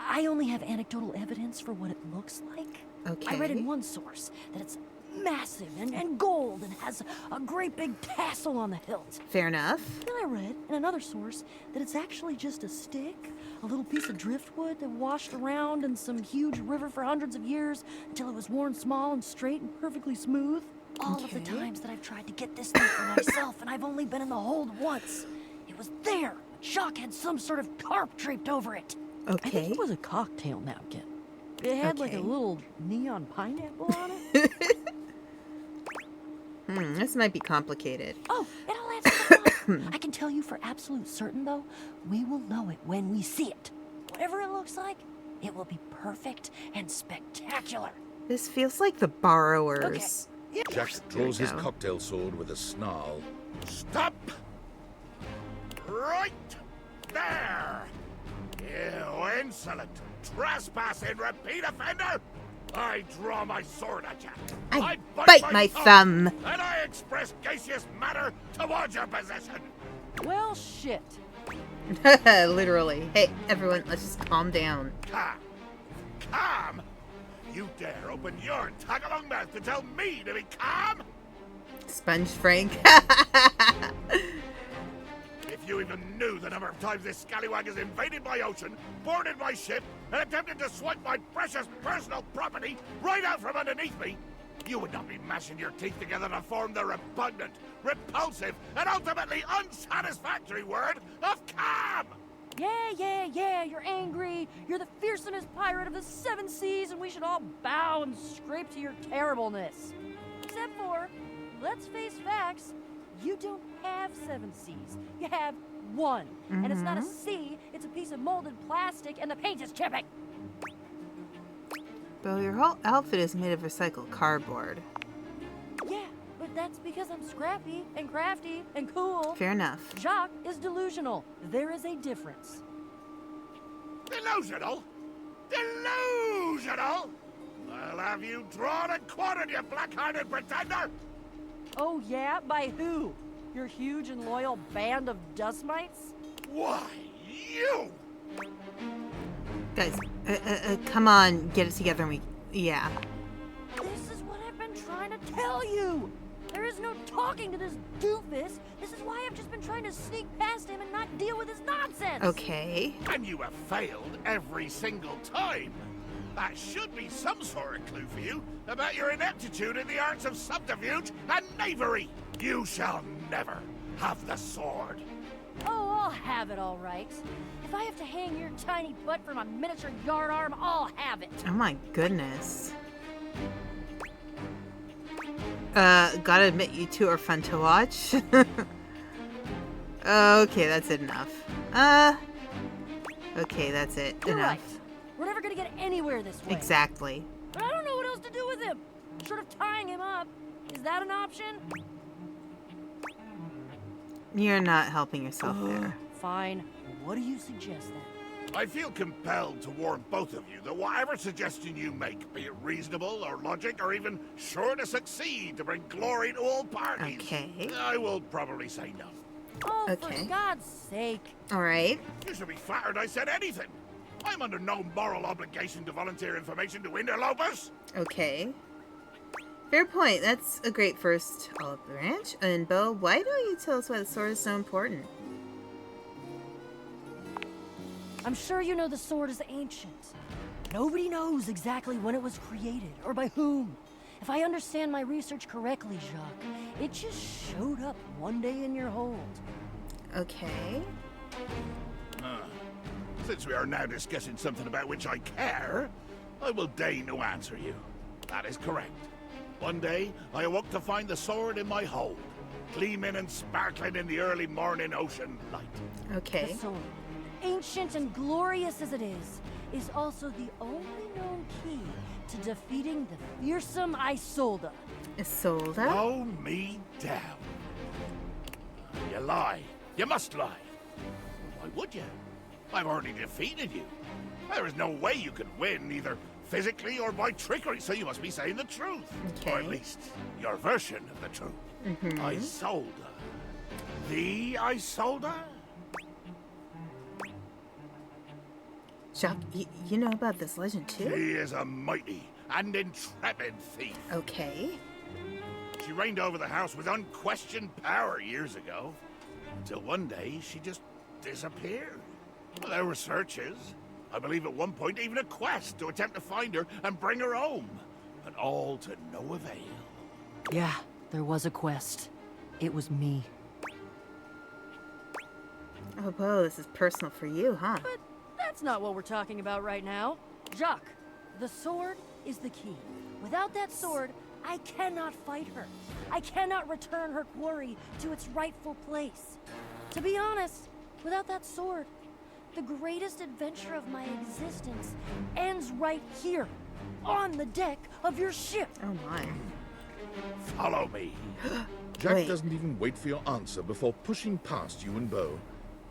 I only have anecdotal evidence for what it looks like. Okay. I read in one source that it's massive and gold and has a great big tassel on the hilt. Fair enough. Then I read in another source that it's actually just a stick, a little piece of driftwood that washed around in some huge river for hundreds of years until it was worn small and straight and perfectly smooth. All of the times that I've tried to get this thing for myself, and I've only been in the hold once. It was there. Jacques had some sort of tarp draped over it. Okay. I think it was a cocktail napkin. It had like a little neon pineapple on it. This might be complicated. Oh, it all adds to the fun. I can tell you for absolute certain, though, we will know it when we see it. Whatever it looks like, it will be perfect and spectacular. This feels like the borrowers. Okay. Jack draws his cocktail sword with a snarl. Stop! Right there! You insolent, trespassing repeat offender! I draw my sword at you. I bite my thumb. And I express gaseous matter towards your possession. Well, shit. Literally. Hey, everyone, let's just calm down. Calm. Calm? You dare open your tag-along mouth to tell me to be calm? Sponge Frank. If you even knew the number of times this scallywag has invaded my ocean, boarded my ship, and attempted to swipe my precious personal property right out from underneath me, you would not be mashing your teeth together to form the repugnant, repulsive, and ultimately unsatisfactory word of calm! Yeah, you're angry. You're the fearsomest pirate of the 7 seas, and we should all bow and scrape to your terribleness. Except for, let's face facts, you don't have 7 seas. You have 1. And it's not a sea, it's a piece of molded plastic, and the paint is chipping. Bo, your whole outfit is made of recycled cardboard. Yeah, but that's because I'm scrappy and crafty and cool. Fair enough. Jacques is delusional. There is a difference. Delusional? Delusional? I'll have you drawn and quartered, you black-hearted pretender! Oh yeah? By who? Your huge and loyal band of dust mites? Why, you! Guys, come on, get it together and yeah. This is what I've been trying to tell you! There is no talking to this doofus. This is why I've just been trying to sneak past him and not deal with his nonsense. Okay. And you have failed every single time. That should be some sort of clue for you about your ineptitude in the arts of subterfuge and knavery. You shall never have the sword. Oh, I'll have it all right. If I have to hang your tiny butt from a miniature yard arm, I'll have it. Oh my goodness. Gotta admit, you two are fun to watch. Okay, that's it enough. Okay, that's it. You're enough. right. We're never gonna get anywhere this way. Exactly. But I don't know what else to do with him. Short of tying him up. Is that an option? You're not helping yourself there. Fine. What do you suggest then? I feel compelled to warn both of you that whatever suggestion you make, be it reasonable or logic or even sure to succeed to bring glory to all parties, Okay. I will probably say no. Oh, Okay. for God's sake. All right. You should be flattered I said anything. I'm under no moral obligation to volunteer information to interlopers. Okay. Fair point. That's a great first olive branch. And Bo, why don't you tell us why the sword is so important? I'm sure you know the sword is ancient. Nobody knows exactly when it was created or by whom. If I understand my research correctly, Jacques, it just showed up one day in your hold. Okay. Since we are now discussing something about which I care, I will deign to answer you. That is correct. One day, I awoke to find the sword in my hold, gleaming and sparkling in the early morning ocean light. Okay. The sword, ancient and glorious as it is also the only known key to defeating the fearsome Isolde. Isolde? Blow me down. You lie. You must lie. Why would you? I've already defeated you. There is no way you could win, either physically or by trickery, so you must be saying the truth. Okay. Or at least your version of the truth. Isolde. The Isolde? Jacques, you know about this legend too? She is a mighty and intrepid thief. Okay. She reigned over the house with unquestioned power years ago, until one day she just disappeared. Well, there were searches. I believe at one point even a quest to attempt to find her and bring her home. But all to no avail. Yeah, there was a quest. It was me. Oh, Bo, this is personal for you, huh? But that's not what we're talking about right now. Jacques, the sword is the key. Without that sword, I cannot fight her. I cannot return her quarry to its rightful place. To be honest, without that sword, the greatest adventure of my existence ends right here, on the deck of your ship. Oh my. Follow me. Jack Wait. doesn't even wait for your answer before pushing past you and Bo.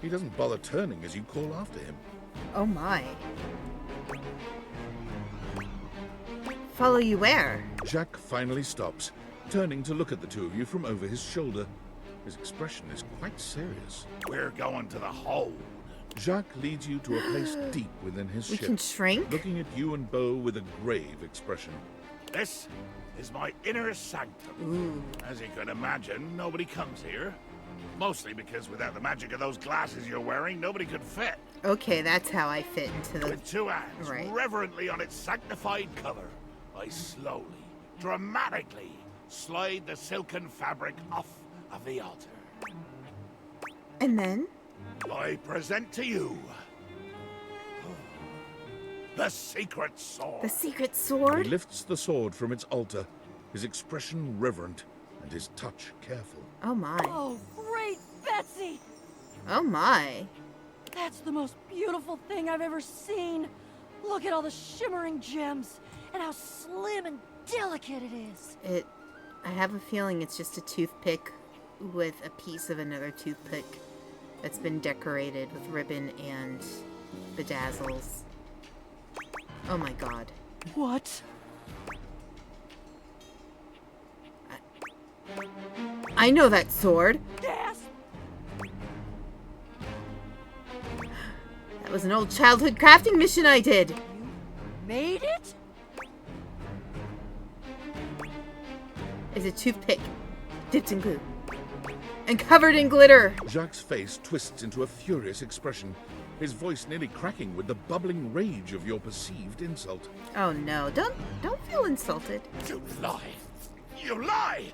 He doesn't bother turning as you call after him. Oh my. Follow you where? Jack finally stops, turning to look at the two of you from over his shoulder. His expression is quite serious. We're going to the hold. Jacques leads you to a place deep within his We ship, can shrink? looking at you and Bo with a grave expression. This is my inner sanctum. Ooh. As you can imagine, nobody comes here. Mostly because without the magic of those glasses you're wearing, nobody could fit. Okay, that's how I fit into the... With two hands Right. reverently on its sanctified cover, I slowly, dramatically slide the silken fabric off of the altar. And then? I present to you the secret sword. The secret He sword? lifts the sword from its altar, his expression reverent and his touch careful. Oh my. Oh, great Betsy! Oh my. That's the most beautiful thing I've ever seen. Look at all the shimmering gems and how slim and delicate it is. I have a feeling it's just a toothpick with a piece of another toothpick that's been decorated with ribbon and bedazzles. Oh my god. What? I know that sword. Yes. That was an old childhood crafting mission I did. You made it? It's a toothpick dipped in glue and covered in glitter. Jacques' face twists into a furious expression, his voice nearly cracking with the bubbling rage of your perceived insult. Oh no, don't feel insulted. You lie! You lie!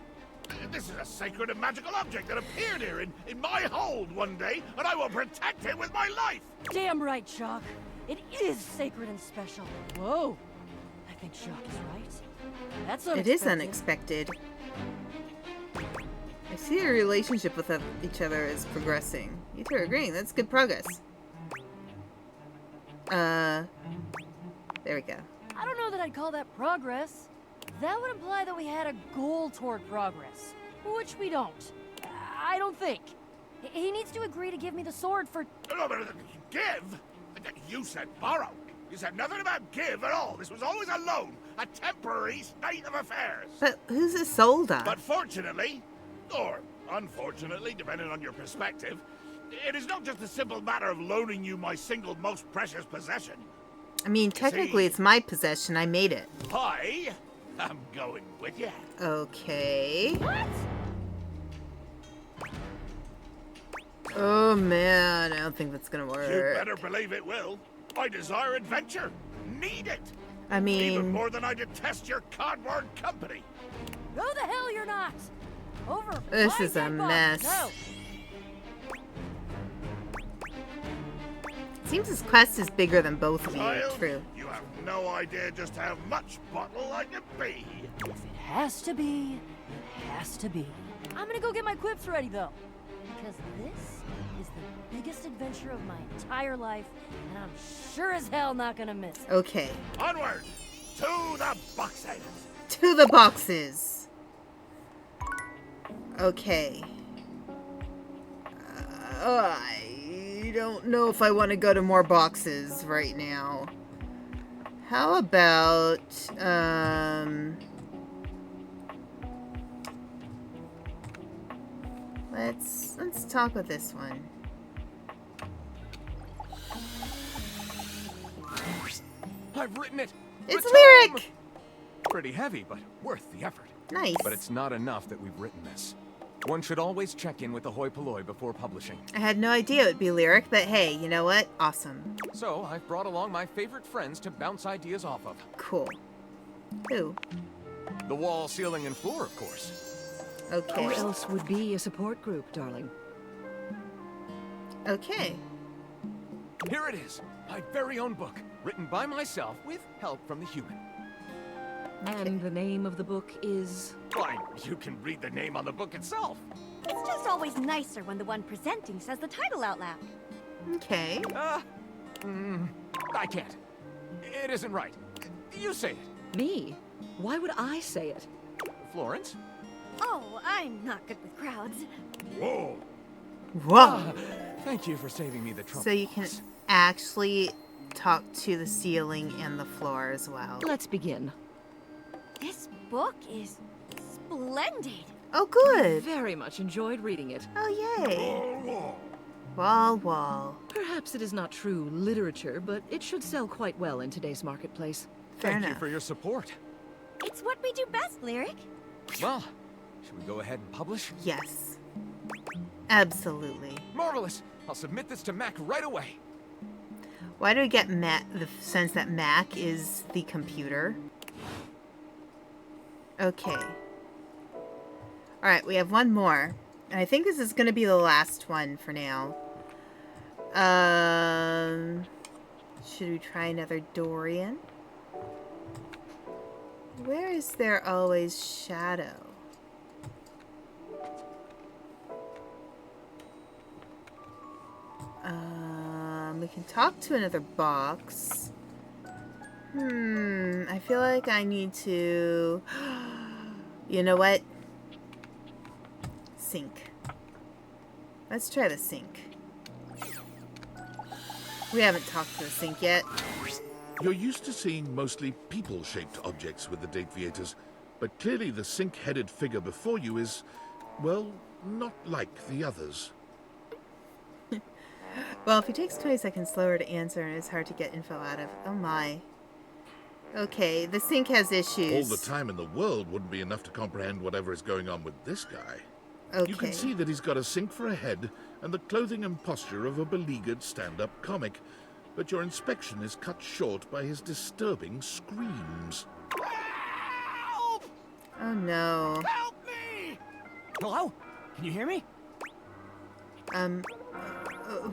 This is a sacred and magical object that appeared here in my hold one day, and I will protect it with my life! Damn right, Shock. It is sacred and special. Whoa. I think Shock is right. That's unexpected. It is unexpected. I see your relationship with each other is progressing. You two are agreeing. That's good progress. There we go. I don't know that I'd call that progress. That would imply that we had a goal toward progress, which we don't. I don't think. He needs to agree to give me the sword for... No, but give? You said borrow. You said nothing about give at all. This was always a loan, a temporary state of affairs. But who's a soldier? But fortunately, or unfortunately, depending on your perspective, it is not just a simple matter of loaning you my single most precious possession. I mean, technically it's my possession. I made it. I am going with you. Okay. What? Oh man, I don't think that's gonna work. You better believe it will. I desire adventure. Need it. I mean... Even more than I detest your cardboard company. No, the hell you're not. Over. This my is a dead body. mess. No. Seems this quest is bigger than both of you. Child, True. you have no idea just how much bottle I can be. If it has to be, it has to be. I'm gonna go get my quips ready though, because this is the biggest adventure of my entire life, and I'm sure as hell not gonna miss it. Okay. Onward to the boxes. To the boxes. Okay. I don't know if I want to go to more boxes right now. How about, let's talk with this one. I've written it! It's Return! Lyric! Pretty heavy, but worth the effort. Nice. But it's not enough that we've written this. One should always check in with the hoi polloi before publishing. I had no idea it would be Lyric, but hey, you know what? Awesome. So, I've brought along my favorite friends to bounce ideas off of. Cool. Who? The wall, ceiling, and floor, of course. Okay. Who else would be a support group, darling? Okay. Here it is, my very own book, written by myself with help from the human. And the name of the book is... Fine, you can read the name on the book itself. It's just always nicer when the one presenting says the title out loud. Okay. I can't. It isn't right. You say it. Me? Why would I say it? Florence? Oh, I'm not good with crowds. Whoa. Whoa. Thank you for saving me the trouble. So you can actually talk to the ceiling and the floor as well. Let's begin. This book is splendid. Oh, good. Very much enjoyed reading it. Oh, yay. Whoa. Wall. Perhaps it is not true literature, but it should sell quite well in today's marketplace. Fair Thank enough. you for your support. It's what we do best, Lyric. Well, should we go ahead and publish? Yes. Absolutely. Marvelous. I'll submit this to Mac right away. Why do we get the sense that Mac is the computer? Okay. Alright, we have one more. And I think this is going to be the last one for now. Should we try another Dorian? Where is there always shadow? We can talk to another box. I feel like I need to... You know what? sink. Let's try the sink. We haven't talked to the sink yet. You're used to seeing mostly people-shaped objects with the Dateviators, but clearly the sink-headed figure before you is, well, not like the others. Well, if he takes 20 seconds slower to answer and it's hard to get info out of. Oh my. Okay, the sink has issues. All the time in the world wouldn't be enough to comprehend whatever is going on with this guy. Okay. You can see that he's got a sink for a head and the clothing and posture of a beleaguered stand-up comic, but your inspection is cut short by his disturbing screams. Help! Oh no. Help me! Hello? Can you hear me?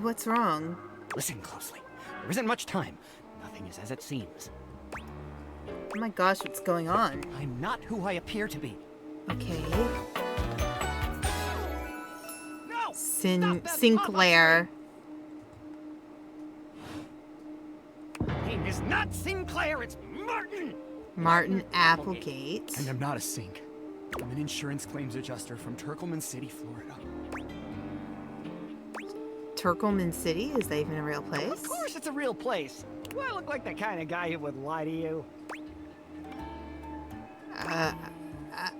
What's wrong? Listen closely. There isn't much time. Nothing is as it seems. Oh my gosh, what's going on? I'm not who I appear to be. Okay. No! Sinclair. My name is not Sinclair, it's Martin! Martin Applegate. And I'm not a sink. I'm an insurance claims adjuster from Turkleman City, Florida. Turkleman City? Is that even a real place? Of course it's a real place. Do I look like the kind of guy who would lie to you?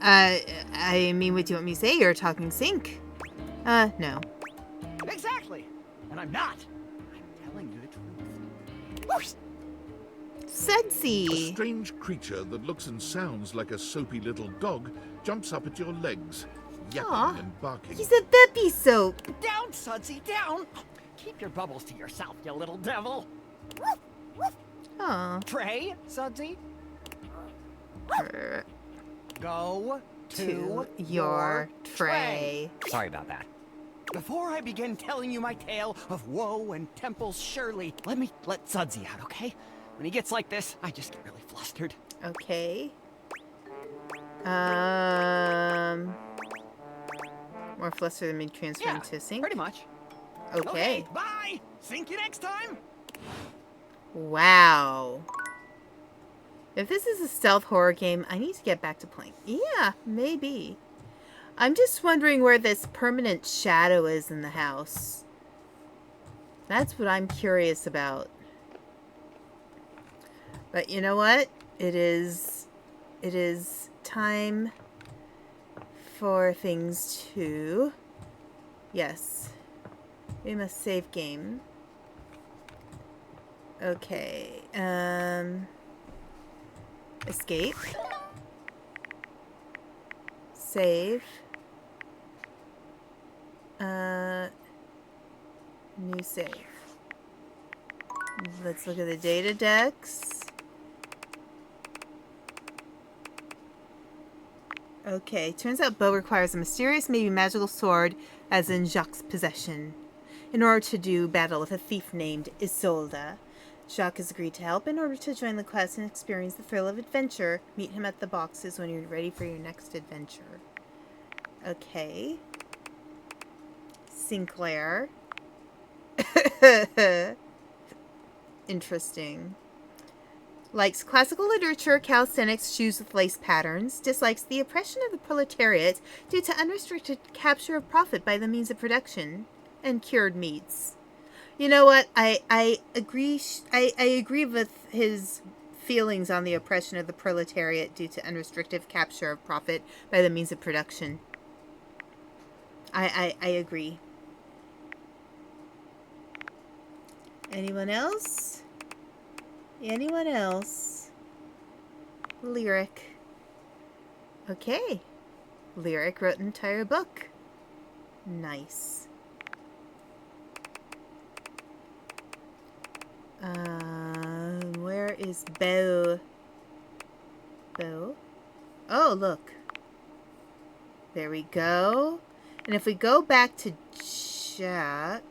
I mean, what do you want me to say? You're talking sink. No. Exactly. And I'm not. I'm telling you the truth. Sudsy. A strange creature that looks and sounds like a soapy little dog jumps up at your legs, yapping Aw, and barking. He's a puppy soap. Down, Sudsy, down! Keep your bubbles to yourself, you little devil. Aw. Tray, Sudsy. Go To your tray. Sorry about that. Before I begin telling you my tale of woe and Temple's Shirley, let Sudsy out, okay? When he gets like this, I just get really flustered. Okay. More flustered than me transferring to sink? Pretty much. Okay. Bye! Sink you next time! Wow. If this is a stealth horror game, I need to get back to playing. Yeah, maybe. I'm just wondering where this permanent shadow is in the house. That's what I'm curious about. But you know what? It is time for things to... Yes. We must save game. Okay. Escape. Save. New save. Let's look at the data decks. Okay, turns out Beau requires a mysterious, maybe magical sword, as in Jacques' possession, in order to do battle with a thief named Isolde. Jacques has agreed to help in order to join the quest and experience the thrill of adventure. Meet him at the boxes when you're ready for your next adventure. Okay. Sinclair. Interesting. Likes classical literature, calisthenics, shoes with lace patterns. Dislikes the oppression of the proletariat due to unrestricted capture of profit by the means of production. And cured meats. You know what? I agree. I agree with his feelings on the oppression of the proletariat due to unrestricted capture of profit by the means of production. I agree. Anyone else? Anyone else? Lyric. Okay. Lyric wrote an entire book. Nice. Where is Beau? Beau? Oh, look. There we go. And if we go back to Jacques,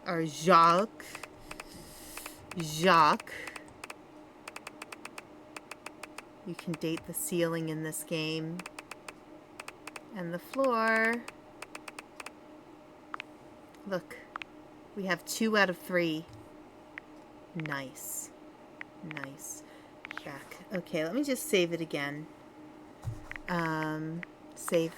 or Jacques, you can date the ceiling in this game. And the floor. Look. We have 2 out of 3. Nice. Nice. Back. Okay, let me just save it again. Save.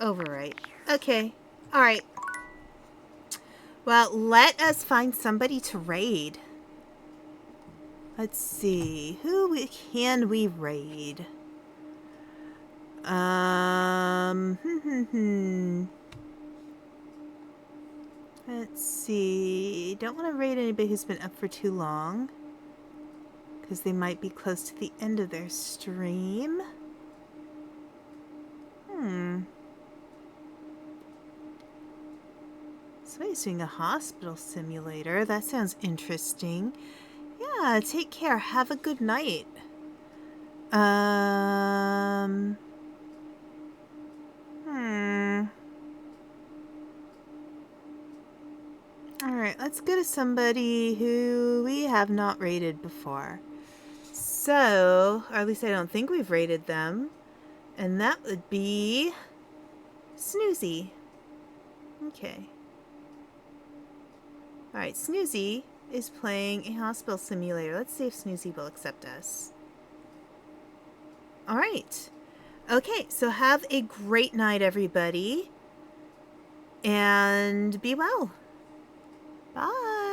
Overwrite. Okay. Alright. Well, let us find somebody to raid. Let's see. Can we raid? Let's see. Don't want to raid anybody who's been up for too long, because they might be close to the end of their stream. Somebody's doing a hospital simulator. That sounds interesting. Yeah, take care. Have a good night. Alright, let's go to somebody who we have not raided before. So, or at least I don't think we've raided them. And that would be Snoozy. Okay. Alright, Snoozy is playing a hospital simulator. Let's see if Snoozy will accept us. Alright. Okay, so have a great night, everybody. And be well. Bye.